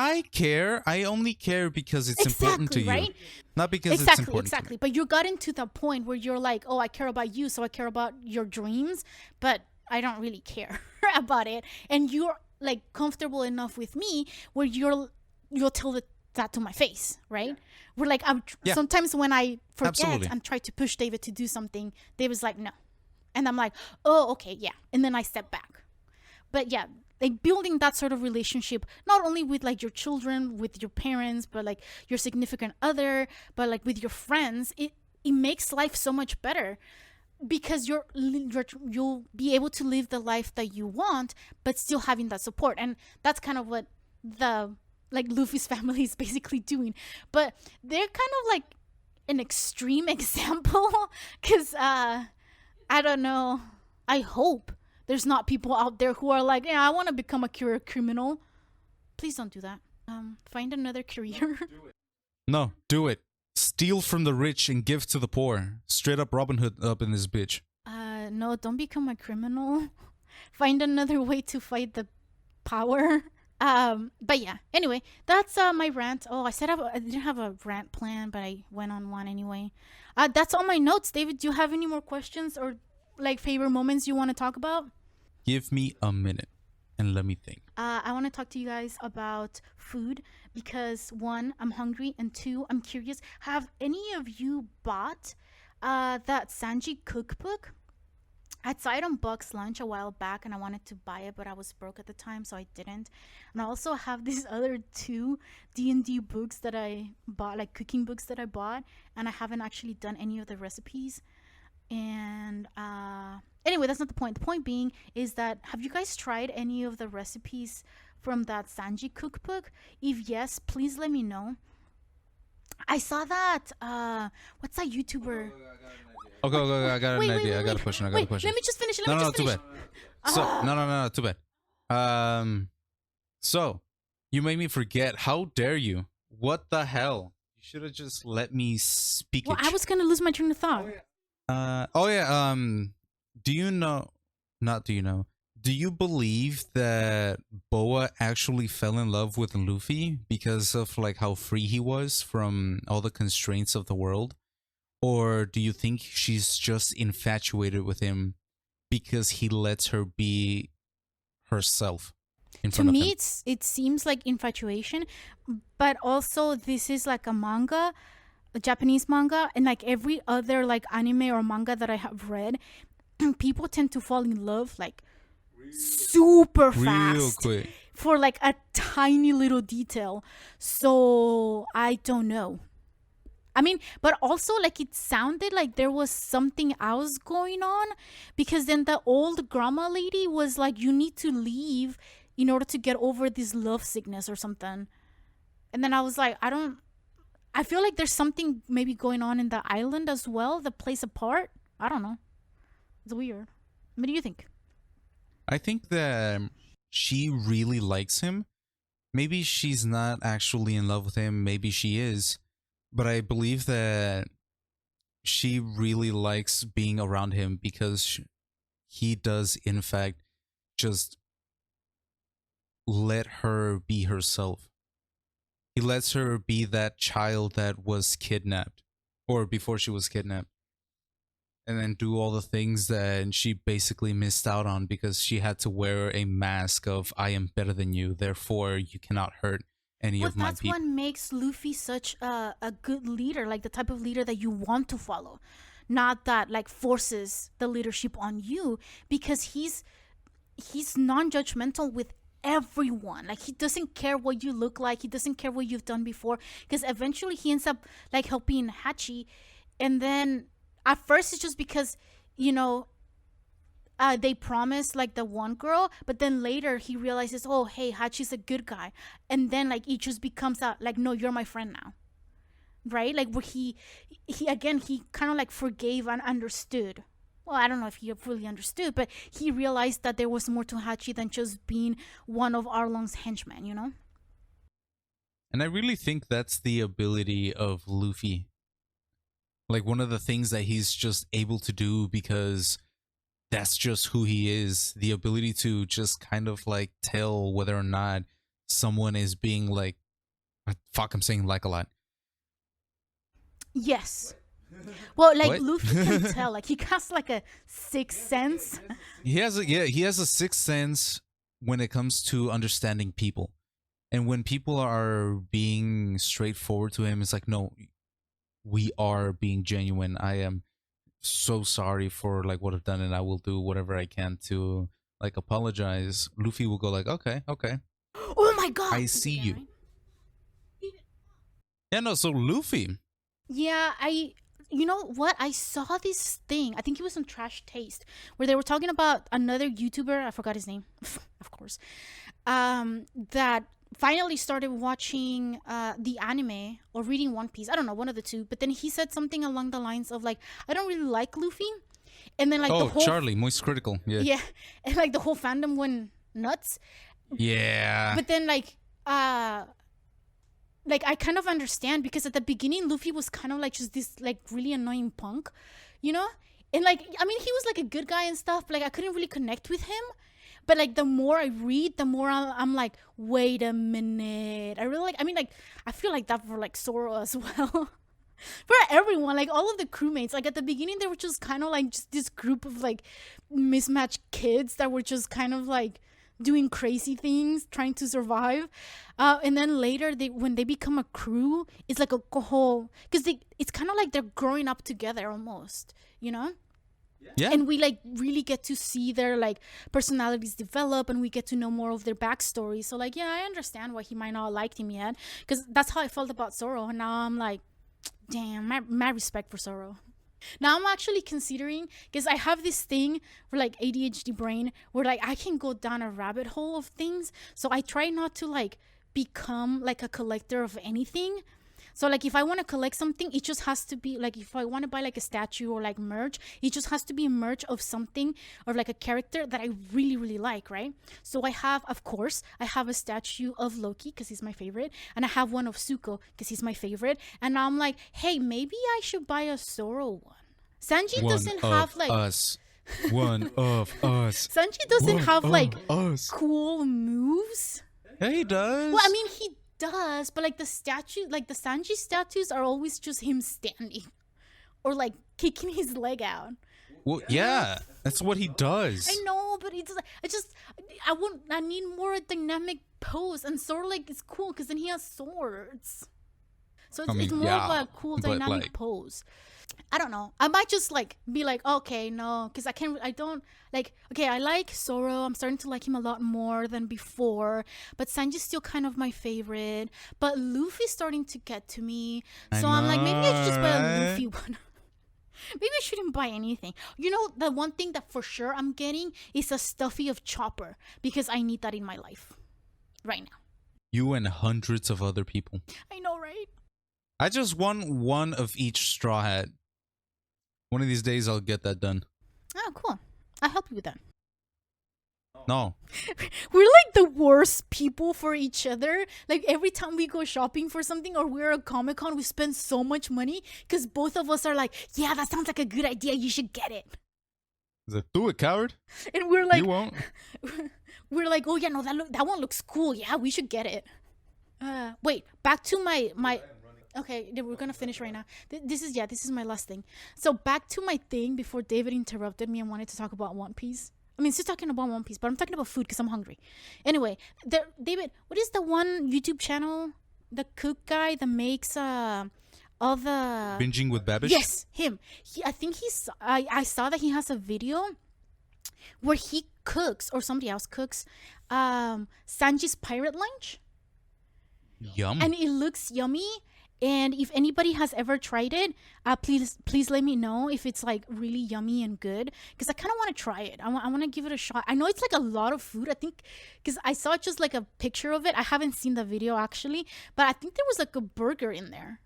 I care. I only care because it's important to Exactly, you, right? not because it's Exactly, important to me. exactly. But you got into the point where you're like, oh, I care about you, so I care about your dreams, but I don't really care about it. And you're like comfortable enough with me where you'll tell that to my face, right? We're like, Yeah, sometimes when I forget absolutely. and try to push David to do something, David's like, no. And I'm like, oh, okay, yeah. And then I step back. But yeah, like building that sort of relationship, not only with like your children, with your parents, but like your significant other, but like with your friends, it makes life so much better because you'll be able to live the life that you want, but still having that support. And that's kind of what the like Luffy's family is basically doing. But they're kind of like an extreme example because I don't know. I hope there's not people out there who are like, yeah, I want to become a career criminal. Please don't do that. Find another career. No, do it. Steal from the rich and give to the poor. Straight up Robin Hood up in this bitch. No, don't become a criminal. Find another way to fight the power. But yeah. Anyway, that's my rant. Oh, I said I didn't have a rant plan, but I went on one anyway. That's all my notes. David, do you have any more questions or like favorite moments you want to talk about? Give me a minute and let me think. I want to talk to you guys about food because one, I'm hungry, and two, I'm curious. Have any of you bought that Sanji cookbook? I saw it on Buck's Lunch a while back and I wanted to buy it, but I was broke at the time, so I didn't. And I also have these other two D&D books that I bought, like cooking books that I bought, and I haven't actually done any of the recipes. And anyway, that's not the point. The point being is that have you guys tried any of the recipes from that Sanji cookbook? If yes, please let me know. I saw that what's that YouTuber? Okay, okay, okay, I got an Wait, wait, idea. wait, I got a wait. question. I got a Wait, question. let me just finish. Let No, me no, no, just too finish. bad. So, no, no, no, no, too bad. So you made me forget. How dare you? What the hell? You should have just let me speak Well, it. I was gonna lose my train of thought. Oh yeah. Do you know? Not do you know? Do you believe that Boa actually fell in love with Luffy because of like how free he was from all the constraints of the world? Or do you think she's just infatuated with him because he lets her be herself in To front of me, him? it seems like infatuation, but also this is like a manga, a Japanese manga, and like every other like anime or manga that I have read, people tend to fall in love like super Real fast quick. for like a tiny little detail. So I don't know. I mean, but also like it sounded like there was something else going on because then the old grandma lady was like, you need to leave in order to get over this love sickness or something. And then I was like, I feel like there's something maybe going on in the island as well that plays a part. I don't know. It's weird. What do you think? I think that she really likes him. Maybe she's not actually in love with him. Maybe she is. But I believe that she really likes being around him because he does, in fact, just let her be herself. He lets her be that child that was kidnapped, or before she was kidnapped, and then do all the things that she basically missed out on because she had to wear a mask of I am better than you, therefore you cannot hurt any Well, of my that's what people. makes Luffy such a good leader, like the type of leader that you want to follow, not that like forces the leadership on you because he's non-judgmental with everyone. Like he doesn't care what you look like, he doesn't care what you've done before because eventually he ends up like helping Hachi, and then at first it's just because you know they promised like the one girl, but then later he realizes, oh hey, Hachi's a good guy, and then like it just becomes a like, no, you're my friend now, right? Like where he again he kind of like forgave and understood. Well, I don't know if he fully understood, but he realized that there was more to Hachi than just being one of Arlong's henchmen, you know? And I really think that's the ability of Luffy. Like one of the things that he's just able to do because that's just who he is. The ability to just kind of like tell whether or not someone is being like, fuck, I'm saying like a lot. Yes. Well, like What? Luffy can tell. Like he has like a sixth sense. He has a sixth sense when it comes to understanding people. And when people are being straightforward to him, it's like, no, we are being genuine. I am so sorry for like what I've done, and I will do whatever I can to like apologize. Luffy will go like, okay, okay, Oh my god. I Once see again, you. right? Yeah, no, so Luffy. Yeah, you know what? I saw this thing. I think it was on Trash Taste where they were talking about another YouTuber, I forgot his name. Of course. That finally started watching the anime or reading One Piece. I don't know, one of the two. But then he said something along the lines of like, I don't really like Luffy. And then like the Oh, whole Charlie, Moist Critical. Yeah. yeah, and like the whole fandom went nuts. Yeah. But then like I kind of understand because at the beginning Luffy was kind of like just this like really annoying punk, you know? And like I mean he was like a good guy and stuff, but like I couldn't really connect with him. But like the more I read, the more I'm like, wait a minute. I really like I mean like I feel like that for like Zoro as well. For everyone, like all of the crewmates, like at the beginning they were just kind of like just this group of like mismatched kids that were just kind of like doing crazy things trying to survive, and then later they when they become a crew it's like a whole because they it's kind of like they're growing up together almost, you know. Yeah. And we like really get to see their like personalities develop and we get to know more of their backstory. So like yeah, I understand why he might not have liked him yet because that's how I felt about Zoro, and now I'm like damn, my respect for Zoro. Now I'm actually considering because I have this thing for like ADHD brain where like I can go down a rabbit hole of things. So I try not to like become like a collector of anything. So like if I want to collect something, it just has to be like if I want to buy like a statue or like merch, it just has to be a merch of something or like a character that I really really like, right? So I have, of course, I have a statue of Loki because he's my favorite, and I have one of Zuko because he's my favorite, and now I'm like, hey, maybe I should buy a Zoro one. Sanji One doesn't of have like us. One of us. Sanji doesn't One have of like us. cool moves. Yeah, he does. Well, I mean, he does, but like the statue, like the Sanji statues are always just him standing or like kicking his leg out. Well, yeah, that's what he does. I know, but I need more dynamic pose, and Zoro like is cool because then he has swords. So it's more of a cool dynamic like, pose. I don't know. I might just like be like, okay, no, because I don't like. Okay, I like Zoro. I'm starting to like him a lot more than before. But Sanji's still kind of my favorite. But Luffy's starting to get to me. So I'm like, maybe I should just buy a Luffy one. Maybe I shouldn't buy anything. You know, the one thing that for sure I'm getting is a stuffy of Chopper because I need that in my life right now. You and hundreds of other people. I know, right? I just want one of each Straw Hat. One of these days I'll get that done. Oh, cool. I'll help you with that. No. We're like the worst people for each other. Like every time we go shopping for something or we're at Comic-Con, we spend so much money because both of us are like, yeah, that sounds like a good idea. You should get it. Is it do it, coward? And we're like, You won't. we're like, oh yeah, no, that one looks cool. Yeah, we should get it. Wait, back to my. Okay, we're gonna finish right now. This is my last thing. So back to my thing before David interrupted me and wanted to talk about One Piece. I mean, still talking about One Piece, but I'm talking about food because I'm hungry. Anyway, David, what is the one YouTube channel, the cook guy that makes all the Binging with Babish? Yes, him. I think I saw that he has a video where he cooks or somebody else cooks Sanji's pirate lunch. Yum. And it looks yummy. And if anybody has ever tried it, please let me know if it's like really yummy and good, because I kind of want to try it. I want to give it a shot. I know it's like a lot of food. I think because I saw just like a picture of it. I haven't seen the video actually, but I think there was like a burger in there,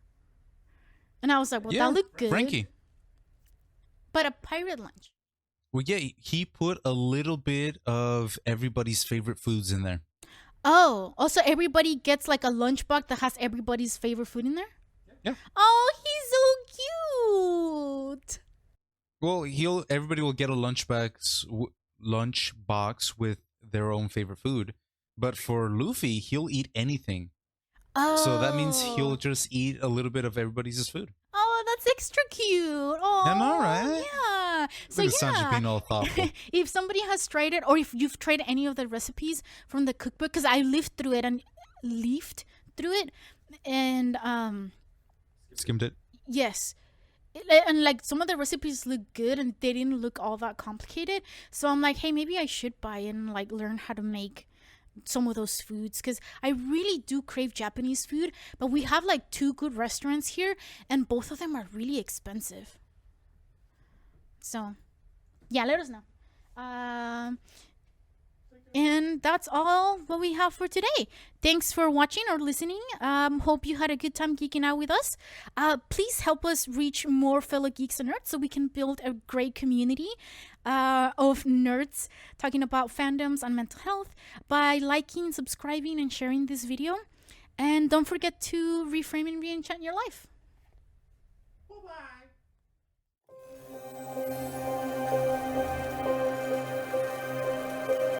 and I was like, well, that looked good. Frankie. But a pirate lunch. Well, yeah, he put a little bit of everybody's favorite foods in there. Oh, also everybody gets like a lunchbox that has everybody's favorite food in there? Yeah. Oh, he's so cute. Well, everybody will get a lunch box with their own favorite food, But for Luffy, he'll eat anything. Oh. So that means he'll just eat a little bit of everybody's food. Oh, that's extra cute. Oh, I know, right? yeah. So Look at Sanji yeah, being all thoughtful. if somebody has tried it, or if you've tried any of the recipes from the cookbook, because I lived through it and leafed through it, and Skimmed it. yes. And like some of the recipes look good and they didn't look all that complicated. So I'm like, hey, maybe I should buy it and like learn how to make some of those foods, because I really do crave Japanese food, but we have like 2 good restaurants here and both of them are really expensive. So yeah, let us know. And that's all what we have for today. Thanks for watching or listening. Hope you had a good time geeking out with us. Please help us reach more fellow geeks and nerds so we can build a great community of nerds talking about fandoms and mental health by liking, subscribing, and sharing this video. And don't forget to reframe and re-enchant your life. Bye-bye.